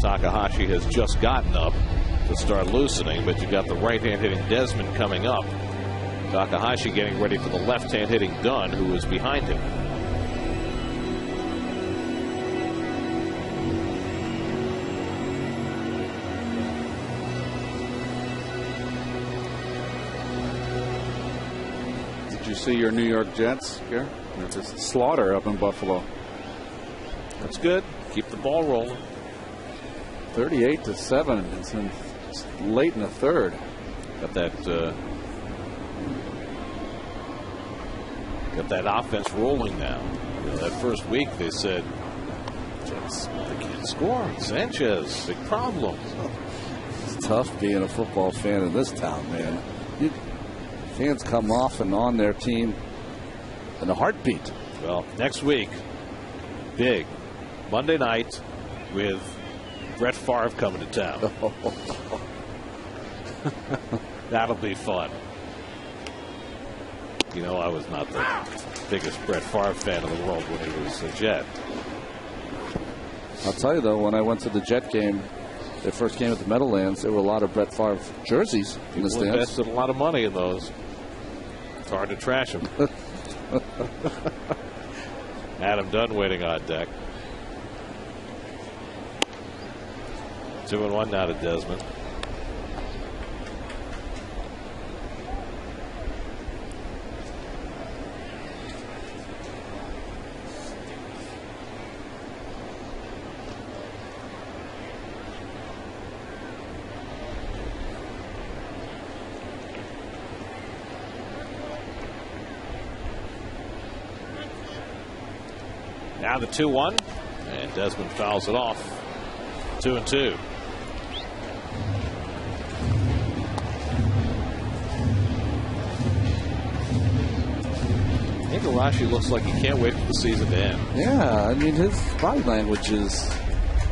[SPEAKER 7] Takahashi has just gotten up to start loosening, but you got the right-hand hitting Desmond coming up. Takahashi getting ready for the left-hand hitting Dunn, who is behind him.
[SPEAKER 2] Did you see your New York Jets here? Just slaughter up in Buffalo.
[SPEAKER 7] That's good. Keep the ball rolling.
[SPEAKER 2] 38-7. It's late in the third.
[SPEAKER 7] Got that offense rolling now. You know, that first week they said, Jets, they can't score. Sanchez, big problem.
[SPEAKER 6] It's tough being a football fan in this town, man. Fans come off and on their team in a heartbeat.
[SPEAKER 7] Well, next week, big Monday night with Brett Favre coming to town. That'll be fun. You know, I was not the biggest Brett Favre fan in the world when he was a Jet.
[SPEAKER 6] I'll tell you, though, when I went to the Jet game, their first game at the Meadowlands, there were a lot of Brett Favre jerseys in the stands.
[SPEAKER 7] Invested a lot of money in those. It's hard to trash them. Adam Dunn waiting on deck. 2-1 now to Desmond. Now the 2-1, and Desmond fouls it off. 2-2. Igarashi looks like he can't wait for the season to end.
[SPEAKER 6] Yeah, I mean, his body language is.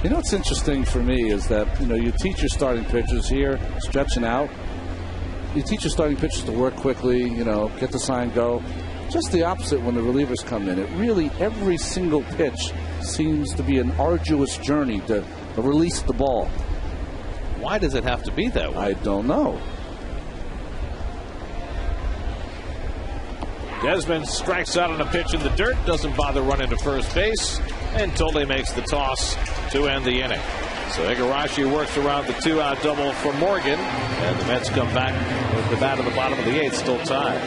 [SPEAKER 6] You know what's interesting for me is that, you know, you teach your starting pitchers here, stretching out. You teach your starting pitchers to work quickly, you know, get the sign, go. Just the opposite when the relievers come in. It really, every single pitch seems to be an arduous journey to release the ball.
[SPEAKER 7] Why does it have to be that way?
[SPEAKER 6] I don't know.
[SPEAKER 7] Desmond strikes out on a pitch in the dirt, doesn't bother running to first base, and Tolle makes the toss to end the inning. So Igarashi works around the 2-out double for Morgan, and the Mets come back with the bat at the bottom of the 8th, still tied.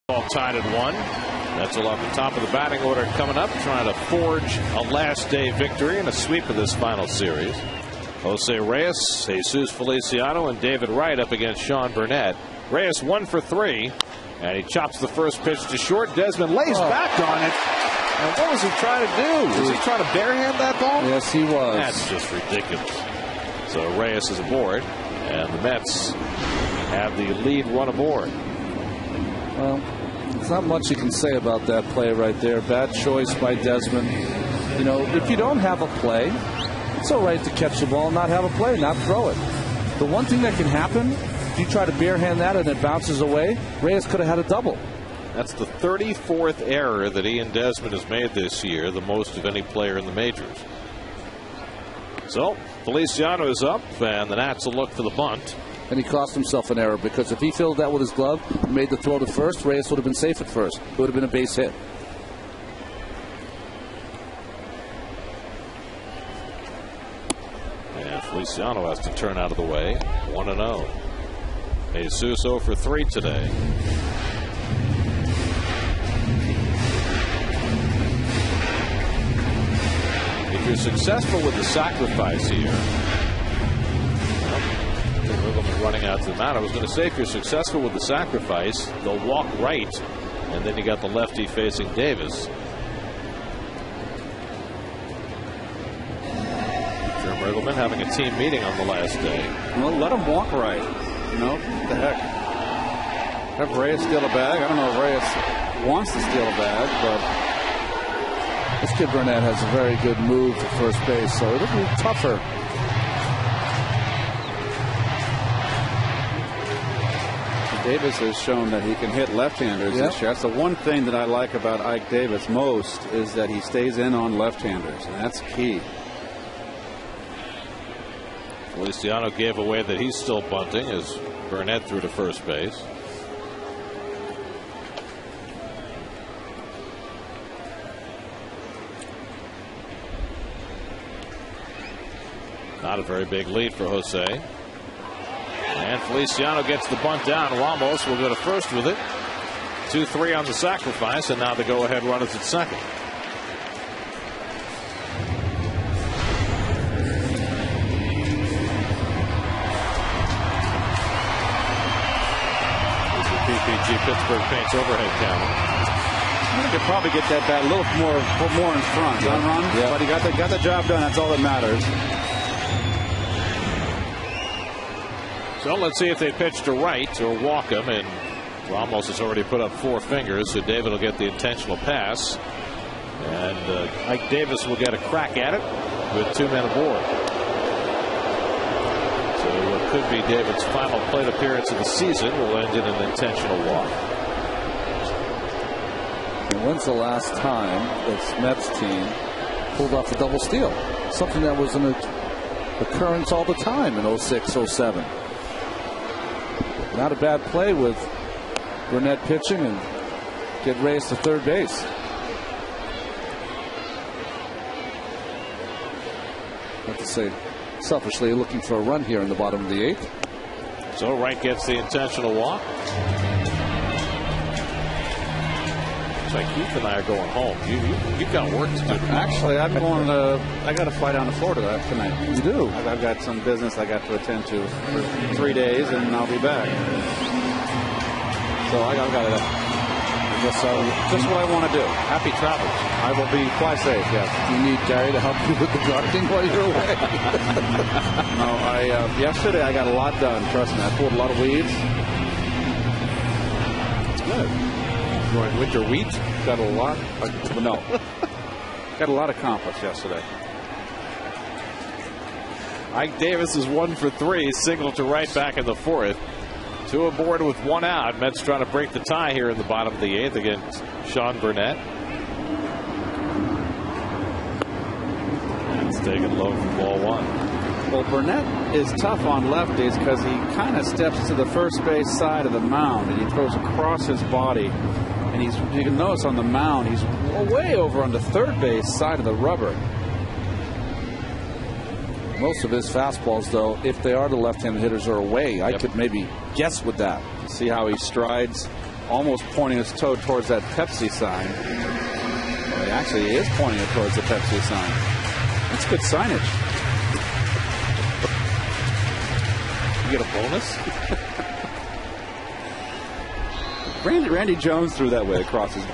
[SPEAKER 7] All tied at 1. That's along the top of the batting order coming up, trying to forge a last day victory and a sweep of this final series. Jose Reyes, Jesus Feliciano, and David Wright up against Sean Burnett. Reyes 1 for 3, and he chops the first pitch to short. Desmond lays back on it. And what was he trying to do? Was he trying to barehand that ball?
[SPEAKER 6] Yes, he was.
[SPEAKER 7] That's just ridiculous. So Reyes is aboard, and the Mets have the lead run aboard.
[SPEAKER 6] Well, there's not much you can say about that play right there. Bad choice by Desmond. You know, if you don't have a play, it's all right to catch the ball and not have a play, not throw it. The one thing that can happen, if you try to barehand that and it bounces away, Reyes could have had a double.
[SPEAKER 7] That's the 34th error that Ian Desmond has made this year, the most of any player in the majors. So Feliciano is up, and the Nats will look for the bunt.
[SPEAKER 6] And he cost himself an error, because if he filled that with his glove and made the throw to first, Reyes would have been safe at first. It would have been a base hit.
[SPEAKER 7] And Feliciano has to turn out of the way. 1-0. Jesus 0 for 3 today. If you're successful with the sacrifice here, running out to the mound. I was going to say, if you're successful with the sacrifice, they'll walk right, and then you got the lefty facing Davis. Jim Riggleman having a team meeting on the last day.
[SPEAKER 2] Well, let him walk right. You know, what the heck? Have Reyes steal a bag? I don't know if Reyes wants to steal a bag, but
[SPEAKER 6] this kid Burnett has a very good move to first base, so it'll be tougher.
[SPEAKER 2] Davis has shown that he can hit left-handers this year. That's the one thing that I like about Ike Davis most, is that he stays in on left-handers, and that's key.
[SPEAKER 7] Feliciano gave away that he's still bunting as Burnett threw to first base. Not a very big lead for Jose. And Feliciano gets the bunt down. Ramos will go to first with it. 2-3 on the sacrifice, and now the go-ahead run is at second. This is the PPG Pittsburgh Paints overhead camera.
[SPEAKER 2] You could probably get that bat a little more in front, Ron? Yeah. But he got the job done. That's all that matters.
[SPEAKER 7] So let's see if they pitch to Wright or walk him, and Ramos has already put up 4 fingers, so David will get the intentional pass. And Ike Davis will get a crack at it with 2 men aboard. So what could be David's final plate appearance of the season will end in an intentional walk.
[SPEAKER 6] And when's the last time this Mets team pulled off a double steal? Something that was an occurrence all the time in 06, 07. Not a bad play with Burnett pitching and get raised to third base. I have to say, selfishly looking for a run here in the bottom of the 8th.
[SPEAKER 7] So Wright gets the intentional walk. It's like Keith and I are going home. You've got work to do.
[SPEAKER 2] Actually, I'm going to. I got to fly down to Florida tonight.
[SPEAKER 6] You do?
[SPEAKER 2] I've got some business I got to attend to for 3 days, and I'll be back. So I got to. Just what I want to do. Happy travels. I will be fly safe. Yes.
[SPEAKER 6] Do you need Gary to help you with the gardening while you're away?
[SPEAKER 2] No, yesterday I got a lot done. Trust me, I pulled a lot of weeds.
[SPEAKER 7] It's good. Going winter wheat.
[SPEAKER 2] Got a lot. No. Got a lot accomplished yesterday.
[SPEAKER 7] Ike Davis is 1 for 3. Single to Wright back in the 4th. 2 aboard with 1 out. Mets trying to break the tie here in the bottom of the 8th against Sean Burnett. It's taken low for ball 1.
[SPEAKER 2] Well, Burnett is tough on lefties because he kind of steps to the first base side of the mound and he throws across his body. And you can notice on the mound, he's way over on the third base side of the rubber.
[SPEAKER 6] Most of his fastballs, though, if they are the left-handed hitters, are away. I could maybe guess with that.
[SPEAKER 2] See how he strides, almost pointing his toe towards that Pepsi sign. Well, actually, he is pointing it towards the Pepsi sign. That's good signage.
[SPEAKER 7] You get a bonus?
[SPEAKER 2] Randy Jones threw that way across his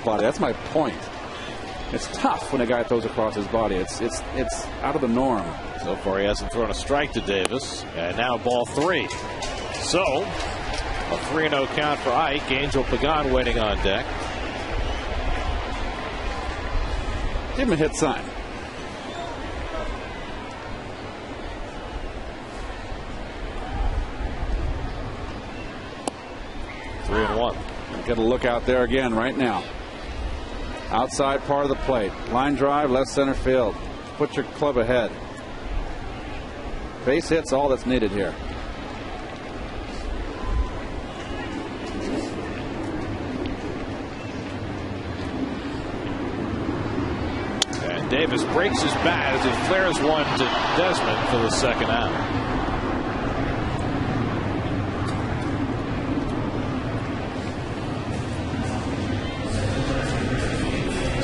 [SPEAKER 2] body. That's my point. It's tough when a guy throws across his body. It's out of the norm.
[SPEAKER 7] So far, he hasn't thrown a strike to Davis. And now ball 3. So, a 3-0 count for Ike. Angel Pagan waiting on deck.
[SPEAKER 2] Give him a hit sign.
[SPEAKER 7] Three and 1.
[SPEAKER 2] Got to look out there again right now. Outside part of the plate. Line drive, left center field. Put your club ahead. Base hit's all that's needed here.
[SPEAKER 7] And Davis breaks his bat as he flares one to Desmond for the 2nd out.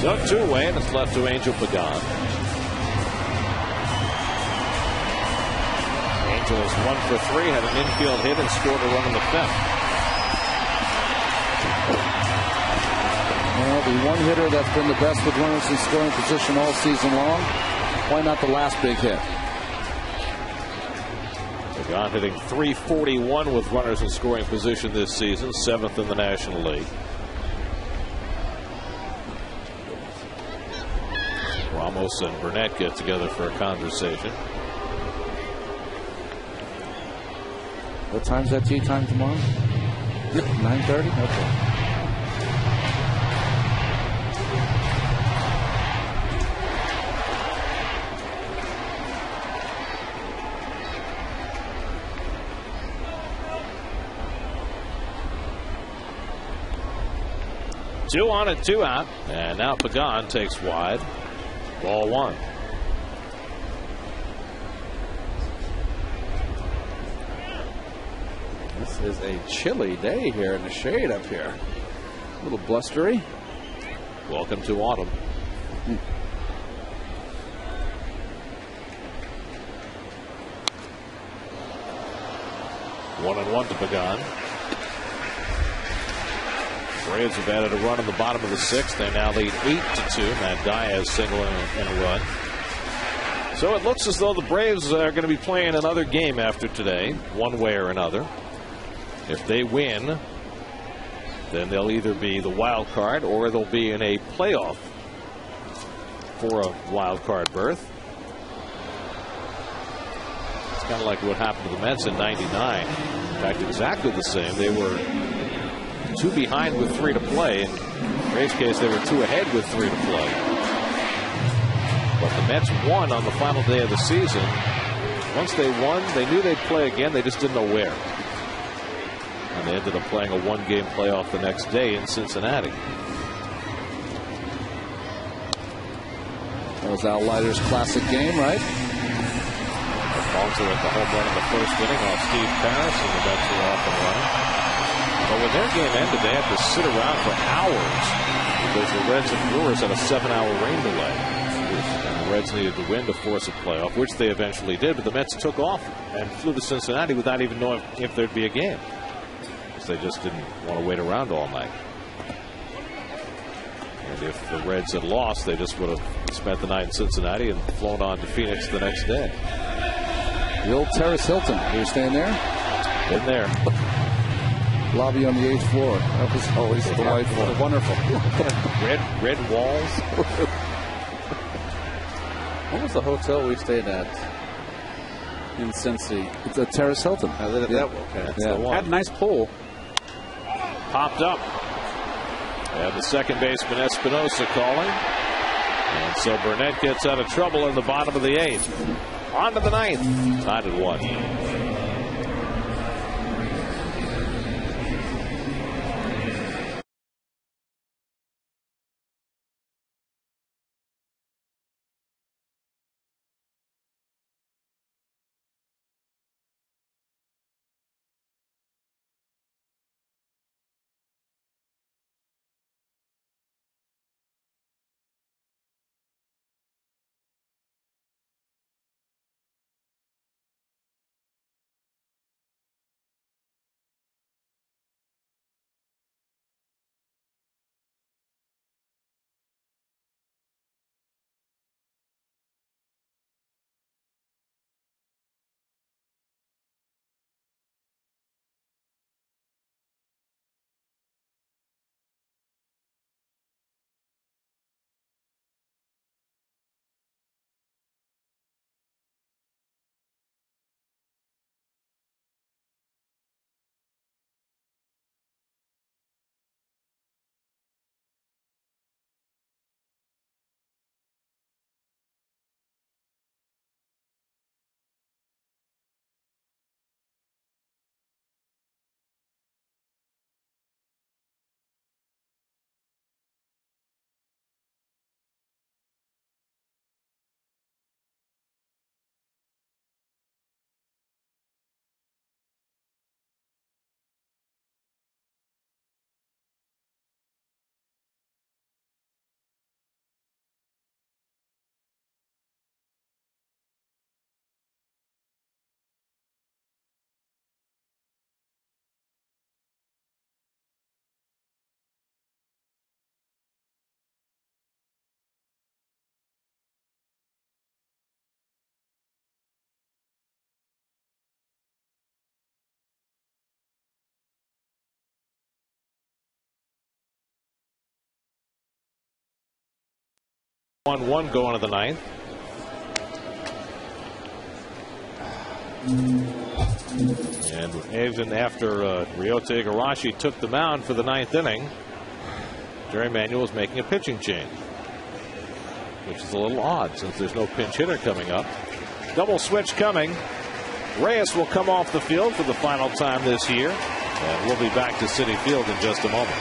[SPEAKER 7] So 2 away, and it's left to Angel Pagan. Angel is 1 for 3, had an infield hit and scored a run in the 5th.
[SPEAKER 6] Well, the one hitter that's been the best with runners in scoring position all season long. Why not the last big hit?
[SPEAKER 7] Pagan hitting .341 with runners in scoring position this season, 7th in the National League. Ramos and Burnett get together for a conversation.
[SPEAKER 6] What time's that tea time tomorrow? 9:30? Okay.
[SPEAKER 7] Two on and 2 out, and now Pagan takes wide. Ball 1.
[SPEAKER 2] This is a chilly day here in the shade up here. A little blustery.
[SPEAKER 7] Welcome to autumn. 1-1 to Pagan. Braves have added a run in the bottom of the 6th. They now lead 8-2. Matt Diaz singling and a run. So it looks as though the Braves are going to be playing another game after today, one way or another. If they win, then they'll either be the wild card or they'll be in a playoff for a wild card berth. It's kind of like what happened to the Mets in '99. In fact, exactly the same. They were 2 behind with 3 to play. In Ray's case, they were 2 ahead with 3 to play. But the Mets won on the final day of the season. Once they won, they knew they'd play again. They just didn't know where. And they ended up playing a 1-game playoff the next day in Cincinnati.
[SPEAKER 6] That was Al Leiter's classic game, right?
[SPEAKER 7] Also at the home run in the first inning off Steve Parris, and the Mets were off and running. But when their game ended, they had to sit around for hours because the Reds and Brewers had a 7-hour rain delay. And the Reds needed to win to force a playoff, which they eventually did. But the Mets took off and flew to Cincinnati without even knowing if there'd be a game, because they just didn't want to wait around all night. And if the Reds had lost, they just would have spent the night in Cincinnati and flown on to Phoenix the next day.
[SPEAKER 6] The old Terrace Hilton. You're staying there?
[SPEAKER 7] In there.
[SPEAKER 6] Lobby on the 8th floor. That was always delightful.
[SPEAKER 7] Wonderful. red walls.
[SPEAKER 10] What was the hotel we stayed at in Cincy?
[SPEAKER 6] It's a Terrace Hilton.
[SPEAKER 10] Had a nice pool.
[SPEAKER 7] Popped up. And the second baseman Espinosa calling. And so Burnett gets out of trouble in the bottom of the 8th. On to the 9th. Tied at 1. One going to the 9th. And even after Ryota Igarashi took the mound for the 9th inning, Jerry Manuel is making a pitching change, which is a little odd since there's no pinch hitter coming up. Double switch coming. Reyes will come off the field for the final time this year, and we'll be back to Citi Field in just a moment.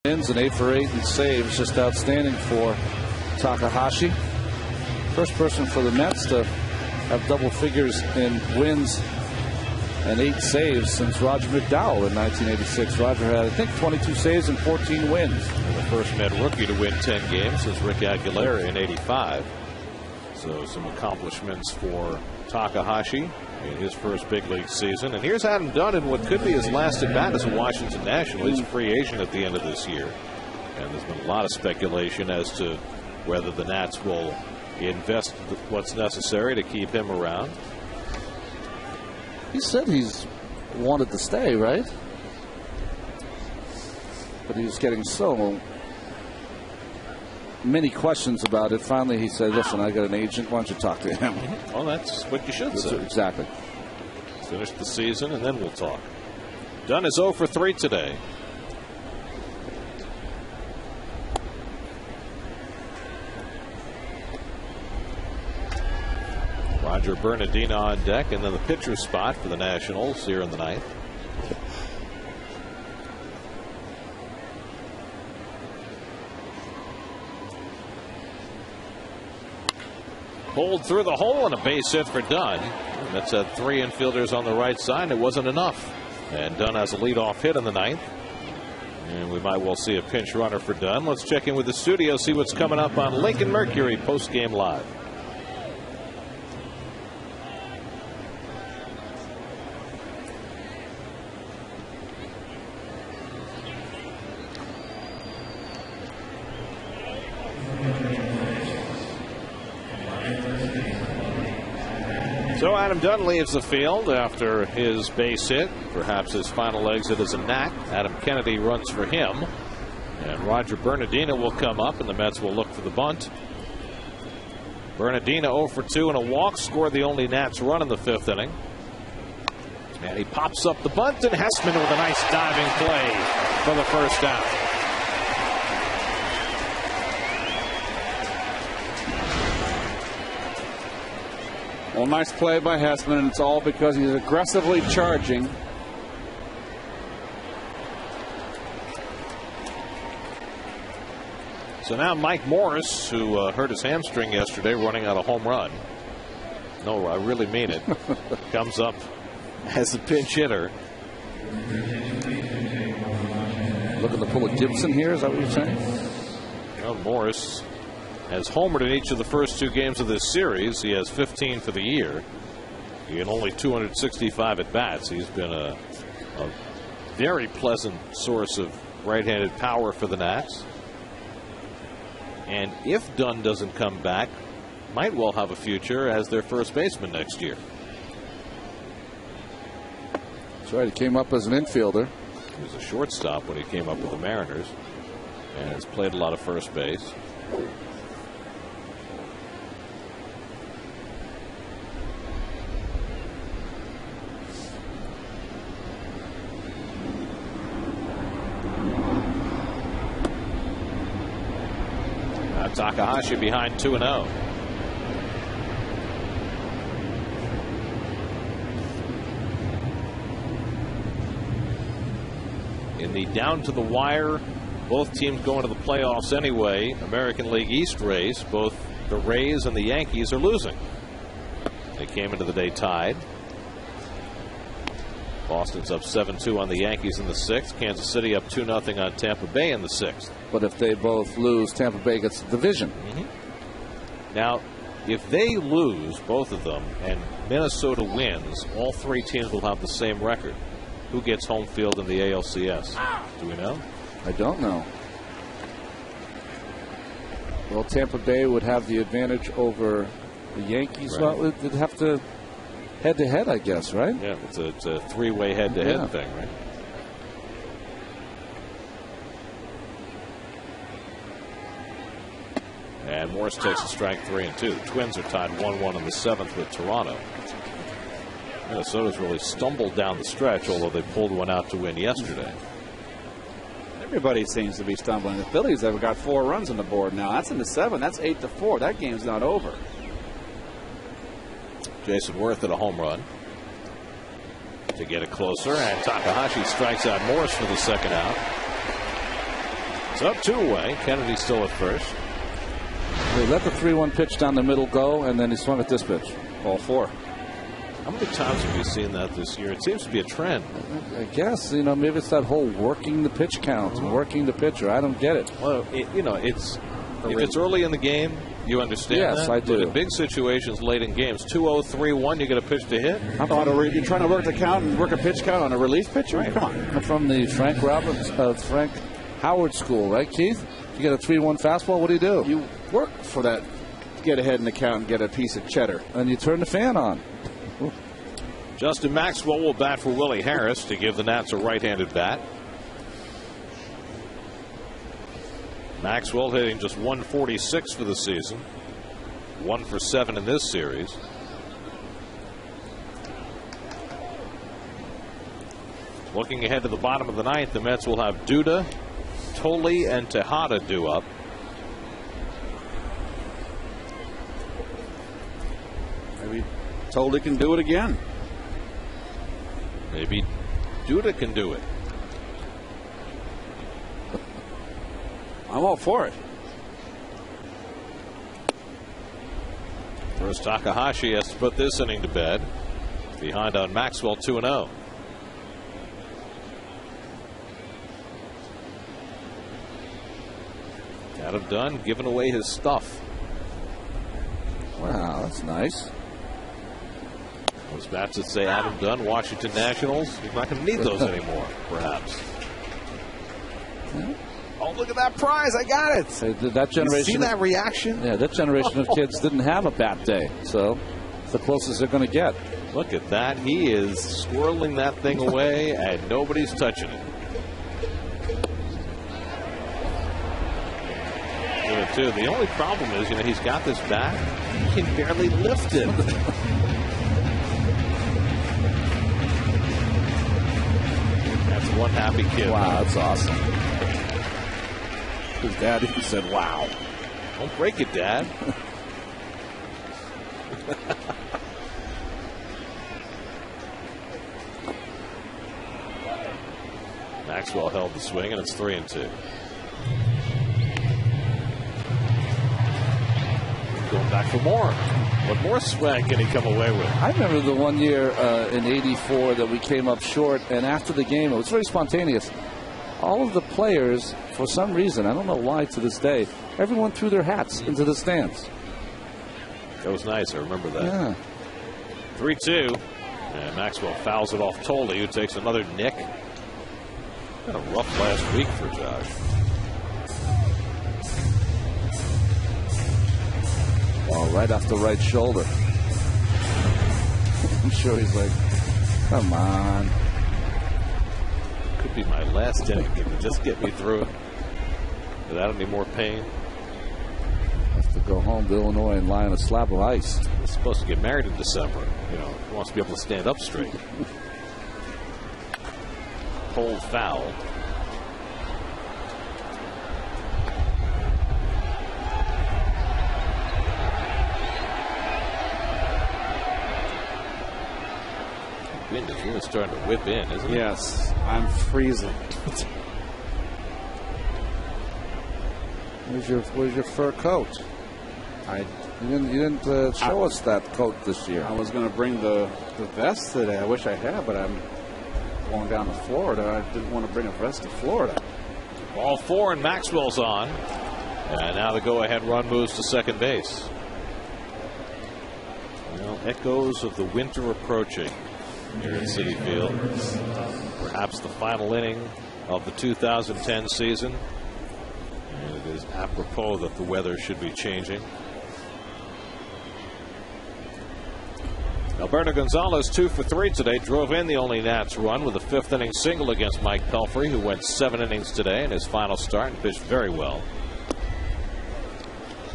[SPEAKER 6] Wins and 8 for 8 in saves, just outstanding for Takahashi. First person for the Mets to have double figures in wins and 8 saves since Roger McDowell in 1986. Roger had, I think, 22 saves and 14 wins.
[SPEAKER 7] And the first Met rookie to win 10 games since Rick Aguilera in '85. So some accomplishments for Takahashi in his first big league season. And here's Adam Dunn in what could be his last at bat as a Washington National. He's a free agent at the end of this year. And there's been a lot of speculation as to whether the Nats will invest what's necessary to keep him around.
[SPEAKER 6] He said he's wanted to stay, right? But he was getting so many questions about it. Finally, he said, listen, I got an agent. Why don't you talk to him?
[SPEAKER 7] Well, that's what you should say.
[SPEAKER 6] Exactly.
[SPEAKER 7] Finish the season, and then we'll talk. Dunn is 0 for 3 today. Roger Bernardino on deck, and then the pitcher spot for the Nationals here in the ninth. Pulled through the hole and a base hit for Dunn. That's 3 infielders on the right side. It wasn't enough. And Dunn has a leadoff hit in the ninth. And we might well see a pinch runner for Dunn. Let's check in with the studio, see what's coming up on Lincoln Mercury post-game live. So Adam Dunn leaves the field after his base hit, perhaps his final exit as a Nat. Adam Kennedy runs for him, and Roger Bernardino will come up, and the Mets will look for the bunt. Bernardino 0 for 2 and a walk, scored the only Nats run in the 5th inning. And he pops up the bunt, and Hessman with a nice diving play for the first down.
[SPEAKER 10] Well, nice play by Hessman, and it's all because he's aggressively charging.
[SPEAKER 7] So now Mike Morris, who hurt his hamstring yesterday running out a home run. No, I really mean it. Comes up as a pinch hitter.
[SPEAKER 6] Looking to pull a Gibson here, is that what you're saying?
[SPEAKER 7] Well, Morris has homered in each of the first 2 games of this series. He has 15 for the year. He had only 265 at bats. He's been a very pleasant source of right-handed power for the Nats. And if Dunn doesn't come back, might well have a future as their first baseman next year.
[SPEAKER 6] That's right. He came up as an infielder.
[SPEAKER 7] He was a shortstop when he came up with the Mariners, and has played a lot of first base. Takahashi behind 2-0. In the down to the wire, both teams going to the playoffs anyway, American League East race, both the Rays and the Yankees are losing. They came into the day tied. Boston's up 7-2 on the Yankees in the 6th. Kansas City up 2-0 on Tampa Bay in the 6th.
[SPEAKER 6] But if they both lose, Tampa Bay gets the division.
[SPEAKER 7] Now, if they lose, both of them, and Minnesota wins, all 3 teams will have the same record. Who gets home field in the ALCS? Do we know?
[SPEAKER 6] I don't know. Well, Tampa Bay would have the advantage over the Yankees.
[SPEAKER 7] Right.
[SPEAKER 6] Well, they'd have to head-to-head, I guess, right?
[SPEAKER 7] Yeah, it's a 3-way head-to-head thing, right? And Morris takes a strike 3 and 2. The Twins are tied 1-1 in the 7th with Toronto. Minnesota's really stumbled down the stretch, although they pulled one out to win yesterday.
[SPEAKER 10] Everybody seems to be stumbling. The Phillies have got 4 runs on the board now. That's in the 7th. That's 8-4. That game's not over.
[SPEAKER 7] Jason Worth at a home run to get it closer, and Takahashi strikes out Morris for the second out. It's up 2 away. Kennedy still at first.
[SPEAKER 6] They let the 3-1 pitch down the middle go, and then he swung at this pitch. Ball 4.
[SPEAKER 7] How many times have you seen that this year? It seems to be a trend.
[SPEAKER 6] I guess, maybe it's that whole working the pitch count and working the pitcher. I don't get it.
[SPEAKER 7] Well, it's if it's early in the game, you understand
[SPEAKER 6] yes,
[SPEAKER 7] that.
[SPEAKER 6] I do.
[SPEAKER 7] But in big situations late in games, 2-0, 3-1, you get a pitch to hit.
[SPEAKER 10] You're trying to work the count and work a pitch count on a relief pitcher?
[SPEAKER 7] Right.
[SPEAKER 10] Come on.
[SPEAKER 6] I'm from the Frank Howard school, right, Keith? You get a 3-1 fastball, what do?
[SPEAKER 10] You work for that, get ahead in the count and get a piece of cheddar.
[SPEAKER 6] And you turn the fan on.
[SPEAKER 7] Justin Maxwell will bat for Willie Harris to give the Nats a right-handed bat. Maxwell hitting just 146 for the season. 1 for 7 in this series. Looking ahead to the bottom of the 9th, the Mets will have Duda, Tolle, and Tejada due up.
[SPEAKER 10] Maybe Tolle can do it again.
[SPEAKER 7] Maybe Duda can do it.
[SPEAKER 10] I'm all for it.
[SPEAKER 7] First, Takahashi has to put this inning to bed. Behind on Maxwell, 2-0. Adam Dunn giving away his stuff.
[SPEAKER 6] Wow, that's nice.
[SPEAKER 7] Those bats that say Adam Dunn, Washington Nationals, he's not going to need those anymore, perhaps. Oh, look at that prize. I got it.
[SPEAKER 6] That generation.
[SPEAKER 7] You see that reaction?
[SPEAKER 6] Yeah, that generation of kids didn't have a bat day, so it's the closest they're going to get.
[SPEAKER 7] Look at that. He is swirling that thing away, and nobody's touching it. Too. The only problem is, he's got this bat. He can barely lift it. That's one happy kid.
[SPEAKER 6] Wow, that's awesome. His dad even said, wow.
[SPEAKER 7] Don't break it, Dad. Maxwell held the swing, and it's 3-2. Going back for more. What more swag can he come away with?
[SPEAKER 6] I remember the one year in '84 that we came up short, and after the game, it was very spontaneous. All of the players, for some reason, I don't know why to this day, everyone threw their hats into the stands.
[SPEAKER 7] That was nice. I remember that.
[SPEAKER 6] Yeah.
[SPEAKER 7] 3-2. And Maxwell fouls it off Tolle, who takes another nick. Had a rough last week for Josh.
[SPEAKER 6] Oh, right off the right shoulder. I'm sure he's like, come on.
[SPEAKER 7] Could be my last inning. Just get me through it without any more pain.
[SPEAKER 6] Has to go home to Illinois and lie on a slab of ice.
[SPEAKER 7] He's supposed to get married in December. He wants to be able to stand up straight. Cold foul. Wind is really starting to whip in, isn't it?
[SPEAKER 10] Yes, I'm freezing.
[SPEAKER 6] Where's your fur coat? You didn't show us that coat this year.
[SPEAKER 10] I was going to bring the vest today. I wish I had, but I'm going down to Florida. I didn't want to bring a vest to Florida.
[SPEAKER 7] Ball 4 and Maxwell's on. And now the go-ahead run moves to second base. Echoes of the winter approaching here at Citi Field. Perhaps the final inning of the 2010 season. And it is apropos that the weather should be changing. Alberto Gonzalez 2 for 3 today. Drove in the only Nats run with a 5th inning single against Mike Pelfrey, who went 7 innings today in his final start and pitched very well.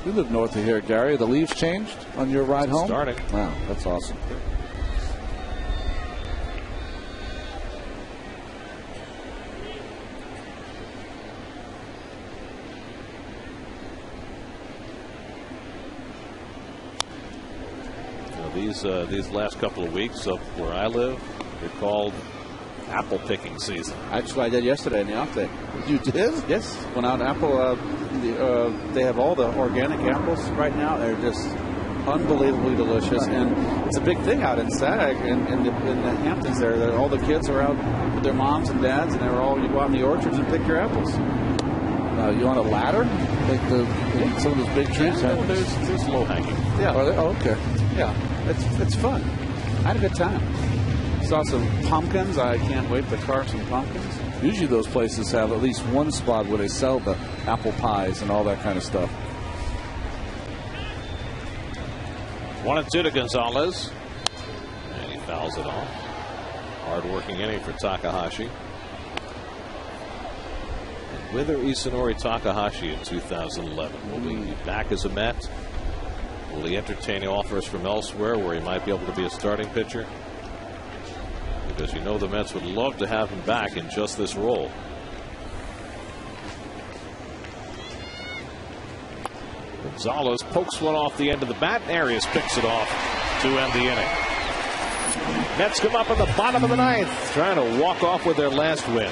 [SPEAKER 6] You live north of here, Gary. The leaves changed on your ride home?
[SPEAKER 7] Starting.
[SPEAKER 6] Wow, that's awesome.
[SPEAKER 7] These last couple of weeks up where I live, they're called apple picking season.
[SPEAKER 10] Actually, I did yesterday in the off day.
[SPEAKER 2] You did?
[SPEAKER 10] Yes. Went out apple. They have all the organic apples right now. They're just unbelievably delicious, and it's a big thing out in Stag and in the Hamptons. There, all the kids are out with their moms and dads, and you go out in the orchards and pick your apples.
[SPEAKER 6] You on a ladder? Like some of those big trees?
[SPEAKER 7] Yeah, there's low hanging.
[SPEAKER 10] Yeah.
[SPEAKER 6] Okay.
[SPEAKER 10] Yeah. It's fun. I had a good time. Saw some pumpkins. I can't wait to carve some pumpkins.
[SPEAKER 6] Usually those places have at least one spot where they sell the apple pies and all that kind of stuff.
[SPEAKER 7] 1-2 to Gonzalez. And he fouls it off. Hard-working inning for Takahashi. And whither Isanori Takahashi in 2011? Will he be back as a Met? Will he entertain offers from elsewhere where he might be able to be a starting pitcher? Because the Mets would love to have him back in just this role. Gonzalez pokes one off the end of the bat. Arias picks it off to end the inning. Mets come up in the bottom of the ninth, trying to walk off with their last win.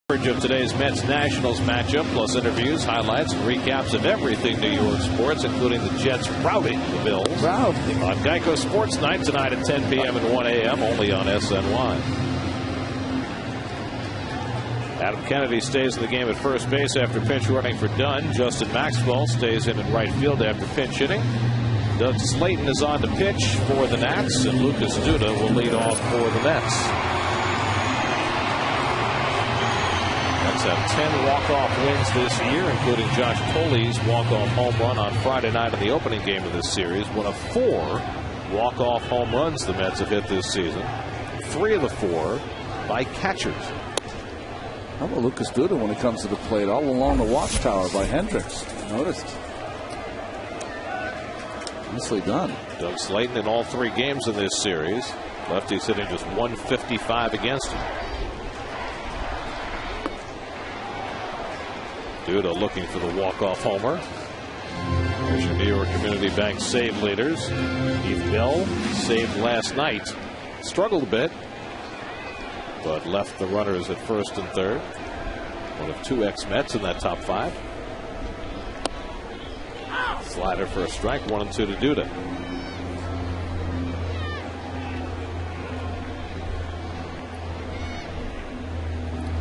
[SPEAKER 7] Of today's Mets-Nationals matchup, plus interviews, highlights, and recaps of everything New York sports, including the Jets routing the Bills.
[SPEAKER 6] Proud.
[SPEAKER 7] On Geico Sports Night tonight at 10 p.m. and 1 a.m. only on SNY. Adam Kennedy stays in the game at first base after pinch running for Dunn. Justin Maxwell stays in right field after pinch hitting. Doug Slayton is on to pitch for the Nats, and Lucas Duda will lead off for the Mets. Have 10 walk-off wins this year, including Josh Tolley's walk-off home run on Friday night in the opening game of this series. One of 4 walk-off home runs the Mets have hit this season. 3 of the 4 by catchers.
[SPEAKER 6] How about Lucas Duda when it comes to the plate? All along the watchtower by Hendricks. Noticed. Nicely done.
[SPEAKER 7] Doug Slayton in all 3 games in this series. Lefty's hitting just 155 against him. Duda looking for the walk-off homer. Here's your New York Community Bank save leaders. Keith Bell saved last night. Struggled a bit, but left the runners at first and third. One of 2 ex-Mets in that top 5. Slider for a strike. 1-2 to Duda.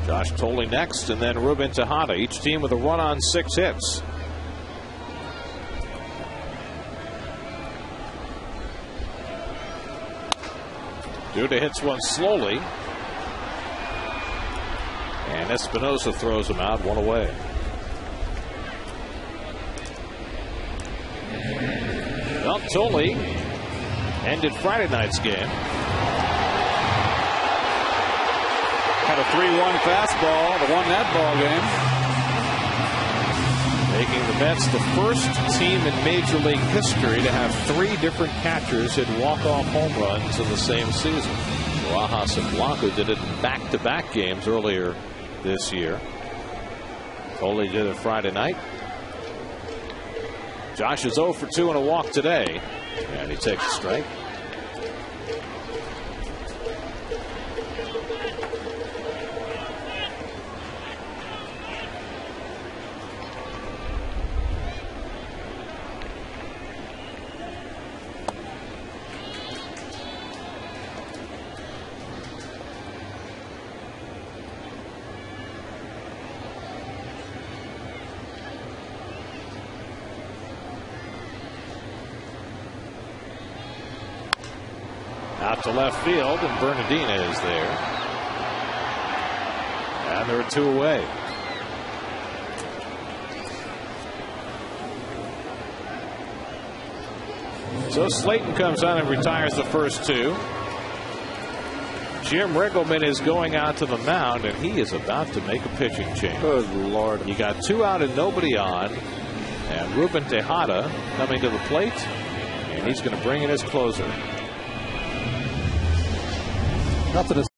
[SPEAKER 7] Josh Tolley next, and then Ruben Tejada. Each team with a run on 6 hits. Duda hits one slowly. And Espinosa throws him out, one away. Well, Tolley ended Friday night's game.
[SPEAKER 10] Had a 3-1 fastball that won that ball game.
[SPEAKER 7] Making the Mets the first team in Major League history to have 3 different catchers hit walk-off home runs in the same season. Barajas and Blanco did it in back-to-back games earlier this year. Tolley did it Friday night. Josh is 0 for 2 and a walk today, and he takes a strike. Out to left field, and Bernardina is there. And there are 2 away. So Slayton comes on and retires the first 2. Jim Riggleman is going out to the mound, and he is about to make a pitching change.
[SPEAKER 10] Good Lord.
[SPEAKER 7] You got 2 out and nobody on. And Ruben Tejada coming to the plate, and he's going to bring in his closer.
[SPEAKER 10] Nothing is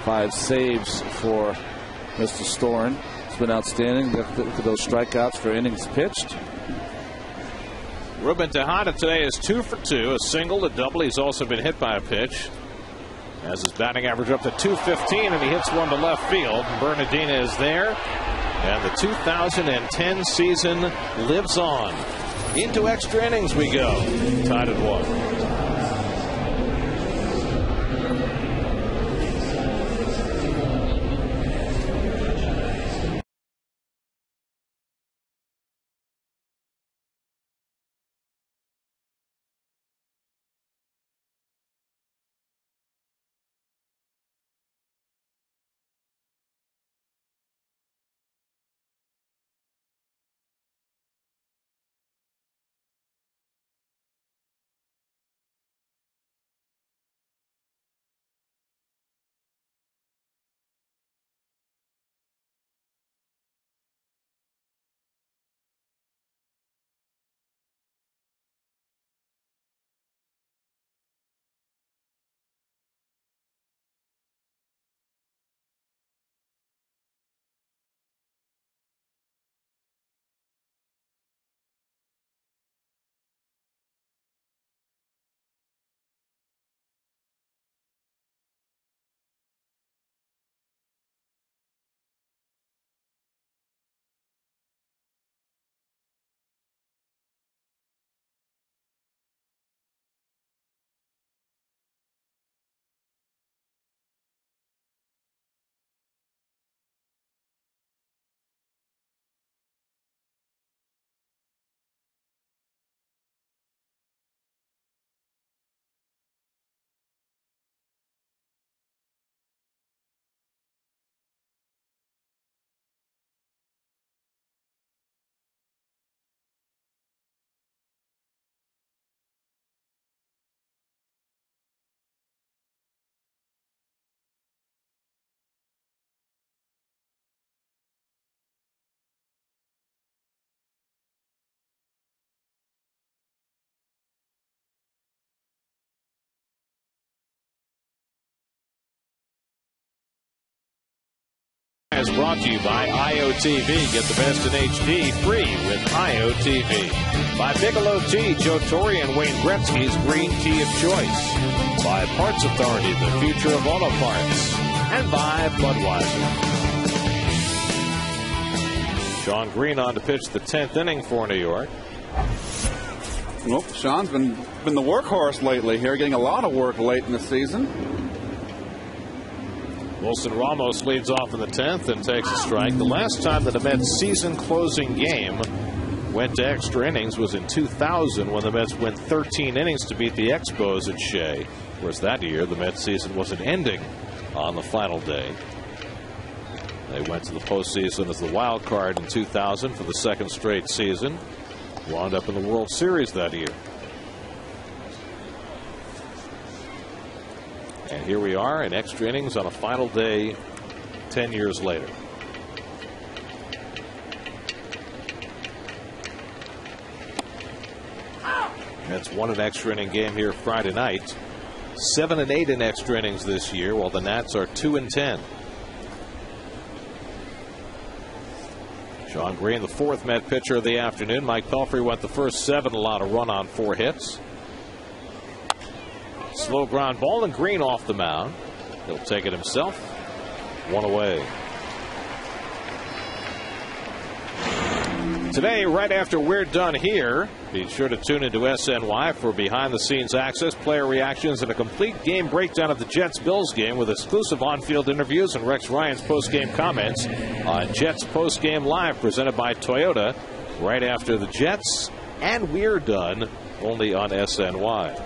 [SPEAKER 6] Five saves for Mr. Storen. It's been outstanding. Look at those strikeouts for innings pitched.
[SPEAKER 7] Ruben Tejada today is 2 for 2, a single, a double. He's also been hit by a pitch. As his batting average up to 215, and he hits one to left field. Bernardina is there, and the 2010 season lives on. Into extra innings we go. Tied at 1. is brought to you by IOTV. Get the best in HD free with IOTV. By Bigelow Tea, Joe Torre and Wayne Gretzky's green tea of choice. By Parts Authority, the future of auto parts. And by Budweiser. Sean Green on to pitch the 10th inning for New York.
[SPEAKER 2] Well, Sean's been the workhorse lately here, getting a lot of work late in the season.
[SPEAKER 7] Wilson Ramos leads off in the 10th and takes a strike. The last time that the Mets' season-closing game went to extra innings was in 2000 when the Mets went 13 innings to beat the Expos at Shea. Of course, that year the Mets season wasn't ending on the final day. They went to the postseason as the wild card in 2000 for the second straight season. Wound up in the World Series that year. And here we are in extra innings on a final day 10 years later. Mets won an extra inning game here Friday night. 7-8 in extra innings this year, while the Nats are 2-10. Sean Green, the fourth Met pitcher of the afternoon. Mike Pelfrey went the first 7, allowed a run on 4 hits. Slow ground ball, and Green off the mound. He'll take it himself. 1 away. Today, right after we're done here, be sure to tune into SNY for behind-the-scenes access, player reactions, and a complete game breakdown of the Jets-Bills game with exclusive on-field interviews and Rex Ryan's post-game comments on Jets Post-Game Live, presented by Toyota, right after the Jets and we're done, only on SNY.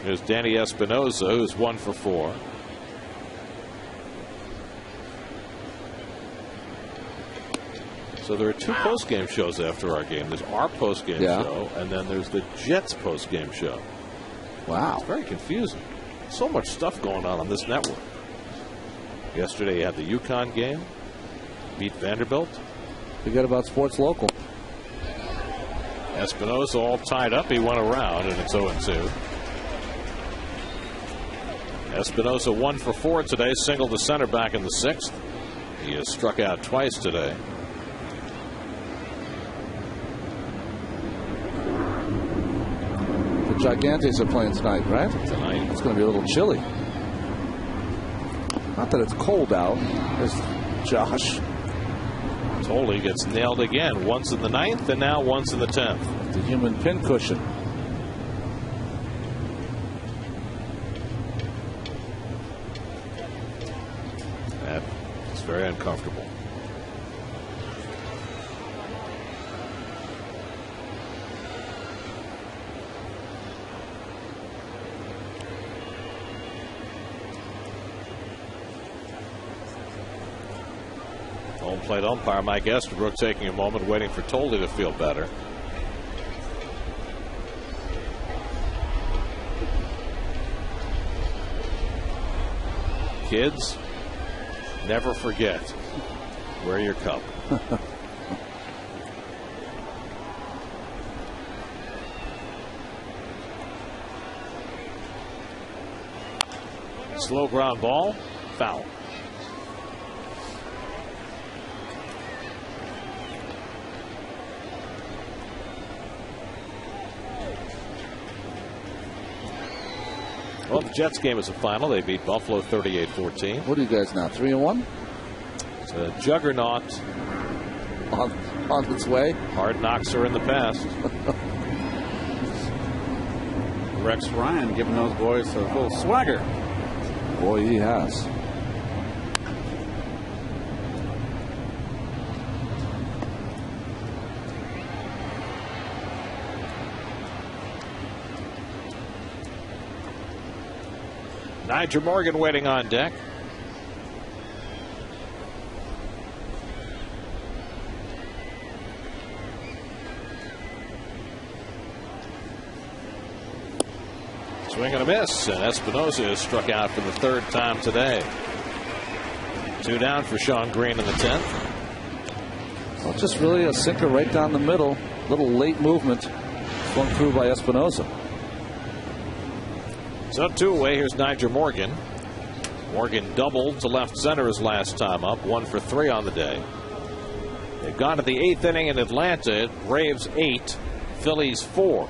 [SPEAKER 7] There's Danny Espinosa, who's 1 for 4. So there are 2 post-game shows after our game. There's our post-game show, and then there's the Jets post-game show.
[SPEAKER 10] Wow.
[SPEAKER 7] It's very confusing. So much stuff going on this network. Yesterday you had the UConn game. Beat Vanderbilt.
[SPEAKER 10] Forget about Sports Local.
[SPEAKER 7] Espinosa all tied up. He went around, and it's 0-2. Espinosa 1 for 4 today, singled to center back in the 6th. He has struck out twice today.
[SPEAKER 10] The Gigantes are playing tonight, right?
[SPEAKER 7] Tonight.
[SPEAKER 10] It's going to be a little chilly. Not that it's cold out. There's Josh.
[SPEAKER 7] Tolley gets nailed again, once in the 9th and now once in the 10th.
[SPEAKER 10] The human pincushion.
[SPEAKER 7] It's very uncomfortable. Home plate umpire Mike Estabrook taking a moment, waiting for Tolley to feel better. Kids, never forget. Wear your cup. Slow ground ball, foul. Well, the Jets game is a final. They beat Buffalo 38-14.
[SPEAKER 10] What are you guys now, 3-1?
[SPEAKER 7] It's a juggernaut
[SPEAKER 10] on its way.
[SPEAKER 7] Hard knocks are in the past.
[SPEAKER 2] Rex Ryan giving those boys a little swagger.
[SPEAKER 10] Boy, he has.
[SPEAKER 7] Nigel Morgan waiting on deck. Swing and a miss, and Espinosa is struck out for the 3rd time today. 2 down for Sean Green in the 10th.
[SPEAKER 10] Well, just really a sinker right down the middle. Little late movement. Swung through by Espinosa.
[SPEAKER 7] So 2 away. Here's Nyjer Morgan. Morgan doubled to left center his last time up. 1 for 3 on the day. They've gone to the 8th inning in Atlanta. Braves 8, Phillies 4.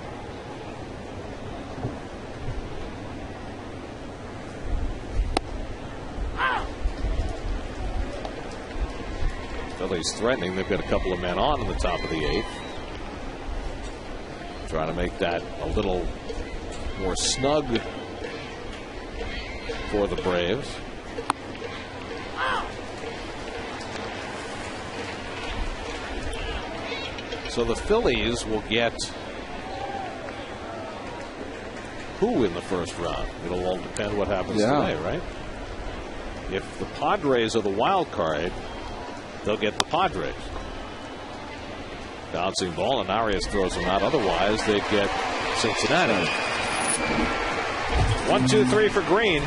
[SPEAKER 7] Phillies threatening. They've got a couple of men on in the top of the 8th. Trying to make that a little more snug for the Braves. So the Phillies will get who in the first round? It'll all depend what happens today, right? If the Padres are the wild card, they'll get the Padres. Bouncing ball, and Arias throws them out. Otherwise, they'd get Cincinnati. 1, 2, 3 for Green.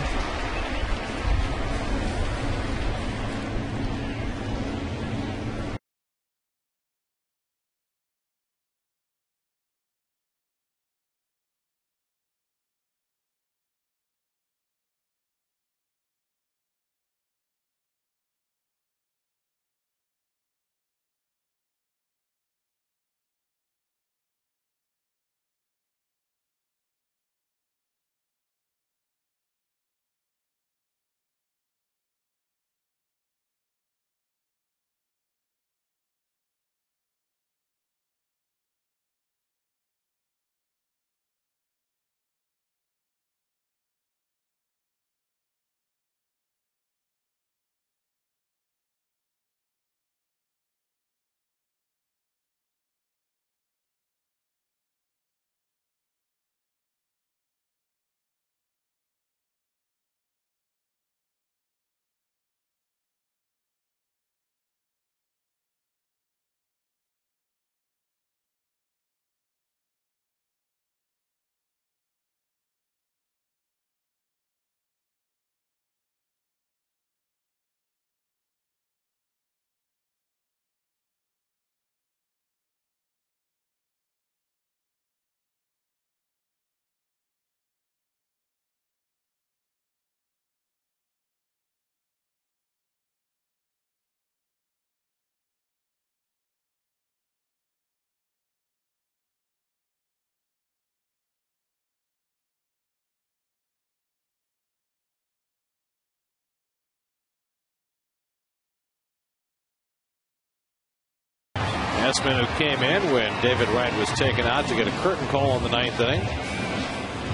[SPEAKER 7] Hessman, who came in when David Wright was taken out to get a curtain call in the 9th inning,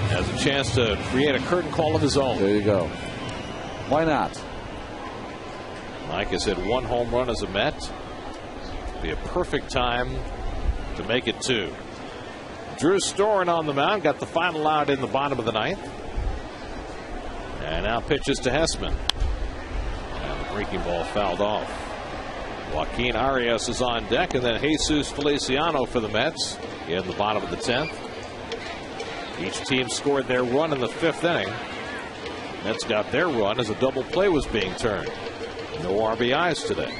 [SPEAKER 7] has a chance to create a curtain call of his own.
[SPEAKER 6] There you go. Why not?
[SPEAKER 7] Mike has hit 1 home run as a Met. Be a perfect time to make it 2. Drew Storen on the mound, got the final out in the bottom of the 9th. And now pitches to Hessman. And the breaking ball fouled off. Joaquin Arias is on deck, and then Jesus Feliciano for the Mets in the bottom of the 10th. Each team scored their run in the 5th inning. Mets got their run as a double play was being turned. No RBIs today.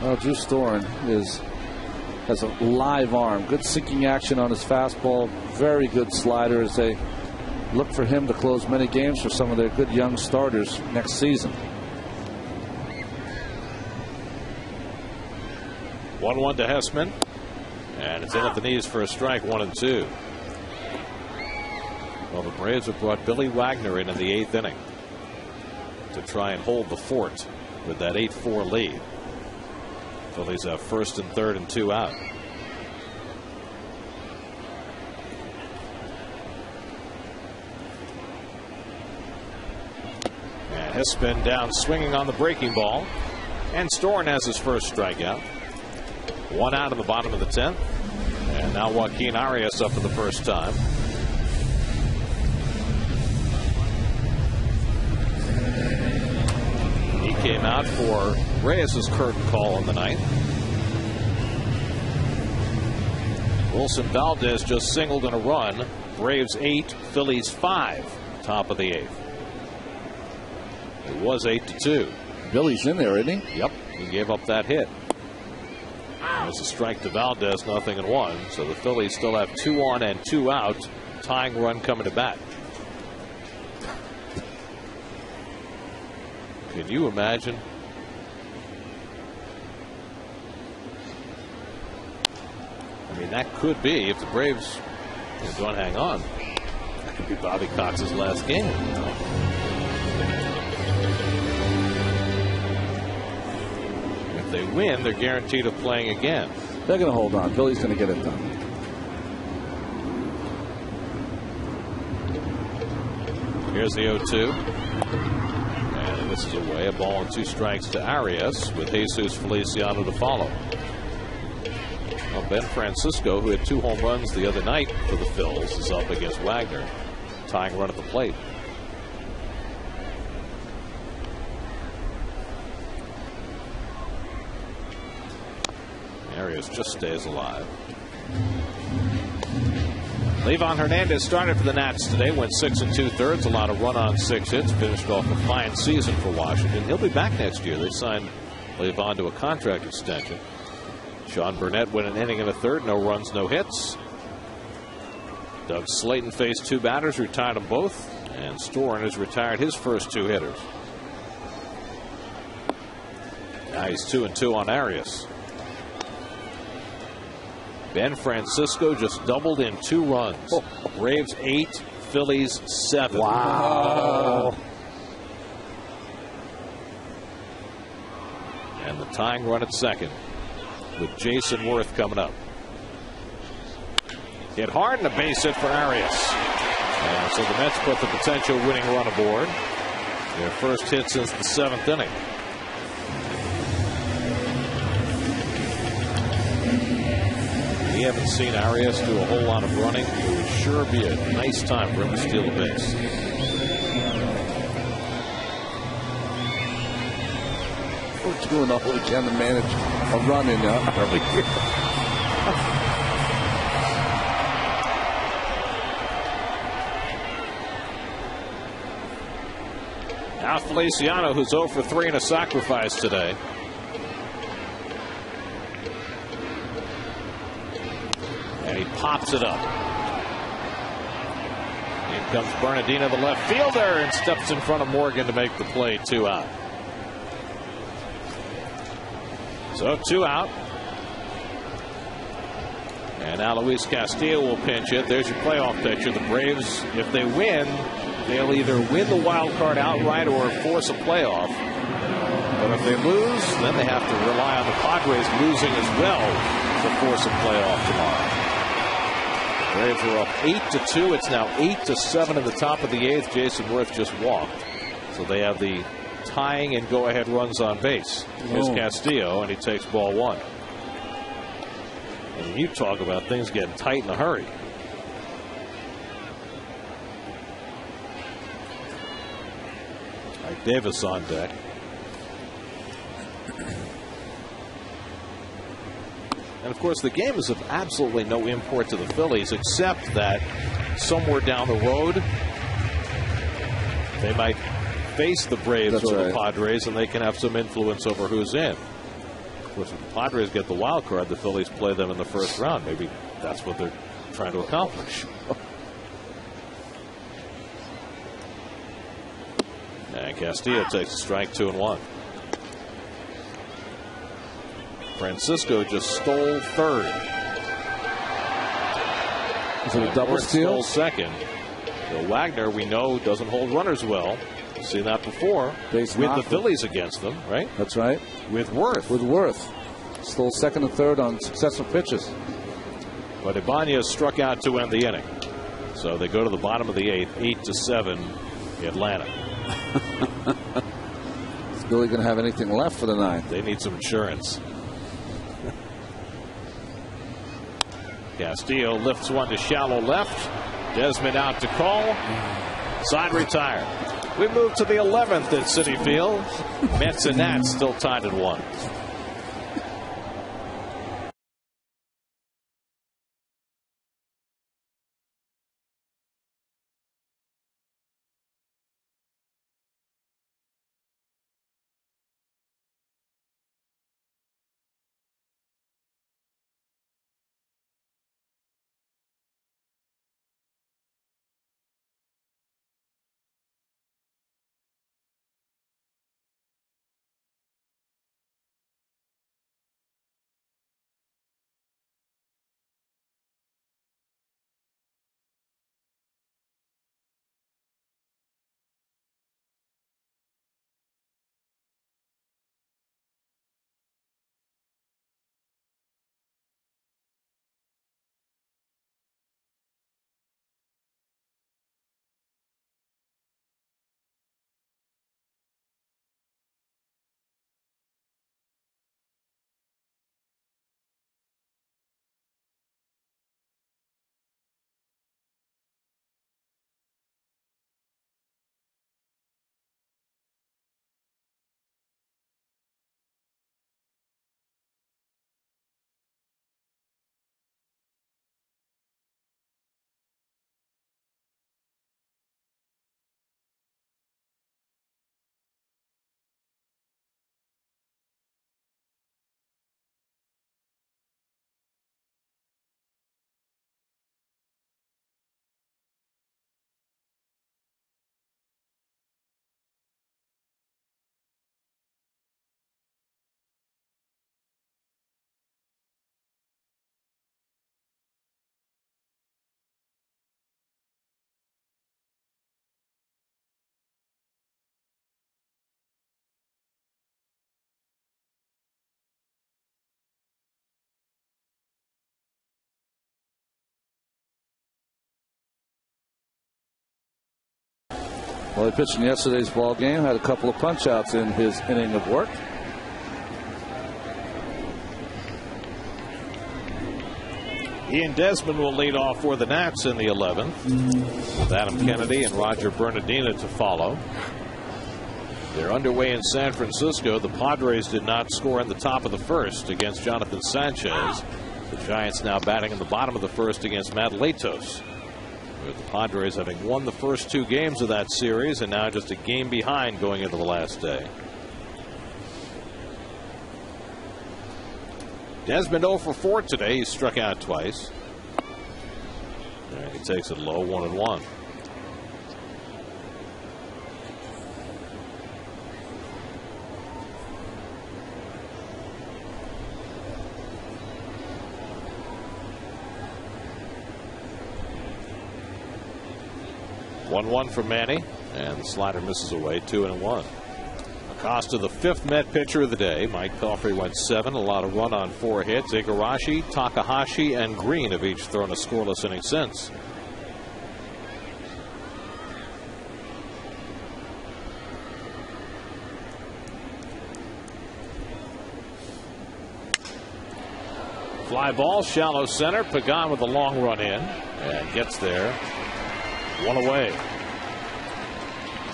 [SPEAKER 6] Well, Drew Storen has a live arm. Good sinking action on his fastball. Very good slider as they look for him to close many games for some of their good young starters next season.
[SPEAKER 7] 1-1 to Hessman. And it's in at the knees for a strike, 1-2. Well, the Braves have brought Billy Wagner in the 8th inning to try and hold the fort with that 8-4 lead. Phillies have 1st and 3rd and 2 out. And Hessman down swinging on the breaking ball. And Storen has his first strikeout. 1 out in the bottom of the 10th. And now Joaquin Arias up for the first time. He came out for Reyes' curtain call in the 9th. Wilson Valdez just singled in a run. Braves 8, Phillies 5, top of the 8th. It was 8-2.
[SPEAKER 6] Billy's in there, isn't he?
[SPEAKER 7] Yep, he gave up that hit. There's a strike to Valdez, 0-1. So the Phillies still have 2 on and 2 out. Tying run coming to bat. Can you imagine? I mean, that could be, if the Braves don't hang on, that could be Bobby Cox's last game. If they win, they're guaranteed of playing again.
[SPEAKER 6] They're going to hold on. Billy's going to get it done.
[SPEAKER 7] Here's the 0-2. And this is away. A ball and 2 strikes to Arias with Jesus Feliciano to follow. Well, Ben Francisco, who had 2 home runs the other night for the Phils, is up against Wagner. Tying run at the plate. Arias just stays alive. Livan Hernandez started for the Nats today, went 6 2/3, allowed a run on 6 hits, finished off a fine season for Washington. He'll be back next year. They signed Livan to a contract extension. Sean Burnett went an inning and a third, no runs, no hits. Doug Slayton faced 2 batters, retired them both, and Storen has retired his first 2 hitters. Now he's 2-2 on Arias. Ben Francisco just doubled in 2 runs. Braves 8, Phillies 7.
[SPEAKER 6] Wow.
[SPEAKER 7] And the tying run at second with Jason Worth coming up. Hit hard and a base hit for Arias. And so the Mets put the potential winning run aboard. Their first hit since the 7th inning. We haven't seen Arias do a whole lot of running. It would sure be a nice time for him to steal a base.
[SPEAKER 6] We're doing all we can to manage a run in early here.
[SPEAKER 7] Now Feliciano, who's 0 for 3 in a sacrifice today. And he pops it up. In comes Bernardino, the left fielder, and steps in front of Morgan to make the play. 2 out. So 2 out. And now Luis Castillo will pinch it. There's your playoff picture. The Braves, if they win, they'll either win the wild card outright or force a playoff. But if they lose, then they have to rely on the Padres losing as well to force a playoff tomorrow. The Braves are up 8-2. It's now 8-7 in the top of the 8th. Jason Worth just walked. So they have the tying and go-ahead runs on base. Here's Castillo, and he takes ball 1. And you talk about things getting tight in a hurry. Right, Davis on deck. And of course, the game is of absolutely no import to the Phillies, except that somewhere down the road, they might face the Braves or the Padres, and they can have some influence over who's in. Of course, if the Padres get the wild card, the Phillies play them in the first round. Maybe that's what they're trying to accomplish. And Castillo takes a strike, 2-1. Francisco just stole third.
[SPEAKER 6] Is it a double steal?
[SPEAKER 7] Stole second. So Wagner, we know, doesn't hold runners well. We've seen that before with the Phillies against them, right?
[SPEAKER 6] That's right.
[SPEAKER 7] With Worth.
[SPEAKER 6] With Worth. Stole second and third on successive pitches.
[SPEAKER 7] But Ibanez struck out to end the inning. So they go to the bottom of the 8th, 8-7, Atlanta.
[SPEAKER 6] Is Billy going to have anything left for the 9th?
[SPEAKER 7] They need some insurance. Castillo lifts one to shallow left. Desmond out to call. Side retired. We move to the 11th at Citi Field. Mets and Nats still tied at 1.
[SPEAKER 6] Well, he pitched in yesterday's ball game, had a couple of punch outs in his inning of work.
[SPEAKER 7] Ian Desmond will lead off for the Nats in the 11th, with Adam Kennedy and Roger Bernardina to follow. They're underway in San Francisco. The Padres did not score in the top of the first against Jonathan Sanchez. The Giants now batting in the bottom of the first against Matt Latos, with the Padres having won the first 2 games of that series and now just a game behind going into the last day. Desmond 0 for 4 today. He struck out twice. And he takes it low, 1-1. One for Manny, and the slider misses away, 2-1. Acosta, the 5th Met pitcher of the day. Mike Pelfrey went 7, allowed a run on 4 hits. Igarashi, Takahashi, and Green have each thrown a scoreless inning since. Fly ball, shallow center. Pagan with a long run in and gets there. 1 away.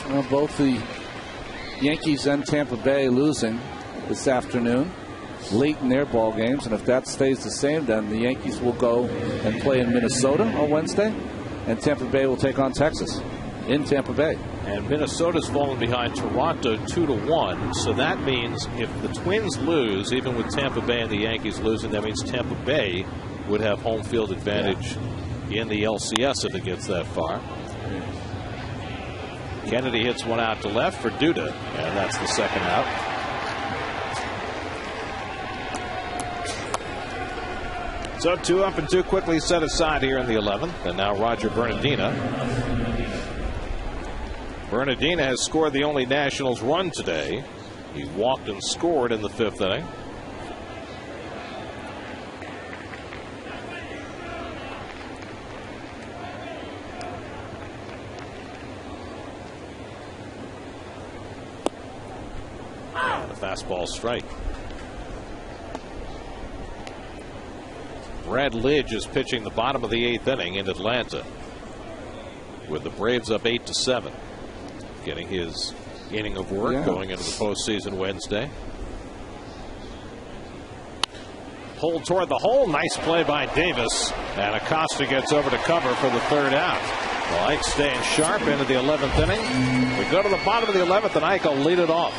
[SPEAKER 6] Well, both the Yankees and Tampa Bay losing this afternoon late in their ball games, and if that stays the same, then the Yankees will go and play in Minnesota on Wednesday, and Tampa Bay will take on Texas in Tampa Bay.
[SPEAKER 7] And Minnesota's fallen behind Toronto 2-1, so that means if the Twins lose, even with Tampa Bay and the Yankees losing, that means Tampa Bay would have home field advantage in the LCS if it gets that far. Kennedy hits one out to left for Duda, and that's the second out. So 2 up and 2 quickly set aside here in the 11th, and now Roger Bernardina. Bernardina has scored the only Nationals run today. He walked and scored in the 5th inning. Fastball strike. Brad Lidge is pitching the bottom of the 8th inning in Atlanta, with the Braves up 8-7, getting his inning of work going into the postseason Wednesday. Pulled toward the hole. Nice play by Davis, and Acosta gets over to cover for the 3rd out. Well, Ike staying sharp into the 11th inning. We go to the bottom of the 11th, and Ike will lead it off.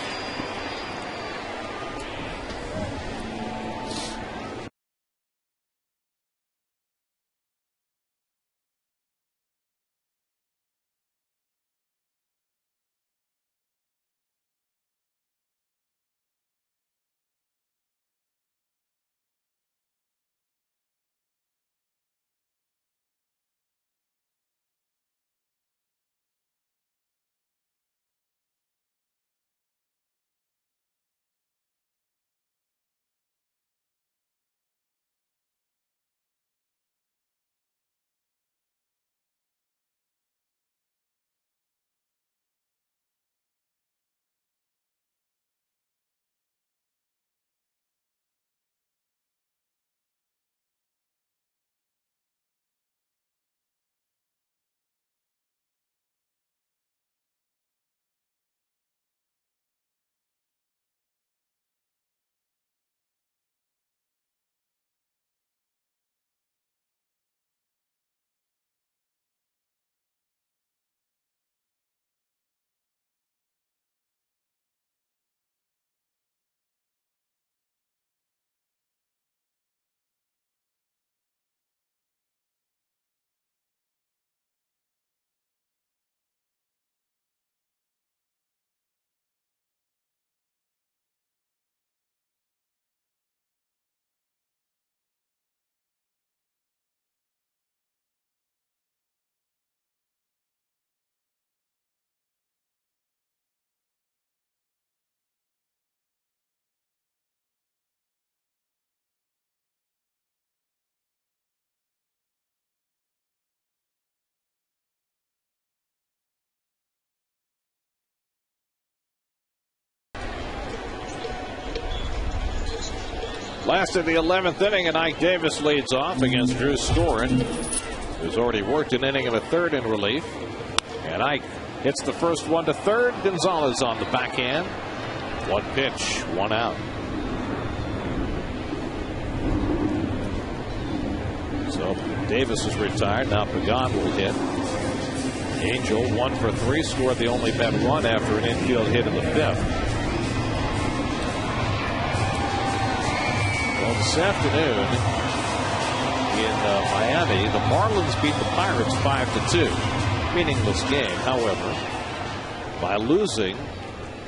[SPEAKER 7] Last of the 11th inning, and Ike Davis leads off against Drew Storen, who's already worked an inning of a third in relief. And Ike hits the first one to third. Gonzalez on the backhand. One pitch, one out. So Davis is retired. Now Pagan will hit. Angel 1 for 3, scored the only Met run after an infield hit in the 5th. Well, this afternoon in Miami, the Marlins beat the Pirates 5-2. Meaningless game. However, by losing,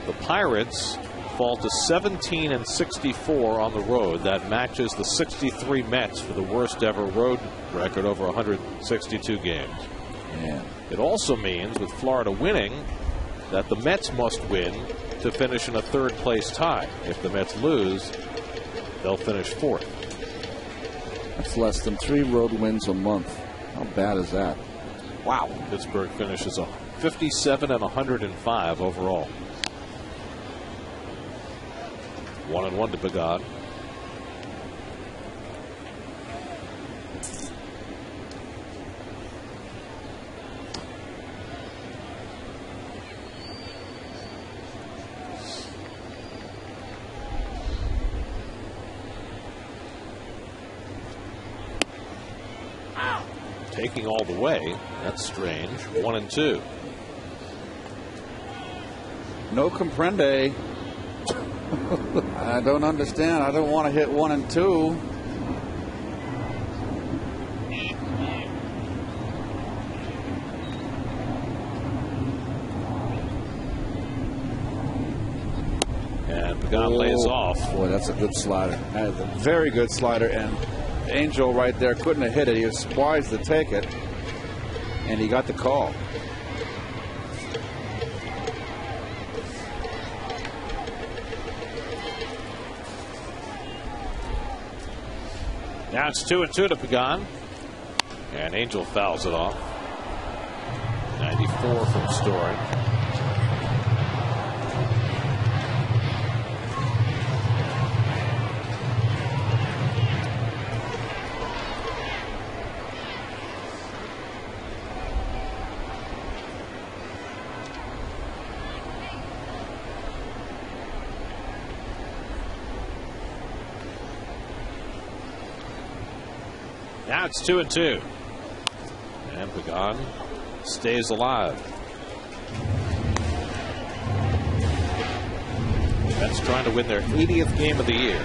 [SPEAKER 7] the Pirates fall to 17-64 on the road. That matches the 63 Mets for the worst ever road record over 162 games.
[SPEAKER 6] Yeah.
[SPEAKER 7] It also means, with Florida winning, that the Mets must win to finish in a third-place tie. If the Mets lose, they'll finish fourth.
[SPEAKER 6] That's less than 3 road wins a month. How bad is that?
[SPEAKER 7] Wow. Pittsburgh finishes 57-105 overall. 1-1 to Pagan. Taking all the way. That's strange. 1-2.
[SPEAKER 10] No comprende. I don't understand. I don't want to hit 1 and 2.
[SPEAKER 7] And Pagan lays off.
[SPEAKER 10] Boy, that's a good slider. That is a very good slider. And Angel right there couldn't have hit it. He was wise to take it. And he got the call.
[SPEAKER 7] Now it's 2-2 to Pagan. And Angel fouls it off. 94 from Storen. Now it's 2-2. And Pagan stays alive. Mets trying to win their 80th game of the year.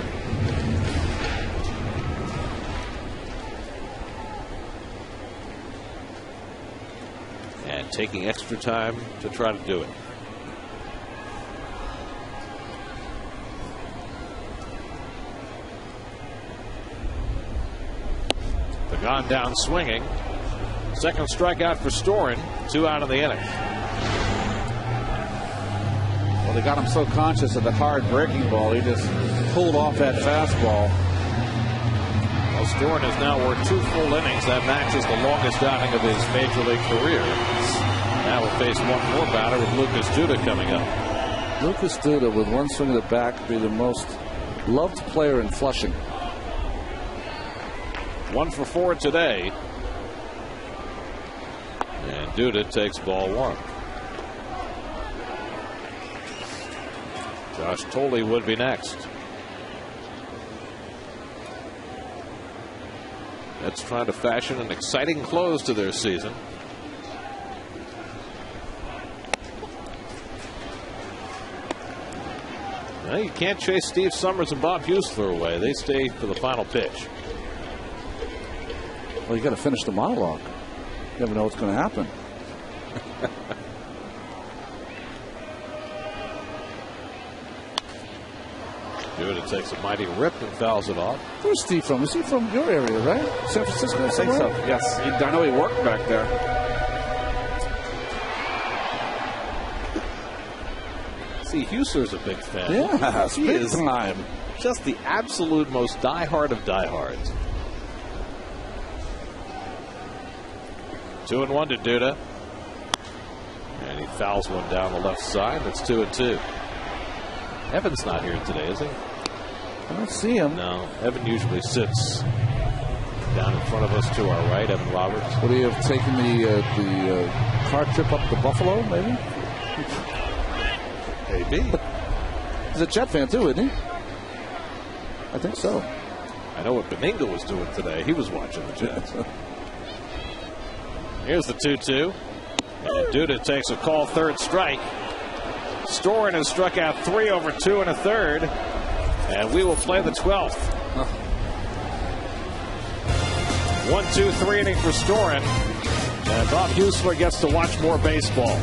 [SPEAKER 7] And taking extra time to try to do it. Pagan down swinging. Second strikeout for Storen. 2 out of the inning.
[SPEAKER 10] Well, they got him so conscious of the hard breaking ball, he just pulled off that fastball.
[SPEAKER 7] Well, Storen has now worked 2 full innings. That matches the longest outing of his major league career. Now we'll face one more batter with Lucas Duda coming up.
[SPEAKER 6] Lucas Duda, with one swing of the bat, could be the most loved player in Flushing.
[SPEAKER 7] 1 for 4 today. And Duda takes ball 1. Josh Tolley would be next. That's trying to fashion an exciting close to their season. Well, you can't chase Steve Summers and Bob Huesler away. They stay for the final pitch.
[SPEAKER 6] Well, you got to finish the monologue. You never know what's going to happen.
[SPEAKER 7] Duda takes a mighty rip and fouls it off.
[SPEAKER 6] Where's Steve from? Is he from your area, right? San Francisco?
[SPEAKER 10] I think so. Yes. I know he worked back there.
[SPEAKER 7] See, Huesler's a big fan.
[SPEAKER 6] Yeah,
[SPEAKER 7] he
[SPEAKER 6] big
[SPEAKER 7] is
[SPEAKER 6] time.
[SPEAKER 7] Just the absolute most diehard of diehards. 2-1 to Duda. And he fouls one down the left side. That's 2-2. Evan's not here today, is he?
[SPEAKER 6] I don't see him.
[SPEAKER 7] No, Evan usually sits down in front of us to our right, Evan Roberts.
[SPEAKER 6] Would he have taken the car trip up to Buffalo, maybe?
[SPEAKER 7] Maybe.
[SPEAKER 6] He's a Jet fan, too, isn't he? I think so.
[SPEAKER 7] I know what Beningo was doing today. He was watching the Jets. Here's the 2-2. And Duda takes a call, third strike. Storen has struck out 3 over 2 1/3. And we will play the 12th. 1-2-3 inning for Storen. And Bob Husler gets to watch more baseball.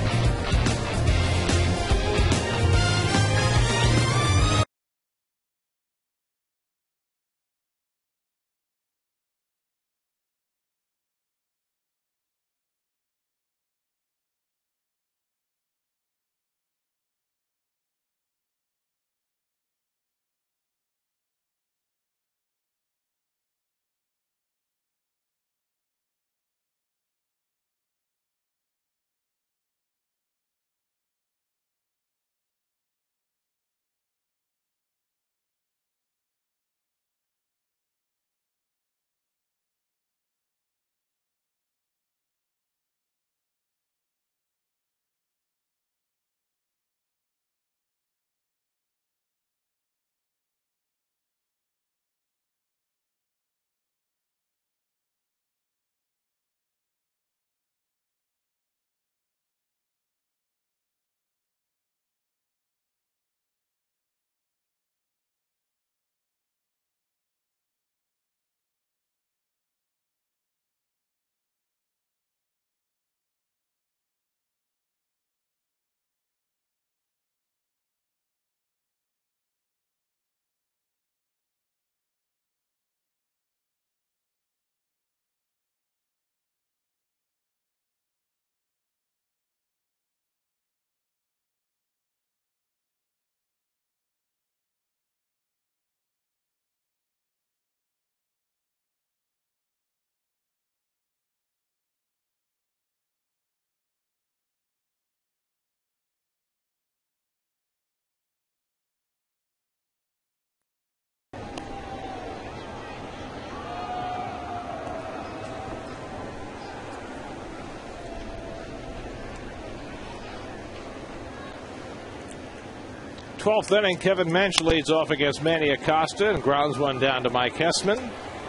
[SPEAKER 7] Twelfth inning, Kevin Mensch leads off against Manny Acosta and grounds one down to Mike Hessman.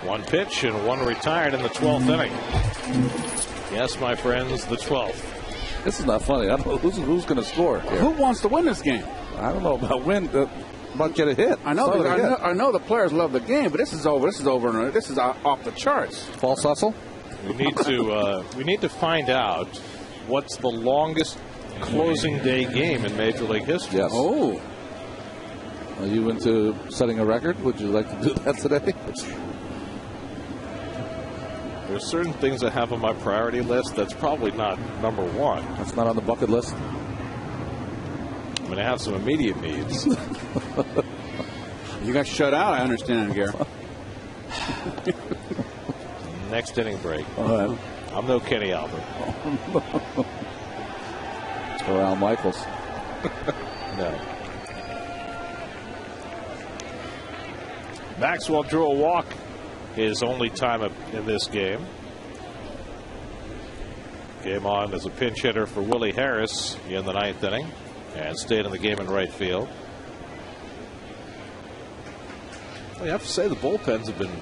[SPEAKER 7] One pitch and one retired in the 12th inning. Yes, my friends, the 12th.
[SPEAKER 6] This is not funny. I don't know who's going to score here.
[SPEAKER 10] Who wants to win this game?
[SPEAKER 6] I don't know about win. About get a hit.
[SPEAKER 10] I know the players love the game, but this is over. This is over. This is off the charts.
[SPEAKER 6] False hustle.
[SPEAKER 7] We need to find out what's the longest closing day game in Major League history.
[SPEAKER 6] Yes.
[SPEAKER 10] Oh.
[SPEAKER 6] Are you into setting a record? Would you like to do that today?
[SPEAKER 7] There's certain things I have on my priority list that's probably not number one.
[SPEAKER 6] That's not on the bucket list.
[SPEAKER 7] I'm going to have some immediate needs.
[SPEAKER 10] You got shut out, I understand, Gary.
[SPEAKER 7] Next inning break.
[SPEAKER 6] All right.
[SPEAKER 7] I'm no Kenny Albert.
[SPEAKER 6] Or Al Michaels.
[SPEAKER 7] No. Maxwell drew a walk his only time in this game. Came on as a pinch hitter for Willie Harris in the 9th inning and stayed in the game in right field. Well, you have to say the bullpens have been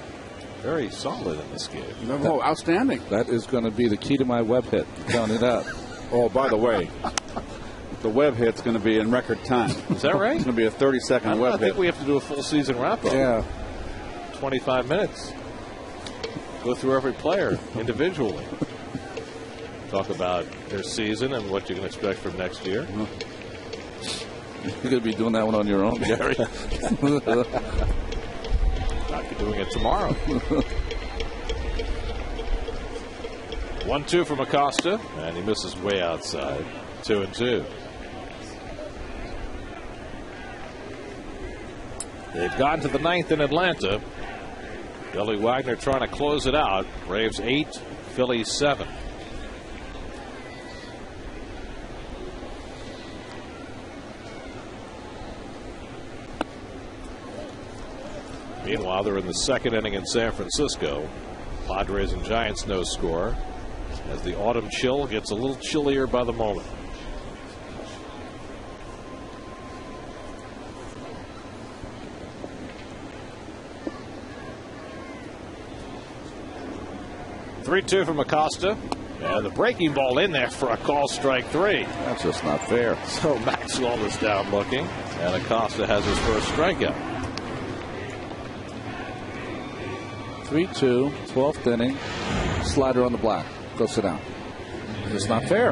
[SPEAKER 7] very solid in this game.
[SPEAKER 10] Oh, outstanding.
[SPEAKER 6] That is going to be the key to my web hit. I'm telling you that.
[SPEAKER 10] Oh, by the way, the web hit's going to be in record time.
[SPEAKER 7] Is that right?
[SPEAKER 10] It's going to be a 30-second web hit.
[SPEAKER 7] I think we have to do a full season wrap-up.
[SPEAKER 6] Yeah.
[SPEAKER 7] 25 minutes. Go through every player individually. Talk about their season and what you can expect from next year.
[SPEAKER 6] You're going to be doing that one on your own, Gary.
[SPEAKER 7] I'll be doing it tomorrow. 1-2 from Acosta, and he misses way outside. 2-2. They've gone to the 9th in Atlanta. Billy Wagner trying to close it out. Braves 8, Phillies 7. Meanwhile, they're in the second inning in San Francisco. Padres and Giants no score, as the autumn chill gets a little chillier by the moment. Three-two from Acosta. And the breaking ball in there for a call, strike 3.
[SPEAKER 10] That's just not fair.
[SPEAKER 7] So Maxwell is down looking, and Acosta has his first strikeout.
[SPEAKER 10] 3-2, 12th inning. Slider on the block. Go sit down. It's not fair.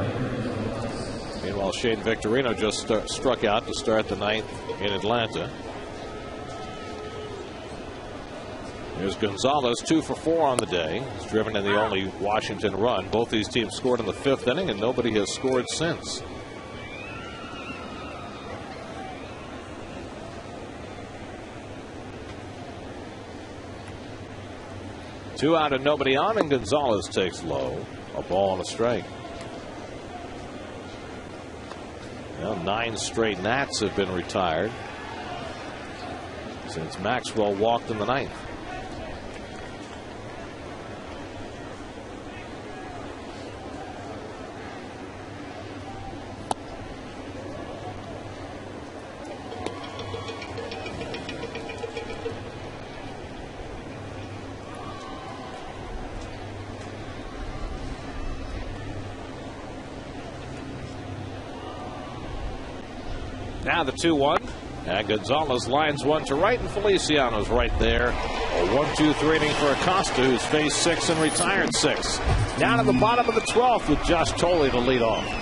[SPEAKER 7] Meanwhile, Shane Victorino just struck out to start the 9th in Atlanta. Here's Gonzalez, 2 for 4 on the day. He's driven in the only Washington run. Both these teams scored in the 5th inning, and nobody has scored since. Two out and nobody on, and Gonzalez takes low. A ball and a strike. Well, 9 straight Nats have been retired since Maxwell walked in the 9th. Now the 2-1, and Gonzalez lines one to right, and Feliciano's right there. A 1-2-3 inning for Acosta, who's faced 6 and retired 6. Down at the bottom of the 12th with Josh Tolley to lead off.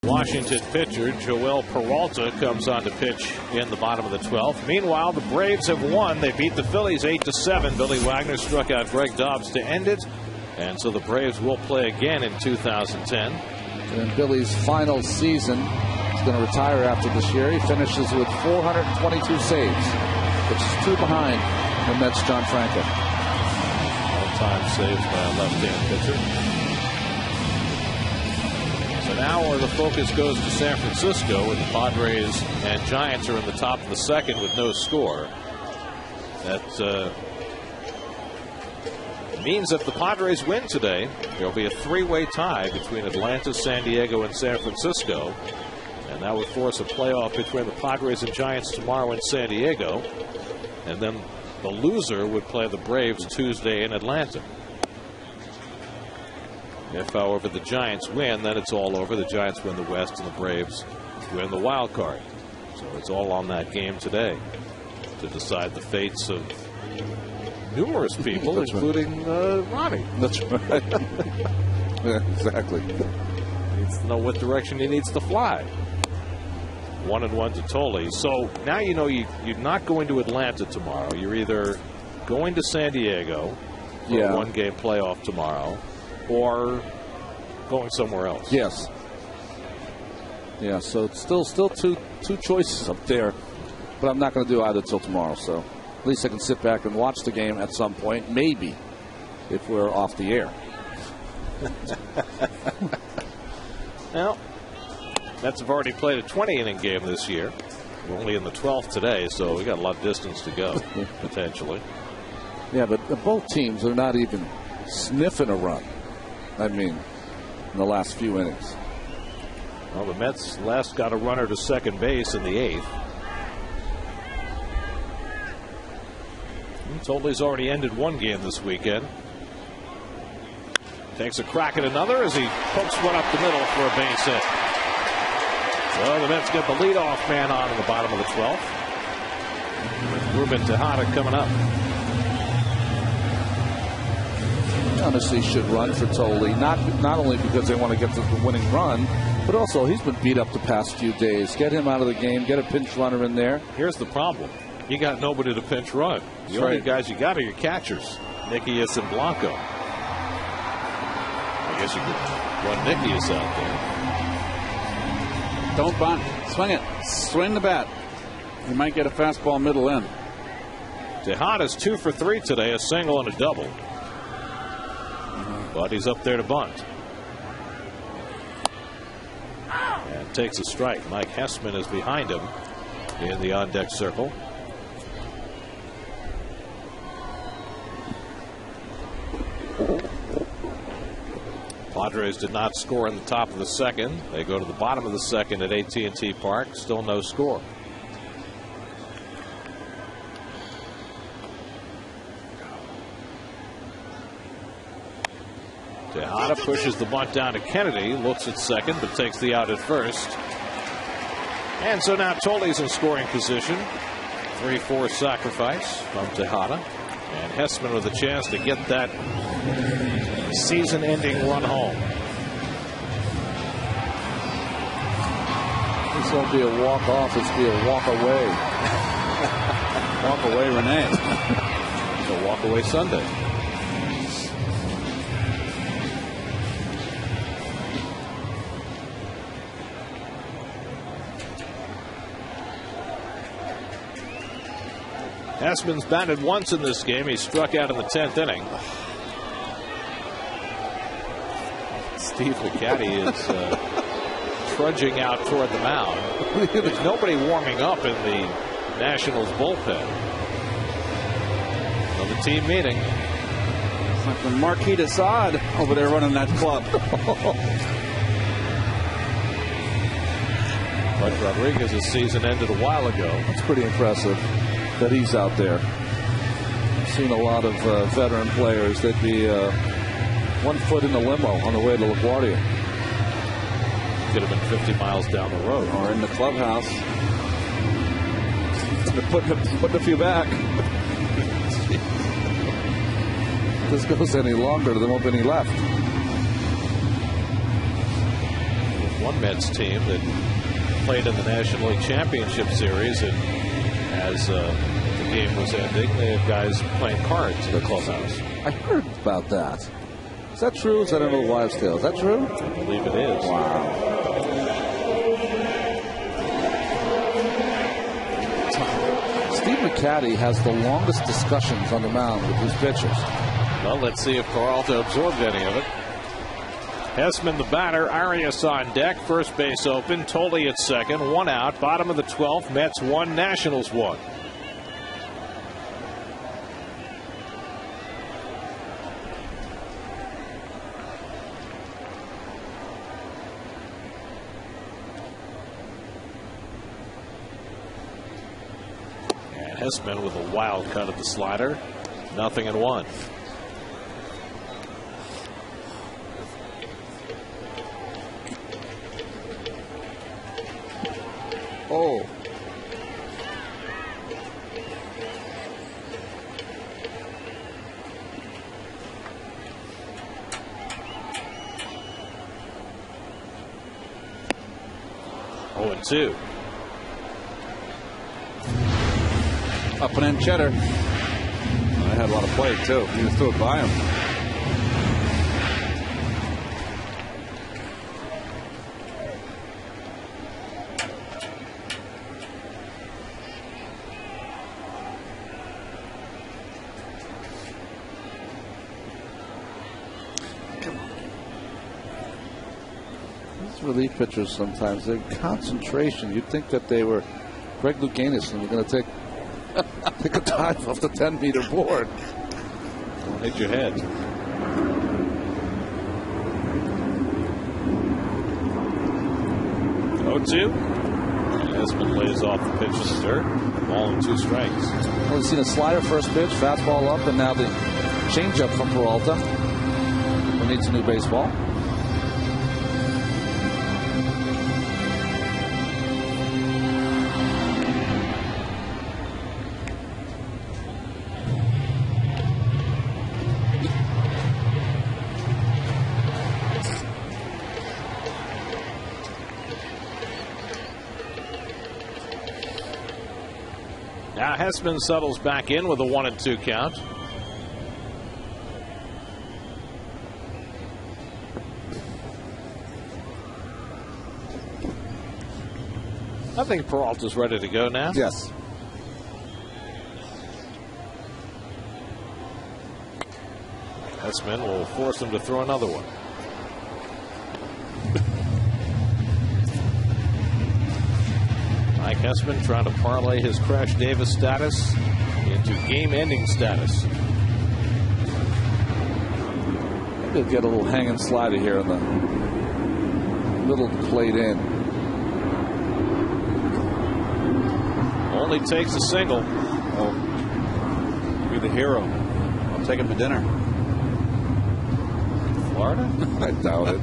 [SPEAKER 7] Washington pitcher Joel Peralta comes on to pitch in the bottom of the 12th. Meanwhile, the Braves have won. They beat the Phillies 8-7. Billy Wagner struck out Greg Dobbs to end it. And so the Braves will play again in 2010.
[SPEAKER 10] In Billy's final season, he's going to retire after this year. He finishes with 422 saves, which is 2 behind the Mets' John Franco.
[SPEAKER 7] All-time saves by a left-hand pitcher. So now where the focus goes to San Francisco, where the Padres and Giants are in the top of the 2nd with no score. That means if the Padres win today, there will be a 3-way tie between Atlanta, San Diego, and San Francisco. And that would force a playoff between the Padres and Giants tomorrow in San Diego. And then the loser would play the Braves Tuesday in Atlanta. If, however, the Giants win, then it's all over. The Giants win the West and the Braves win the wild card. So it's all on that game today to decide the fates of numerous people, including Ronnie.
[SPEAKER 10] That's right. Yeah, exactly.
[SPEAKER 7] wants to know what direction he needs to fly. 1-1 to Tolley. So now you know you're not going to Atlanta tomorrow. You're either going to San Diego for a one-game playoff tomorrow, or going somewhere else.
[SPEAKER 6] Yes. Yeah, so it's still two choices up there, but I'm not going to do either till tomorrow. So at least I can sit back and watch the game at some point, maybe, if we're off the air.
[SPEAKER 7] Well, Mets have already played a 20-inning game this year. We're only in the 12th today, so we got a lot of distance to go, potentially.
[SPEAKER 6] Yeah, but both teams are not even sniffing a run. I mean, in the last few innings.
[SPEAKER 7] Well, the Mets last got a runner to second base in the 8th. Tolley's already ended one game this weekend. Takes a crack at another as he pokes one up the middle for a base hit. So the Mets get the leadoff man on in the bottom of the 12th. With Ruben Tejada coming up.
[SPEAKER 6] Honestly, should run for Tolley, not only because they want to get the winning run, but also he's been beat up the past few days. Get him out of the game, get a pinch runner in there.
[SPEAKER 7] Here's the problem. You got nobody to pinch run. The only guys you got are your catchers, Nikias and Blanco. I guess you could run Nikias out there.
[SPEAKER 10] Don't bunt. Swing it. Swing the bat. You might get a fastball middle in.
[SPEAKER 7] Tejada's 2 for 3 today, a single and a double. But he's up there to bunt. And takes a strike. Mike Hessman is behind him in the on-deck circle. Padres did not score in the top of the second. They go to the bottom of the second at AT&T Park. Still no score. Tejada pushes the bunt down to Kennedy, looks at second, but takes the out at first. And so now Tolley's in scoring position. 3-4 sacrifice from Tejada. And Hessman with a chance to get that season-ending run home.
[SPEAKER 6] This won't be a walk-off, it's be a walk-away.
[SPEAKER 10] Walk-away, Renee.
[SPEAKER 7] It's a walk-away Sunday. Hessman's batted once in this game. He struck out in the 10th inning. Steve McCaddy is trudging out toward the mound. There's nobody warming up in the Nationals bullpen. Another team meeting.
[SPEAKER 10] It's like the Marquis de Sade over there running that club.
[SPEAKER 7] But Rodriguez's season ended a while ago.
[SPEAKER 6] That's pretty impressive that he's out there. I've seen a lot of veteran players that be 1 foot in the limo on the way to LaGuardia.
[SPEAKER 7] Could have been 50 miles down the road.
[SPEAKER 10] Or in the clubhouse. Putting a few back.
[SPEAKER 6] If this goes any longer, there won't be any left.
[SPEAKER 7] One Mets team that played in the National League Championship Series, and as the game was ending, they had guys playing cards in the clubhouse.
[SPEAKER 6] I heard about that. Is that true? Is that another wives' tale? Is that true?
[SPEAKER 7] I believe it is.
[SPEAKER 6] Wow. Steve McCaddy has the longest discussions on the mound with his pitchers.
[SPEAKER 7] Well, let's see if Peralta absorbed any of it. Hessman the batter, Arias on deck, first base open, Tolley at second, 1 out, bottom of the 12th, Mets 1, Nationals 1. And Hessman with a wild cut of the slider, 0-1.
[SPEAKER 6] Oh.
[SPEAKER 7] 1-2.
[SPEAKER 2] Up and in Cheddar. I had a lot of play, too. He just threw it by him.
[SPEAKER 6] Relief pitchers sometimes, their concentration, you'd think that they were Greg Louganis and they're going to take a dive off the 10-meter board.
[SPEAKER 7] Don't hit your head. 0-2. Hessman lays off the pitch to the dirt. Ball and 2 strikes.
[SPEAKER 6] Well, we've seen a slider first pitch, fastball up, and now the changeup from Peralta. Who needs a new baseball.
[SPEAKER 7] Now Hessman settles back in with a 1-2 count. I think Peralta's ready to go now.
[SPEAKER 6] Yes.
[SPEAKER 7] Hessman will force him to throw another one. Mike Hessman trying to parlay his Crash Davis status into game-ending status.
[SPEAKER 6] Maybe he'll get a little hanging slider here in the middle plate in.
[SPEAKER 7] Only takes a single.
[SPEAKER 2] Oh, be the hero. I'll take him to dinner.
[SPEAKER 7] Florida?
[SPEAKER 6] I doubt it.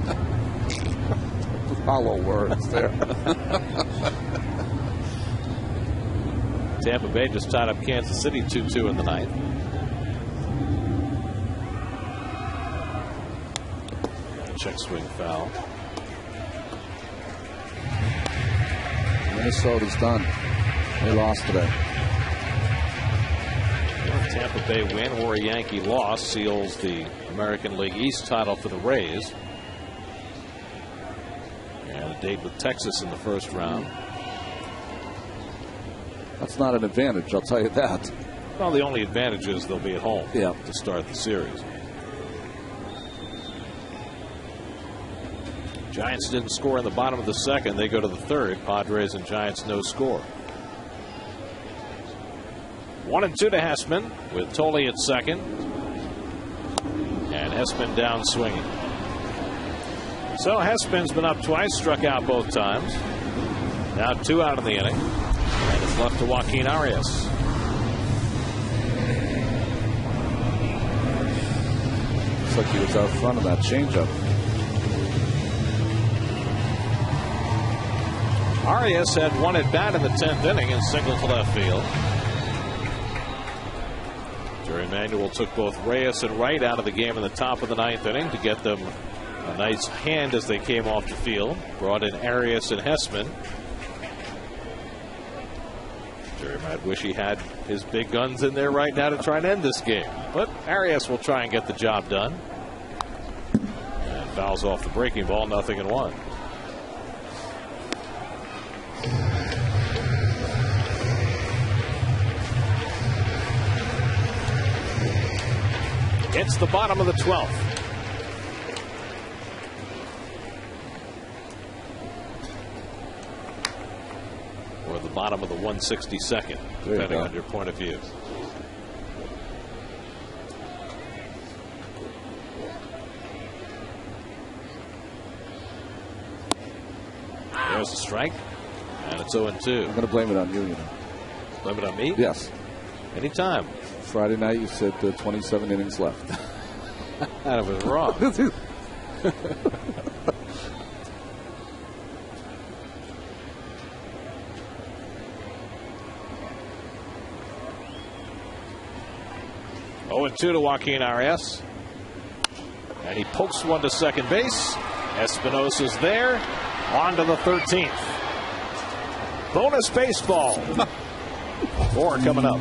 [SPEAKER 6] Hollow words there.
[SPEAKER 7] Tampa Bay just tied up Kansas City 2-2 in the ninth. Check swing foul.
[SPEAKER 6] Minnesota's done. They lost today.
[SPEAKER 7] Tampa Bay win or a Yankee loss seals the American League East title for the Rays. And a date with Texas in the first round.
[SPEAKER 6] That's not an advantage, I'll tell you that.
[SPEAKER 7] Well, the only advantage is they'll be at home
[SPEAKER 6] to
[SPEAKER 7] start the series. Giants didn't score in the bottom of the second. They go to the third. Padres and Giants no score. 1-2 to Hessman with Tolley at second. And Hessman down swinging. So Hessman's been up twice, struck out both times. Now 2 out in the inning. And it's left to Joaquin Arias.
[SPEAKER 6] Looks like he was out front of that changeup.
[SPEAKER 7] Arias had one at bat in the 10th inning and singled to left field. Jerry Manuel took both Reyes and Wright out of the game in the top of the 9th inning to get them a nice hand as they came off the field. Brought in Arias and Hessman. Jerry might wish he had his big guns in there right now to try and end this game. But Arias will try and get the job done. And fouls off the breaking ball, 0-1. It's the bottom of the 12th. Or the bottom of the 162nd, depending on your point of view. There's a strike, and it's 0-2.
[SPEAKER 6] I'm going to blame it on you,
[SPEAKER 7] Blame it on me?
[SPEAKER 6] Yes.
[SPEAKER 7] Anytime.
[SPEAKER 6] Friday night you said 27 innings left.
[SPEAKER 7] I was wrong. 0-2 to Joaquin Arias. And he pokes one to second base. Espinosa's there. On to the 13th.
[SPEAKER 1] Bonus baseball. More coming up.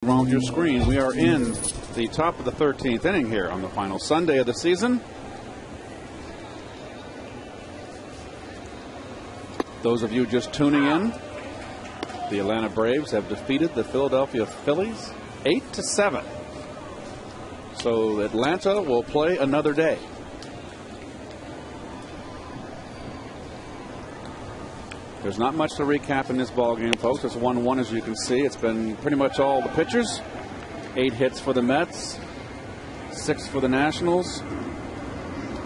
[SPEAKER 2] Wrong with your screen. We are in the top of the 13th inning here on the final Sunday of the season. Those of you just tuning in, the Atlanta Braves have defeated the Philadelphia Phillies 8-7. So Atlanta will play another day. There's not much to recap in this ball game, folks. It's 1-1, as you can see. It's been pretty much all the pitchers. 8 hits for the Mets, 6 for the Nationals,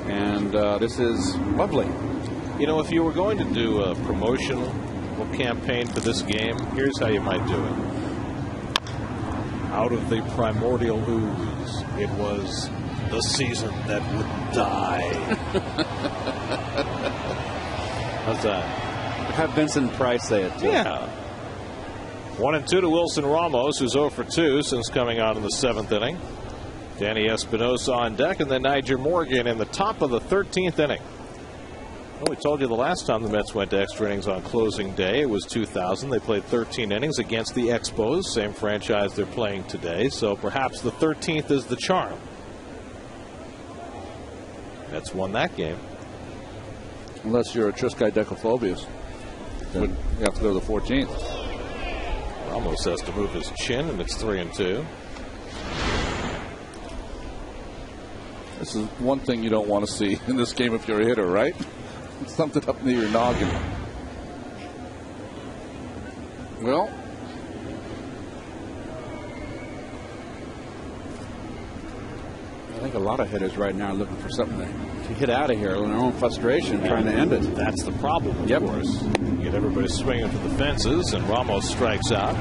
[SPEAKER 2] and this is lovely.
[SPEAKER 7] You know, if you were going to do a promotional campaign for this game, here's how you might do it. Out of the primordial ooze, it was the season that would die. How's that?
[SPEAKER 2] Have Vincent Price say it, too.
[SPEAKER 7] Yeah. 1-2 to Wilson Ramos, who's 0 for 2 since coming out in the 7th inning. Danny Espinosa on deck, and then Niger Morgan in the top of the 13th inning. Well, we told you the last time the Mets went to extra innings on closing day, it was 2000. They played 13 innings against the Expos, same franchise they're playing today. So perhaps the 13th is the charm. Mets won that game.
[SPEAKER 6] Unless you're a Triskidecaphobius. Then you have to go to the 14th.
[SPEAKER 7] Ramos has to move his chin, and it's 3-2.
[SPEAKER 6] This is one thing you don't want to see in this game if you're a hitter, right? Something up near your noggin.
[SPEAKER 2] Well, I think a lot of hitters right now are looking for something to hit out of here in their own frustration, trying to end it.
[SPEAKER 7] That's the problem, of course. You get everybody swinging for the fences, and Ramos strikes out.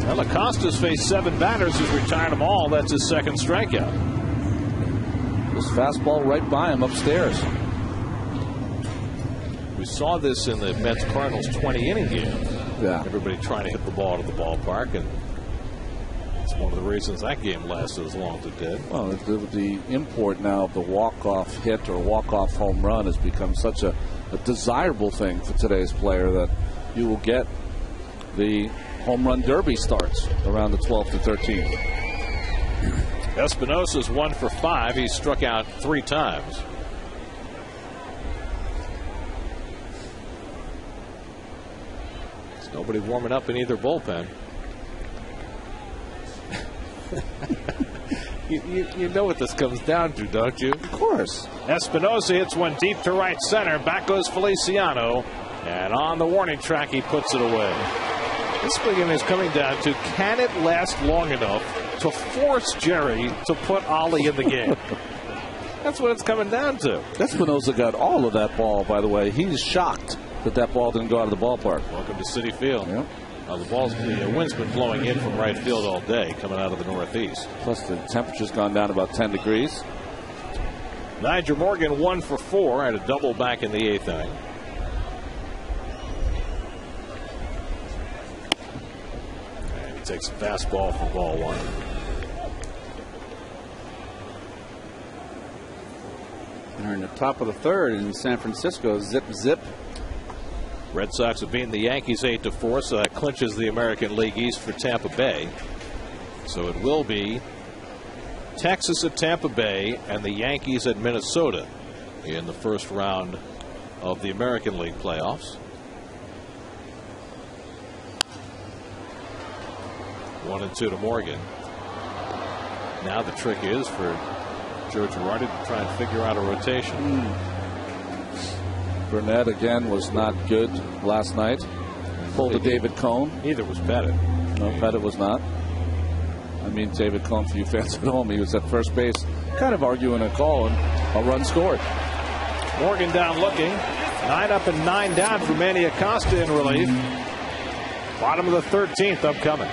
[SPEAKER 7] Well, Acosta's faced 7 batters. He's retired them all. That's his 2nd strikeout.
[SPEAKER 6] This fastball right by him upstairs.
[SPEAKER 7] We saw this in the Mets-Cardinals 20-inning game.
[SPEAKER 6] Yeah.
[SPEAKER 7] Everybody trying to hit the ball to the ballpark, and it's one of the reasons that game lasted as long as it did.
[SPEAKER 6] Well, the import now of the walk-off hit or walk-off home run has become such a desirable thing for today's player that you will get the home run derby starts around the 12th to 13th.
[SPEAKER 7] Espinosa's 1 for 5. He struck out 3 times. There's nobody warming up in either bullpen. You know what this comes down to, don't you?
[SPEAKER 10] Of course.
[SPEAKER 1] Espinosa hits one deep to right center. Back goes Feliciano. And on the warning track, he puts it away. This game is coming down to, can it last long enough to force Jerry to put Ollie in the game? That's what it's coming down to.
[SPEAKER 6] Espinosa got all of that ball, by the way. He's shocked that ball didn't go out of the ballpark.
[SPEAKER 7] Welcome to Citi Field.
[SPEAKER 6] Yep.
[SPEAKER 7] The wind's been blowing in from right field all day, coming out of the northeast.
[SPEAKER 6] Plus the temperature's gone down about 10 degrees.
[SPEAKER 7] Nigel Morgan 1 for 4, had a double back in the 8th inning. And he takes a fastball for ball 1.
[SPEAKER 10] They're in the top of the 3rd in San Francisco. Zip, zip.
[SPEAKER 7] Red Sox have beaten the Yankees 8-4, so that clinches the American League East for Tampa Bay. So it will be Texas at Tampa Bay and the Yankees at Minnesota in the first round of the American League playoffs. 1-2 to Morgan. Now the trick is for Joe Girardi to try and figure out a rotation.
[SPEAKER 6] Burnett again was not good last night. Pulled to David Cone.
[SPEAKER 7] Neither was Pettit.
[SPEAKER 6] No, Pettit was not. I mean, David Cone, for you fans at home, he was at first base, kind of arguing a call, and a run scored.
[SPEAKER 1] Morgan down looking. 9 up and 9 down for Manny Acosta in relief. Bottom of the 13th upcoming.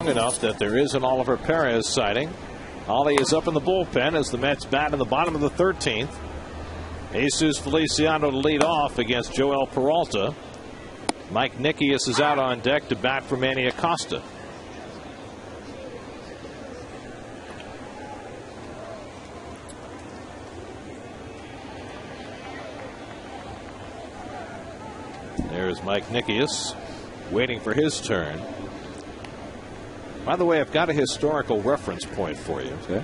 [SPEAKER 7] Enough that there is an Oliver Perez sighting. Ollie is up in the bullpen as the Mets bat in the bottom of the 13th. Jesus Feliciano to lead off against Joel Peralta. Mike Nickius is out on deck to bat for Manny Acosta. There's Mike Nickius waiting for his turn. By the way, I've got a historical reference point for you.
[SPEAKER 6] Okay.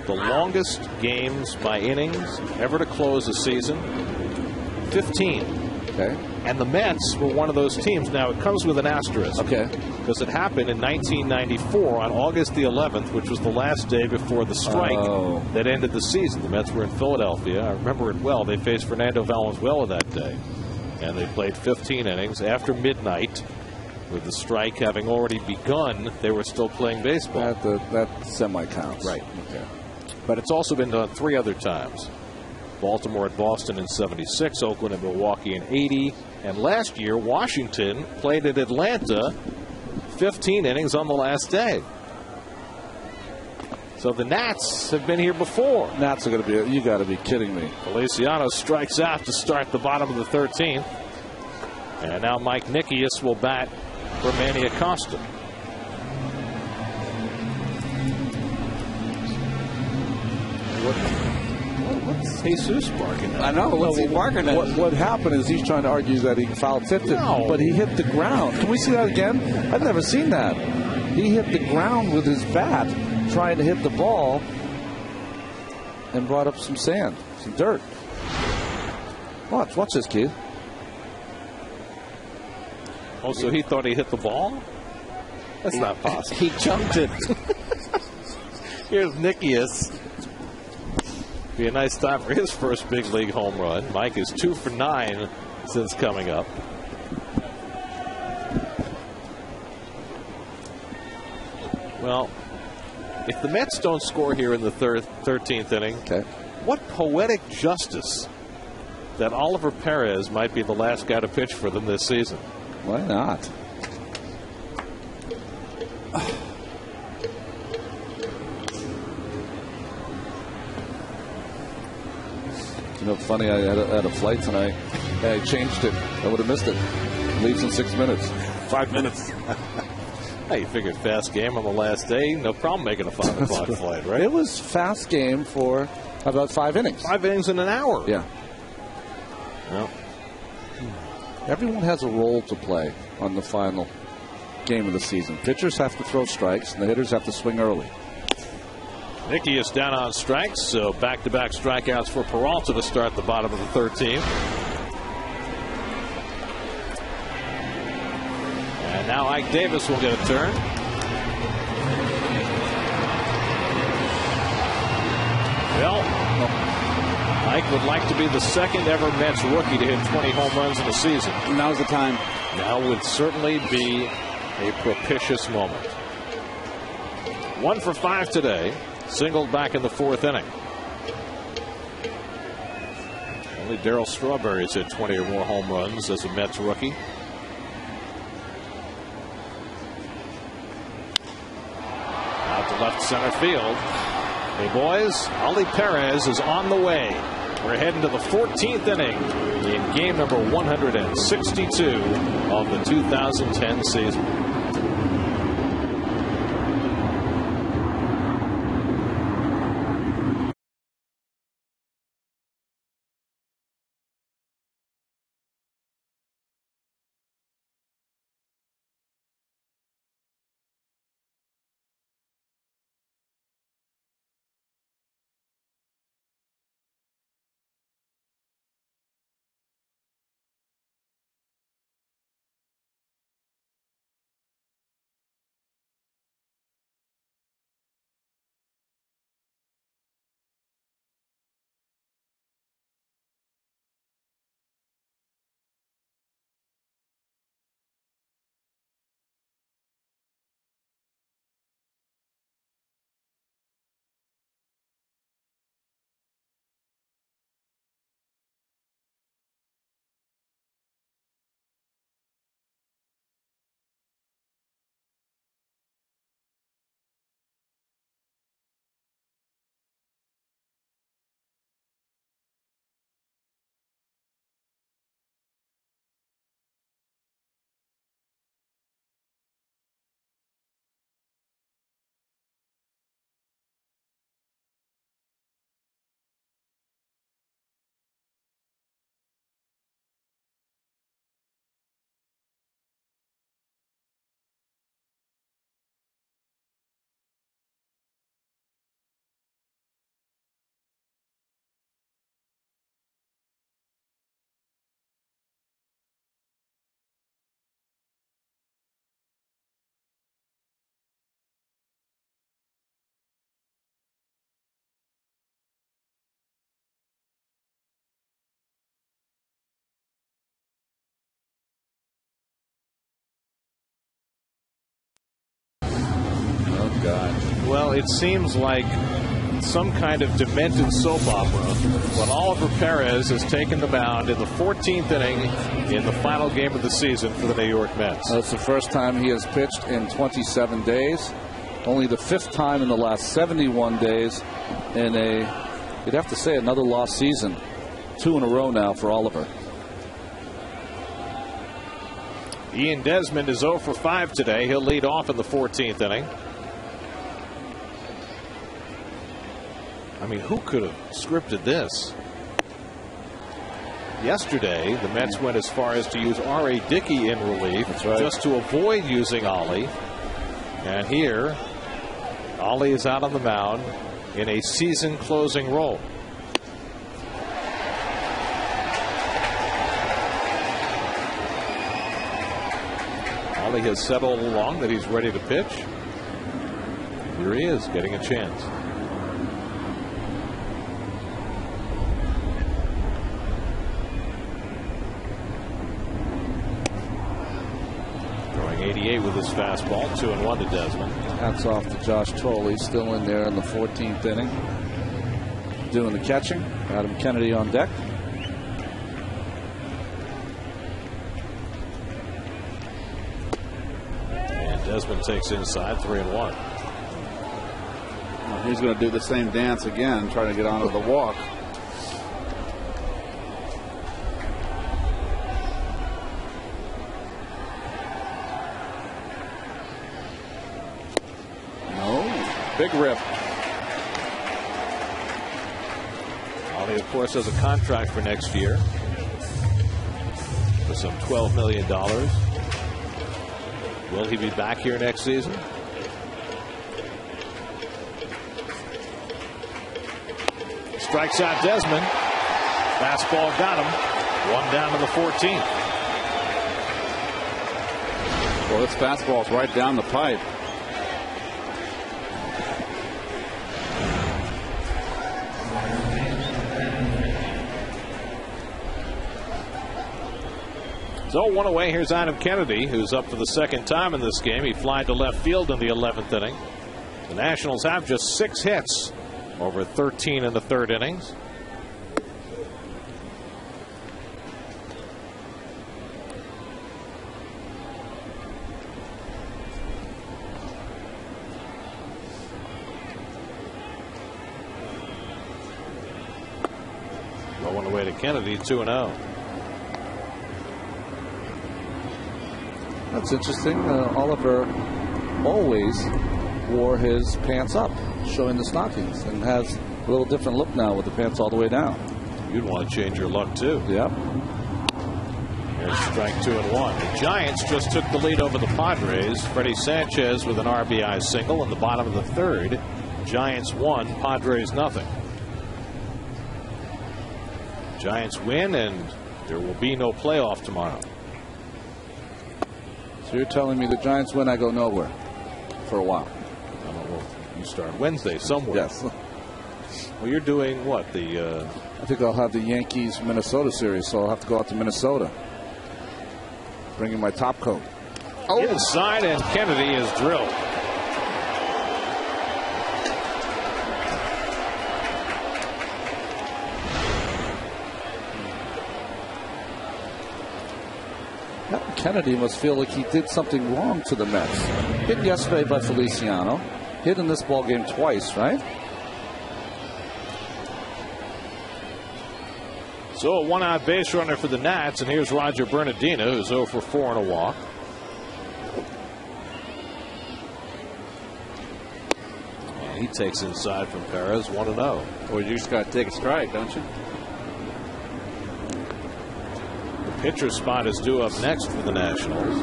[SPEAKER 7] The longest games by innings ever to close a season, 15.
[SPEAKER 6] Okay.
[SPEAKER 7] And the Mets were one of those teams. Now, it comes with an asterisk.
[SPEAKER 6] Okay.
[SPEAKER 7] Because it happened in 1994 on August the 11th, which was the last day before the strike that ended the season. The Mets were in Philadelphia. I remember it well. They faced Fernando Valenzuela that day. And they played 15 innings after midnight. With the strike having already begun, they were still playing baseball.
[SPEAKER 6] That semi-counts.
[SPEAKER 7] Right.
[SPEAKER 6] Okay.
[SPEAKER 7] But it's also been done 3 other times. Baltimore at Boston in 76, Oakland and Milwaukee in 80, and last year Washington played at Atlanta 15 innings on the last day. So the Nats have been here before.
[SPEAKER 6] Nats are going to be, you got to be kidding me.
[SPEAKER 7] Feliciano strikes out to start the bottom of the 13th. And now Mike Nickius will bat for Manny Acosta. What's Jesus barking at?
[SPEAKER 10] I know. What's he barking at?
[SPEAKER 6] What happened is he's trying to argue that he foul tipped it, but he hit the ground. Can we see that again? I've never seen that. He hit the ground with his bat, trying to hit the ball, and brought up some sand, some dirt. Watch this, kid.
[SPEAKER 7] Oh, so he thought he hit the ball? That's not possible.
[SPEAKER 10] He jumped it.
[SPEAKER 7] Here's Nickius. Be a nice time for his first big league home run. Mike is 2 for 9 since coming up. Well, if the Mets don't score here in the 13th inning, what poetic justice that Oliver Perez might be the last guy to pitch for them this season.
[SPEAKER 6] Why not? You know, funny, I had a flight tonight, and I changed it. I would have missed it. Leaves in 6 minutes. 5 minutes.
[SPEAKER 7] Hey, you figured fast game on the last day. No problem making a 5 o'clock flight, right?
[SPEAKER 6] It was fast game for about 5 innings.
[SPEAKER 7] 5 innings in an hour.
[SPEAKER 6] Yeah.
[SPEAKER 7] Well,
[SPEAKER 6] everyone has a role to play on the final game of the season. Pitchers have to throw strikes, and the hitters have to swing early.
[SPEAKER 7] Nickius down on strikes, so back-to-back strikeouts for Peralta to start the bottom of the 13th. And now Ike Davis will get a turn. Well, Ike would like to be the second ever Mets rookie to hit 20 home runs in a season.
[SPEAKER 10] Now's the time.
[SPEAKER 7] Now would certainly be a propitious moment. 1 for 5 today. Singled back in the 4th inning. Only Darryl Strawberry's hit 20 or more home runs as a Mets rookie. Out to left center field. Hey, boys, Oli Perez is on the way. We're heading to the 14th inning in game number 162 of the 2010 season.
[SPEAKER 6] God.
[SPEAKER 7] Well, it seems like some kind of demented soap opera when Oliver Perez has taken the mound in the 14th inning in the final game of the season for the New York Mets.
[SPEAKER 6] That's the first time he has pitched in 27 days. Only the 5th time in the last 71 days in you'd have to say, another lost season. 2 in a row now for Oliver.
[SPEAKER 7] Ian Desmond is 0 for 5 today. He'll lead off in the 14th inning. I mean, who could have scripted this? Yesterday, the Mets went as far as to use R.A. Dickey in relief just to avoid using Ollie. And here, Ollie is out on the mound in a season-closing role. Ollie has said all along that he's ready to pitch. Here he is, getting a chance. Throwing 88 with his fastball, 2-1 to Desmond.
[SPEAKER 6] Hats off to Josh Tolley, still in there in the 14th inning, doing the catching. Adam Kennedy on deck.
[SPEAKER 7] Desmond takes inside, 3-1.
[SPEAKER 2] Well, he's going to do the same dance again, trying to get onto the walk.
[SPEAKER 6] No, big rip.
[SPEAKER 7] Ollie, of course, has a contract for next year for some $12 million. Will he be back here next season? Strikes out Desmond. Fastball got him. 1 down to the 14th.
[SPEAKER 2] Well, this fastball's right down the pipe.
[SPEAKER 7] So 1 away. Here's Adam Kennedy, who's up for the 2nd time in this game. He flied to left field in the 11th inning. The Nationals have just 6 hits over 13 in the 3rd innings. Well, 1 away to Kennedy, 2-0.
[SPEAKER 6] That's interesting. Oliver always wore his pants up, showing the stockings, and has a little different look now with the pants all the way down.
[SPEAKER 7] You'd want to change your look too.
[SPEAKER 6] Yep.
[SPEAKER 7] Here's strike 2 and 1. The Giants just took the lead over the Padres. Freddie Sanchez with an RBI single in the bottom of the 3rd. Giants 1, Padres nothing. Giants win, and there will be no playoff tomorrow.
[SPEAKER 6] So you're telling me the Giants win, I go nowhere for a while.
[SPEAKER 7] I don't know. You start Wednesday somewhere.
[SPEAKER 6] Yes.
[SPEAKER 7] Well, you're doing what? I
[SPEAKER 6] think I'll have the Yankees-Minnesota series, so I'll have to go out to Minnesota. Bringing my top coat.
[SPEAKER 7] Oh. Inside, and Kennedy is drilled.
[SPEAKER 6] Kennedy must feel like he did something wrong to the Mets. Hit yesterday by Feliciano. Hit in this ball game twice, right?
[SPEAKER 7] So a 1-out base runner for the Nats, and here's Roger Bernardino, who's 0 for 4 and a walk. And he takes inside from Perez, 1-0.
[SPEAKER 2] Well, you just got to take a strike, don't you?
[SPEAKER 7] Pitcher spot is due up next for the Nationals.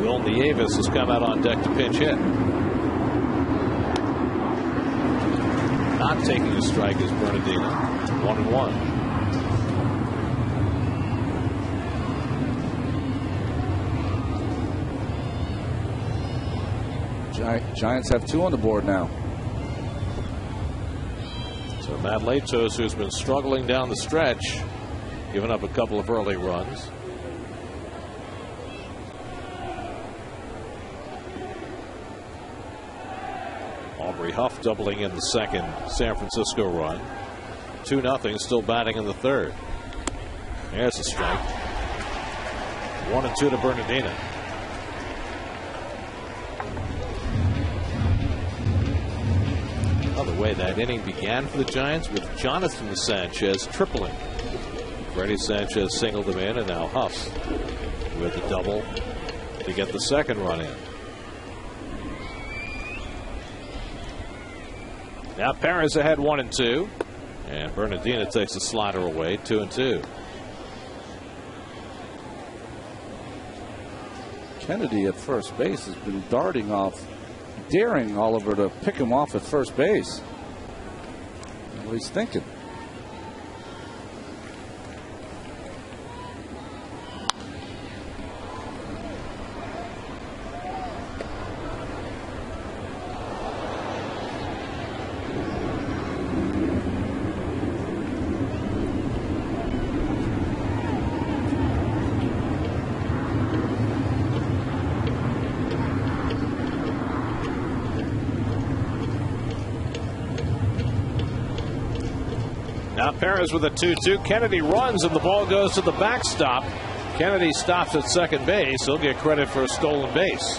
[SPEAKER 7] Will Nieves has come out on deck to pinch hit. Not taking a strike is Bernardino. 1-1.
[SPEAKER 6] Giants have 2 on the board now.
[SPEAKER 7] So Matt Latos, who's been struggling down the stretch, giving up a couple of early runs. Aubrey Huff doubling in the 2nd San Francisco run. 2-0, still batting in the 3rd. There's a strike. 1-2 to Bernardino. By the way, that inning began for the Giants with Jonathan Sanchez tripling. Freddie Sanchez singled him in, and now Huff with the double to get the second run in. Now Perez ahead 1-2, and Bernardina takes the slider away 2-2.
[SPEAKER 6] Kennedy at first base has been daring Oliver to pick him off at first base. What he's thinking.
[SPEAKER 7] Now Perez with a 2-2. Kennedy runs and the ball goes to the backstop. Kennedy stops at second base. He'll get credit for a stolen base.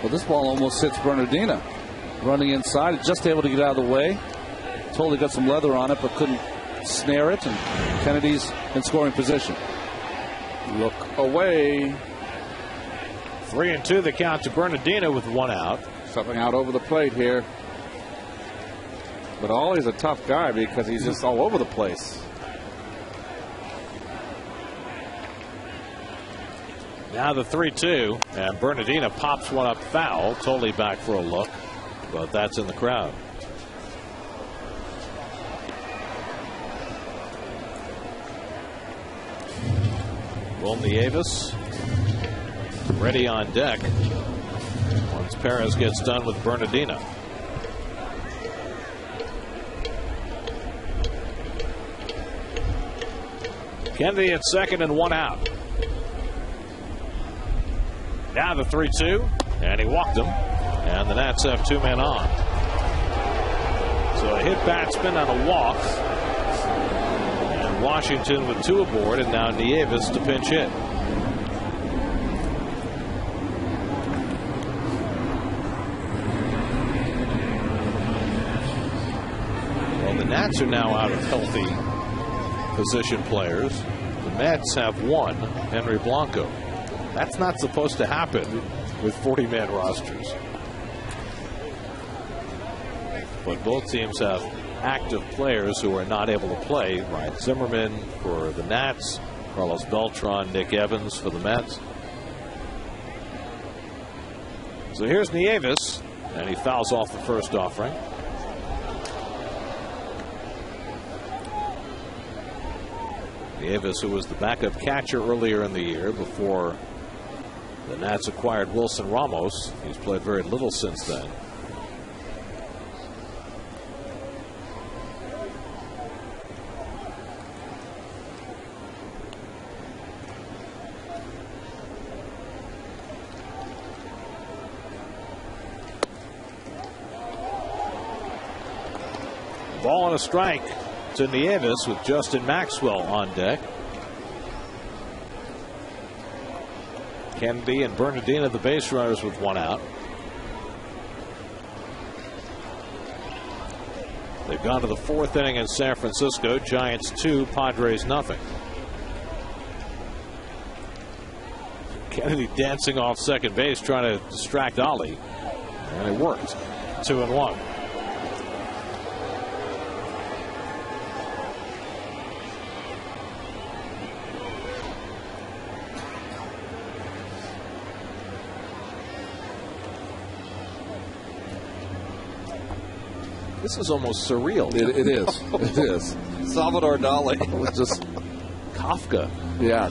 [SPEAKER 6] Well, this ball almost hits Bernardina. Running inside, just able to get out of the way. Totally got some leather on it, but couldn't snare it. And Kennedy's in scoring position. Look away.
[SPEAKER 7] 3-2 the count to Bernardina with one out.
[SPEAKER 10] Something out over the plate here. But Ollie's a tough guy because he's just all over the place.
[SPEAKER 7] Now the 3-2, and Bernardina pops one up foul. Totally back for a look, but that's in the crowd. Will Nieves ready on deck once Perez gets done with Bernardina. Kennedy at second and one out. Now the 3-2, and he walked him, and the Nats have two men on. So a hit batsman on a walk, and Washington with two aboard, and now Nieves to pinch hit. Well, the Nats are now out of healthy position players. The Mets have one, Henry Blanco. That's not supposed to happen with 40-man rosters. But both teams have active players who are not able to play. Ryan Zimmerman for the Nats, Carlos Beltran, Nick Evans for the Mets. So here's Nieves, and he fouls off the first offering. Nieves, who was the backup catcher earlier in the year before the Nats acquired Wilson Ramos. He's played very little since then. Ball and a strike to Nieves with Justin Maxwell on deck. Kennedy and Bernardina the base runners with one out. They've gone to the fourth inning in San Francisco. Giants 2, Padres nothing. Kennedy dancing off second base trying to distract Ollie, and it worked. 2-1. This is almost surreal.
[SPEAKER 10] It is. It is. Salvador Dali.
[SPEAKER 7] It's just Kafka.
[SPEAKER 10] Yeah.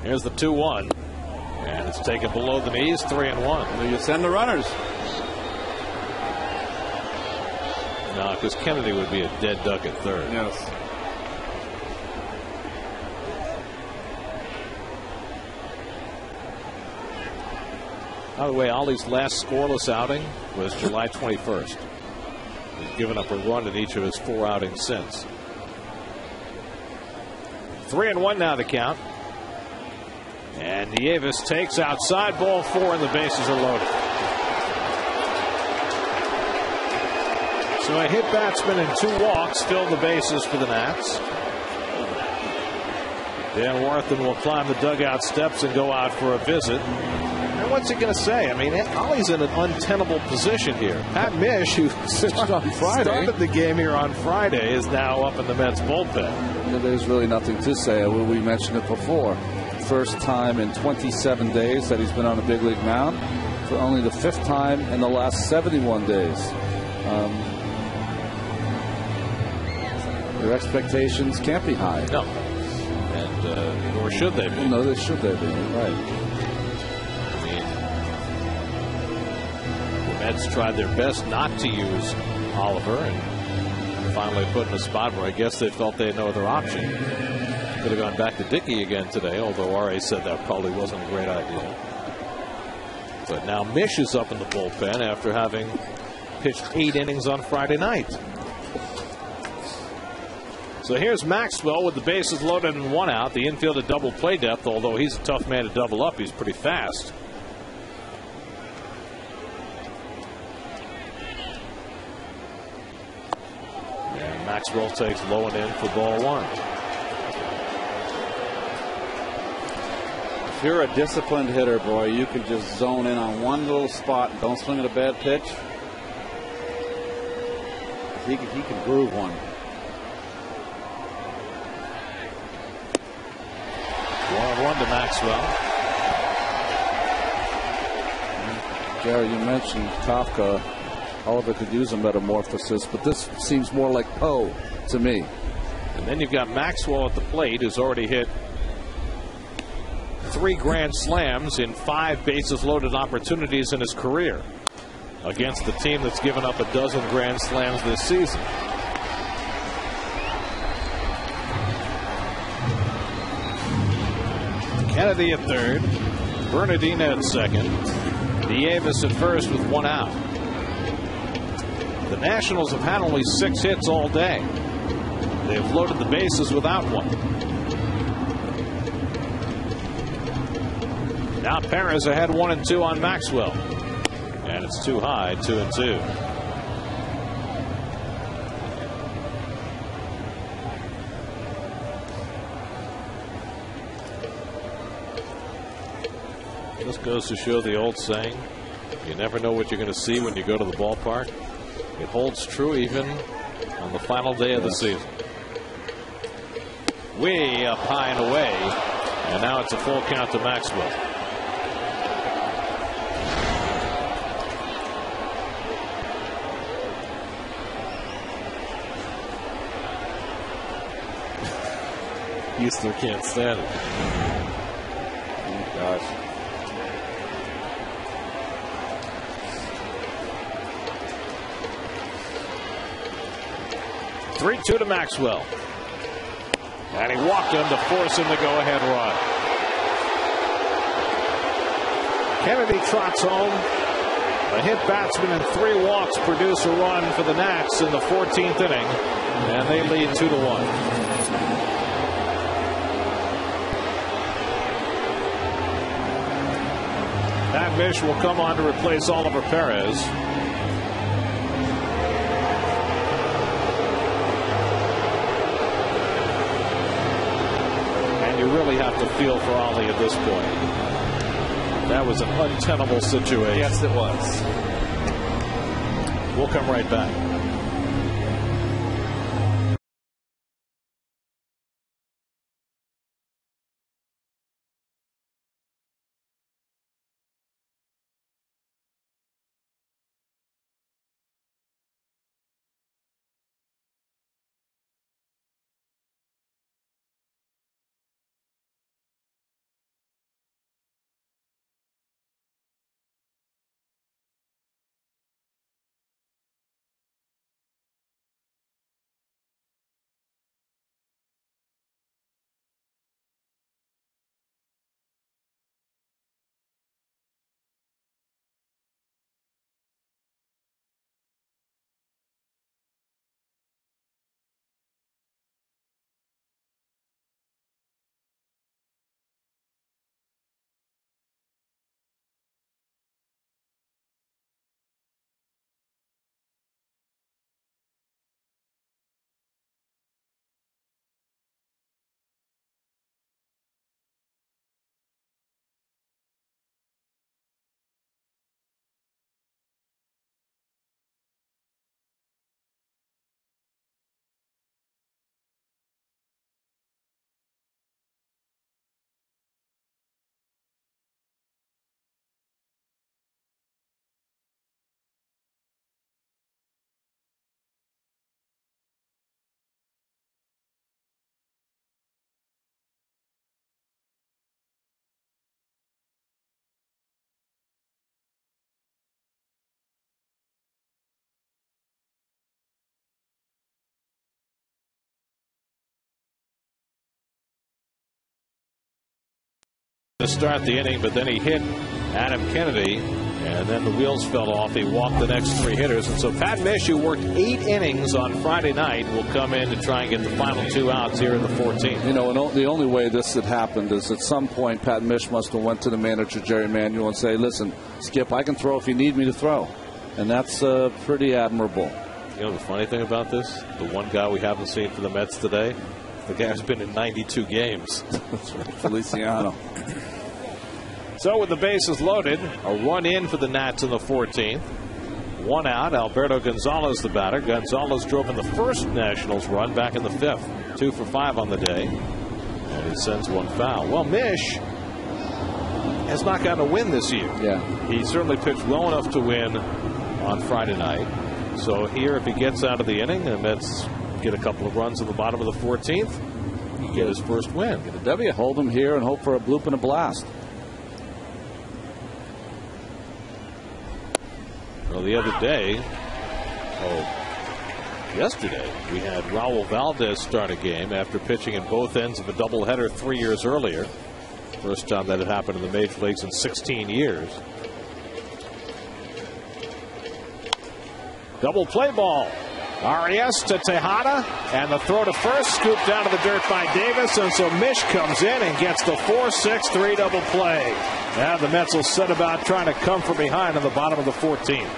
[SPEAKER 7] Here's the 2-1. And it's taken below the knees, 3-1.
[SPEAKER 10] You send the runners.
[SPEAKER 7] No, because Kennedy would be a dead duck at third.
[SPEAKER 10] Yes.
[SPEAKER 7] By the way, Ollie's last scoreless outing was July 21st. He's given up a run in each of his 4 outings since. 3-1 now the count. And Nieves takes outside, ball 4, and the bases are loaded. So a hit batsman and 2 walks fill the bases for the Nats. Dan Warthen will climb the dugout steps and go out for a visit. And what's he going to say? I mean, Ollie's in an untenable position here. Pat Mish, who started the game here on Friday, is now up in the Mets bullpen.
[SPEAKER 6] There's really nothing to say. We mentioned it before. First time in 27 days that he's been on a big league mound. For only the 5th time in the last 71 days. Your expectations can't be high.
[SPEAKER 7] No. And nor should they be.
[SPEAKER 6] No, should they be. Right.
[SPEAKER 7] I mean, the Mets tried their best not to use Oliver and finally put in a spot where I guess they felt they had no other option. Could have gone back to Dickey again today, although R.A. said that probably wasn't a great idea. But now Mish is up in the bullpen after having pitched 8 innings on Friday night. So here's Maxwell with the bases loaded and 1 out. The infield at double play depth, although he's a tough man to double up. He's pretty fast. And Maxwell takes low and in for ball 1.
[SPEAKER 10] If you're a disciplined hitter, boy, you can just zone in on one little spot and don't swing at a bad pitch. He can groove one.
[SPEAKER 7] 1-1 to Maxwell.
[SPEAKER 6] Gary, you mentioned Kafka. Oliver could use a metamorphosis, but this seems more like Poe to me.
[SPEAKER 7] And then you've got Maxwell at the plate, who's already hit 3 grand slams in 5 bases loaded opportunities in his career against the team that's given up a dozen grand slams this season. Kennedy at third, Bernardina at second, Nieves at first with 1 out. The Nationals have had only 6 hits all day. They've loaded the bases without one. Now Perez ahead 1-2 on Maxwell. And it's too high, 2-2. This goes to show the old saying, you never know what you're going to see when you go to the ballpark. It holds true even on the final day of the season. Way up high and away. And now it's a full count to Maxwell. Houston can't stand it.
[SPEAKER 10] Oh, gosh.
[SPEAKER 7] Three-two to Maxwell. And he walked him to force him the go-ahead run. Kennedy trots home. A hit batsman and 3 walks produce a run for the Nats in the 14th inning. And they lead 2-1. Pat Mish will come on to replace Oliver Perez. And you really have to feel for Ollie at this point. That was an untenable situation.
[SPEAKER 10] Yes, it was.
[SPEAKER 7] We'll come right back. to start the inning, but then he hit Adam Kennedy, and then the wheels fell off. He walked the next 3 hitters, and so Pat Mish, who worked 8 innings on Friday night, will come in to try and get the final 2 outs here in the 14th.
[SPEAKER 6] You know, and the only way this had happened is at some point Pat Mish must have went to the manager, Jerry Manuel, and say, listen, Skip, I can throw if you need me to throw. And that's pretty admirable.
[SPEAKER 7] You know the funny thing about this? The one guy we haven't seen for the Mets today, the guy's been in 92 games.
[SPEAKER 6] That's right, Feliciano.
[SPEAKER 7] So with the bases loaded, a run in for the Nats in the 14th. 1 out. Alberto Gonzalez the batter. Gonzalez drove in the first Nationals run back in the 5th. 2 for 5 on the day. And he sends 1 foul. Well, Mish has not gotten a win this year.
[SPEAKER 6] Yeah.
[SPEAKER 7] He certainly pitched well enough to win on Friday night. So here, if he gets out of the inning, the Mets get a couple of runs in the bottom of the 14th, he get his first win.
[SPEAKER 6] Get a W. Hold him here and hope for a bloop and a blast.
[SPEAKER 7] Well, the other day, yesterday, we had Raul Valdez start a game after pitching in both ends of a doubleheader 3 years earlier. First time that had happened in the major leagues in 16 years. Double play ball. Arias to Tejada, and the throw to first, scooped down to the dirt by Davis, and so Mish comes in and gets the 4-6-3 double play. Now the Mets will set about trying to come from behind on the bottom of the 14th.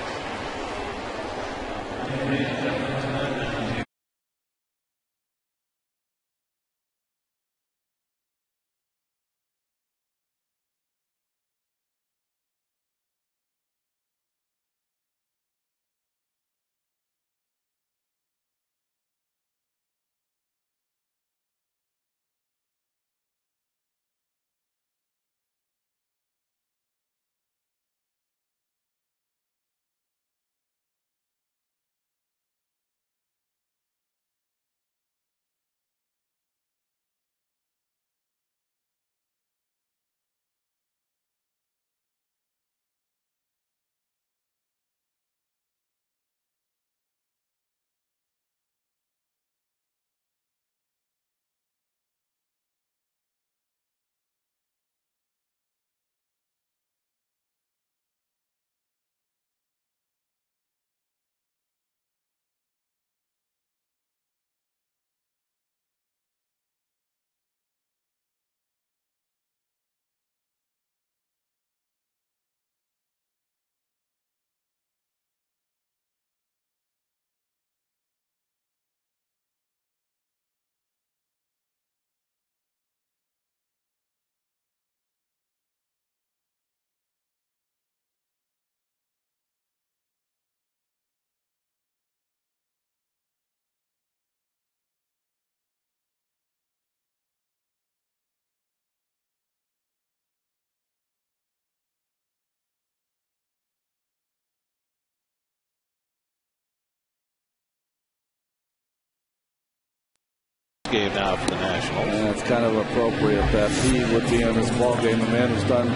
[SPEAKER 7] Game now for the Nationals.
[SPEAKER 6] And it's kind of appropriate that he would be in this ball game. A man who's done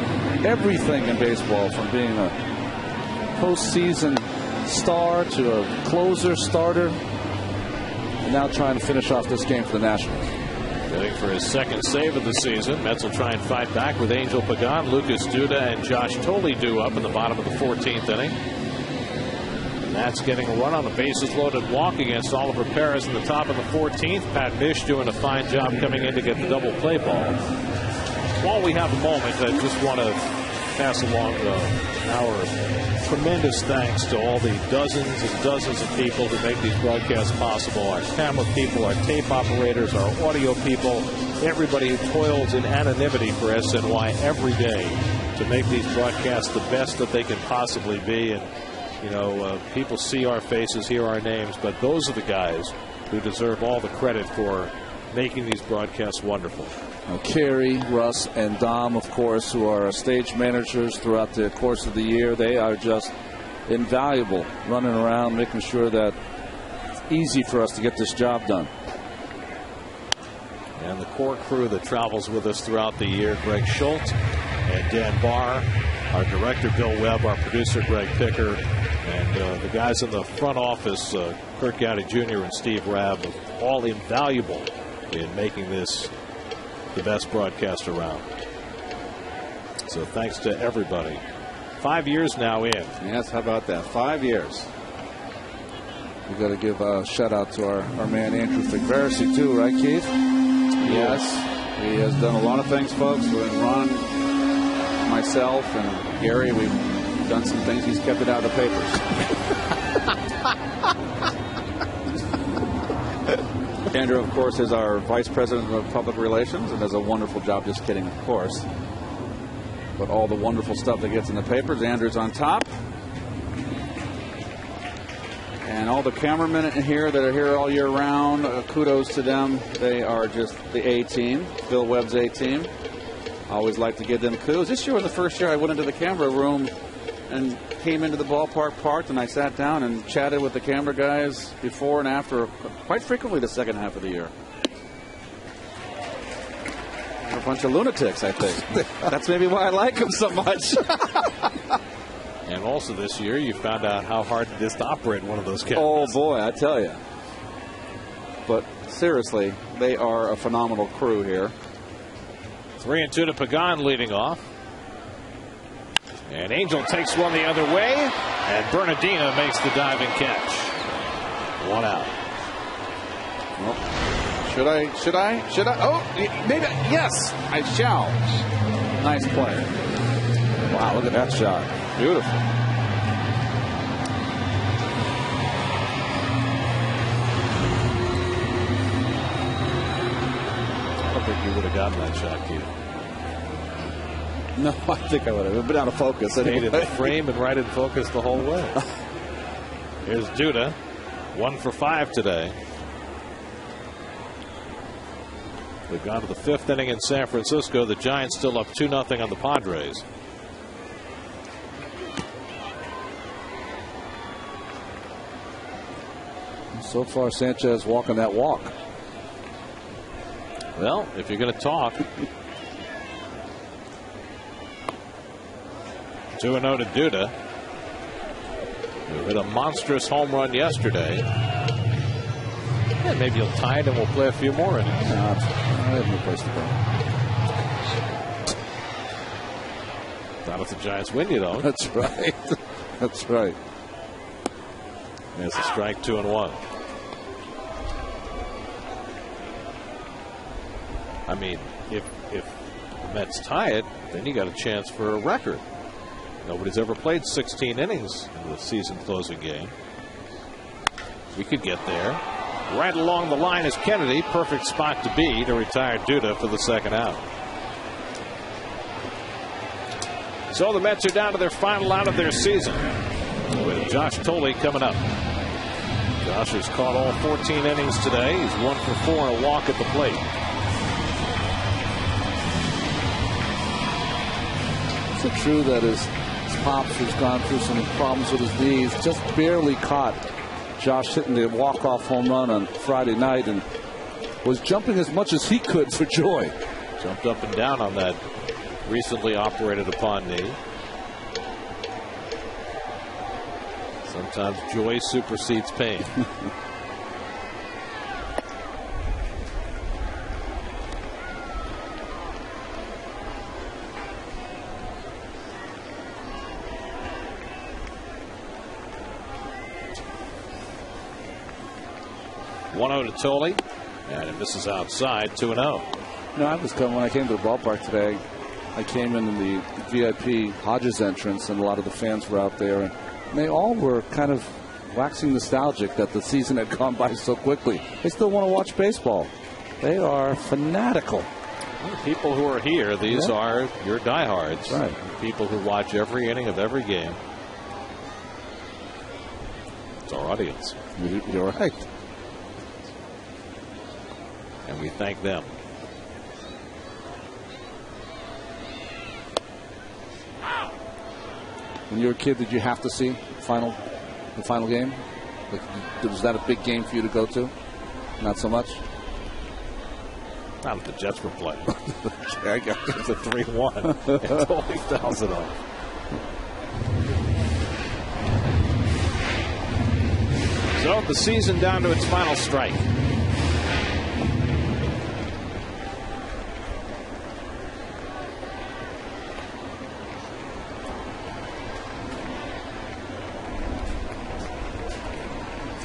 [SPEAKER 6] everything in baseball, from being a postseason star to a closer, starter, and now trying to finish off this game for the Nationals.
[SPEAKER 7] Getting for his second save of the season. Mets will try and fight back with Angel Pagan, Lucas Duda, and Josh Thole due up in the bottom of the 14th inning. That's getting a run on the bases loaded walk against Oliver Perez in the top of the 14th. Pat Mish doing a fine job coming in to get the double play ball. While we have a moment, I just want to pass along our tremendous thanks to all the dozens and dozens of people who make these broadcasts possible. Our camera people, our tape operators, our audio people, everybody who toils in anonymity for SNY every day to make these broadcasts the best that they can possibly be. And you know, people see our faces, hear our names, but those are the guys who deserve all the credit for making these broadcasts wonderful.
[SPEAKER 6] Kerry, Russ, and Dom, of course, who are stage managers throughout the course of the year, they are just invaluable, running around, making sure that it's easy for us to get this job done.
[SPEAKER 7] And the core crew that travels with us throughout the year, Greg Schultz and Dan Barr, our director, Bill Webb, our producer, Greg Picker, and the guys in the front office, Kurt Gowdy Jr. and Steve Rabb, all invaluable in making this the best broadcast around. So thanks to everybody. 5 years now in.
[SPEAKER 10] Yes, how about that? 5 years. We got to give a shout out to our man Andrew Thigversi too, right, Keith? Yes, he has done a lot of things, folks. With Ron, myself, and Gary, we've done some things. He's kept it out of the papers. Andrew, of course, is our Vice President of Public Relations and does a wonderful job. Just kidding, of course. But all the wonderful stuff that gets in the papers, Andrew's on top. And all the cameramen in here that are here all year round, kudos to them. They are just the A-team, Phil Webb's A-team. I always like to give them kudos. This year was the first year I went into the camera room and came into the ballpark parked, and I sat down and chatted with the camera guys before and after quite frequently the second half of the year. They're a bunch of lunatics, I think. That's maybe why I like them so much.
[SPEAKER 7] And also this year, you found out how hard it is to operate one of those cameras.
[SPEAKER 10] Oh, boy, I tell you. But seriously, they are a phenomenal crew here.
[SPEAKER 7] 3-2 to Pagan leading off. And Angel takes one the other way. And Bernardino makes the diving catch. 1 out.
[SPEAKER 10] Well, should I? Oh, maybe. Yes, I shall. Nice play. Wow, look at that shot. Beautiful.
[SPEAKER 7] I don't think you would have gotten that shot, Keith.
[SPEAKER 10] No, I think I would have been out of focus.
[SPEAKER 7] Stayed in the frame and right in focus the whole way. Here's Duda, 1 for 5 today. They've gone to the 5th inning in San Francisco. The Giants still up 2-0 on the Padres.
[SPEAKER 6] So far, Sanchez walking that walk.
[SPEAKER 7] Well, if you're going to talk. 2-0 to Duda, who hit a monstrous home run yesterday. Yeah, maybe he'll tie it and we'll play a few more innings.
[SPEAKER 6] I have no place to go.
[SPEAKER 7] Not if the Giants win, you don't.
[SPEAKER 6] That's right. That's right.
[SPEAKER 7] There's a strike, 2-1. I mean, if the Mets tie it, then you got a chance for a record. Nobody's ever played 16 innings in the season closing game. We could get there. Right along the line is Kennedy. Perfect spot to be to retire Duda for the second out. So the Mets are down to their final out of their season with Josh Tolley coming up. Josh has caught all 14 innings today. He's 1 for 4 and a walk at the plate.
[SPEAKER 6] Is it true that his Pops, who's gone through some problems with his knees, just barely caught Josh hitting the walk-off home run on Friday night and was jumping as much as he could for joy.
[SPEAKER 7] Jumped up and down on that recently operated upon knee. Sometimes joy supersedes pain. To Tolley, and it misses outside. 2-0.
[SPEAKER 6] No, I was coming when I came to the ballpark today. I came in the VIP Hodges entrance, and a lot of the fans were out there, and they all were kind of waxing nostalgic that the season had gone by so quickly. They still want to watch baseball. They are fanatical.
[SPEAKER 7] Well, the people who are here, these are your diehards.
[SPEAKER 6] Right.
[SPEAKER 7] People who watch every inning of every game. It's our audience.
[SPEAKER 6] You're right.
[SPEAKER 7] And we thank them.
[SPEAKER 6] When you were a kid, did you have to see the final game? Like, was that a big game for you to go to? Not so much?
[SPEAKER 7] Not if the Jets were playing. I got it's a 3-1. It totally fouls it off. So the season down to its final strike.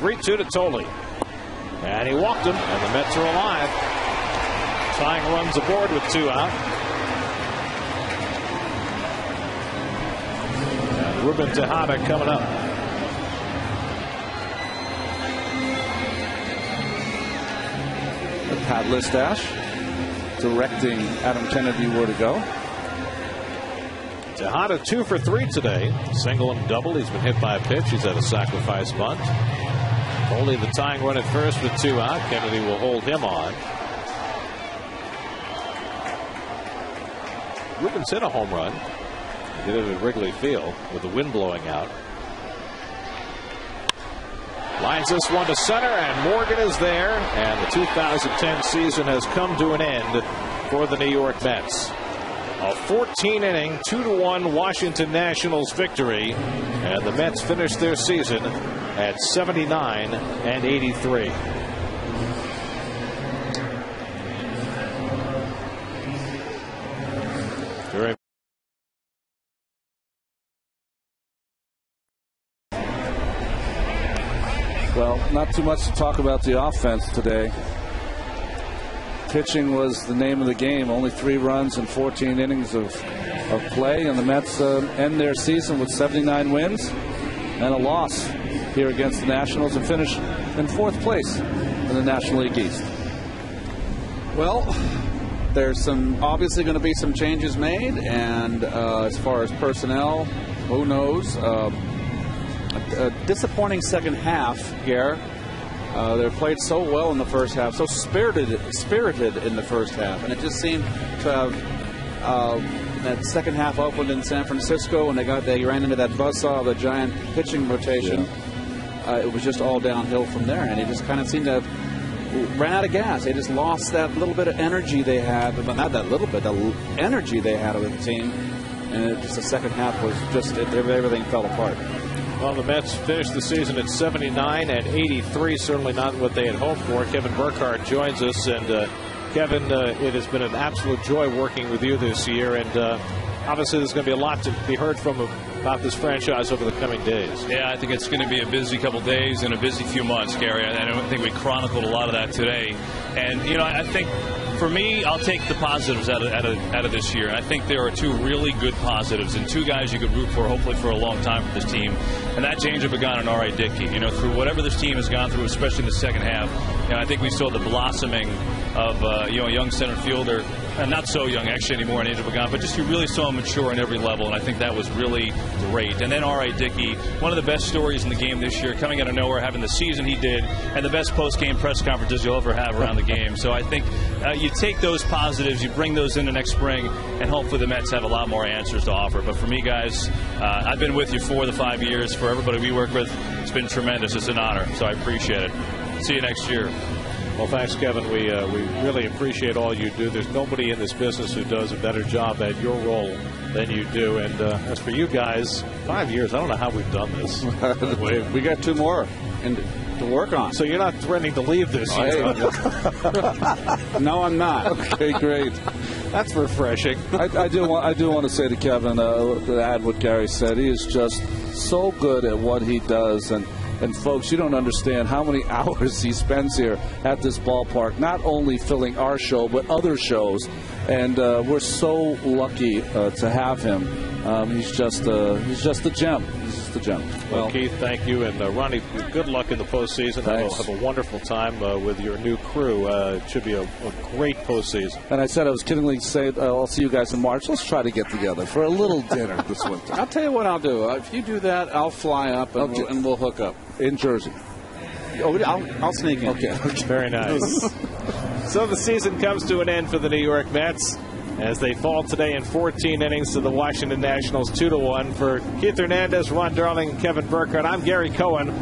[SPEAKER 7] 3-2 to Tolley. And he walked him, and the Mets are alive. Tying runs aboard with 2 out. And Ruben Tejada coming up.
[SPEAKER 6] Pat Listash directing Adam Kennedy where to go.
[SPEAKER 7] Tejada 2 for 3 today. Single and double. He's been hit by a pitch. He's had a sacrifice bunt. Only the tying run at first with 2 out. Kennedy will hold him on. Ruben's hit a home run. He did it at Wrigley Field with the wind blowing out. Lines this one to center, and Morgan is there. And the 2010 season has come to an end for the New York Mets. A 14-inning, 2-1 Washington Nationals victory, and the Mets finished their season at 79-83. Very
[SPEAKER 6] Well, not too much to talk about the offense today. Pitching was the name of the game. Only 3 runs and 14 innings of play, and the Mets end their season with 79 wins and a loss here against the Nationals and finish in 4th place in the National League East.
[SPEAKER 10] Well, there's obviously going to be some changes made, and as far as personnel, who knows? A disappointing second half, Gare. They played so well in the first half, so spirited in the first half, and it just seemed to have that second half opened in San Francisco, and they ran into that buzzsaw of the Giant pitching rotation. Yeah. It was just all downhill from there, and it just kind of seemed to ran out of gas. They just lost that little bit of energy they had, but not that little bit, the energy they had with the team, and the second half was just everything fell apart.
[SPEAKER 7] Well, the Mets finished the season at 79-83. Certainly not what they had hoped for. Kevin Burkhardt joins us, and Kevin, it has been an absolute joy working with you this year, and obviously there's going to be a lot to be heard from about this franchise over the coming days.
[SPEAKER 9] Yeah, I think it's going to be a busy couple days and a busy few months, Gary. I don't think we chronicled a lot of that today. And, I think for me, I'll take the positives out of this year. I think there are 2 really good positives and 2 guys you could root for, hopefully for a long time for this team. And that's Angel Pagan and Wright. Through whatever this team has gone through, especially in the second half, I think we saw the blossoming of a young center fielder, and not so young actually anymore in Angel Pagan, but just you really saw him mature on every level, and I think that was really great. And then Wright, one of the best stories in the game this year, coming out of nowhere, having the season he did, and the best post-game press conferences you'll ever have around the game. So I think you take those positives, you bring those into next spring, and hopefully the Mets have a lot more answers to offer. But for me, guys, I've been with you 4 of the 5 years. For everybody we work with, it's been tremendous. It's an honor, so I appreciate it. See you next year.
[SPEAKER 7] Well, thanks, Kevin. We really appreciate all you do. There's nobody in this business who does a better job at your role than you do. And as for you guys, 5 years, I don't know how we've done this.
[SPEAKER 10] We got 2 more to work on.
[SPEAKER 7] So you're not threatening to leave this year?
[SPEAKER 10] No, I'm not.
[SPEAKER 6] Okay, great.
[SPEAKER 7] That's refreshing.
[SPEAKER 6] I do want to say to Kevin, to add what Gary said, he is just so good at what he does. And folks, you don't understand how many hours he spends here at this ballpark, not only filling our show, but other shows. And we're so lucky to have him. He's just a gem. He's just a gem.
[SPEAKER 7] Well, Keith, thank you. And Ronnie, good luck in the postseason. Have a wonderful time with your new crew. It should be a great postseason.
[SPEAKER 6] And I said I was kiddingly saying I'll see you guys in March. Let's try to get together for a little dinner this winter.
[SPEAKER 10] I'll tell you what I'll do. If you do that, I'll fly up and we'll hook up.
[SPEAKER 6] In Jersey.
[SPEAKER 10] Oh, I'll sneak in.
[SPEAKER 6] Okay.
[SPEAKER 7] Very nice. So the season comes to an end for the New York Mets as they fall today in 14 innings to the Washington Nationals 2-1. For Keith Hernandez, Ron Darling, and Kevin Burkhardt, I'm Gary Cohen.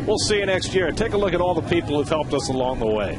[SPEAKER 7] We'll see you next year. Take a look at all the people who've helped us along the way.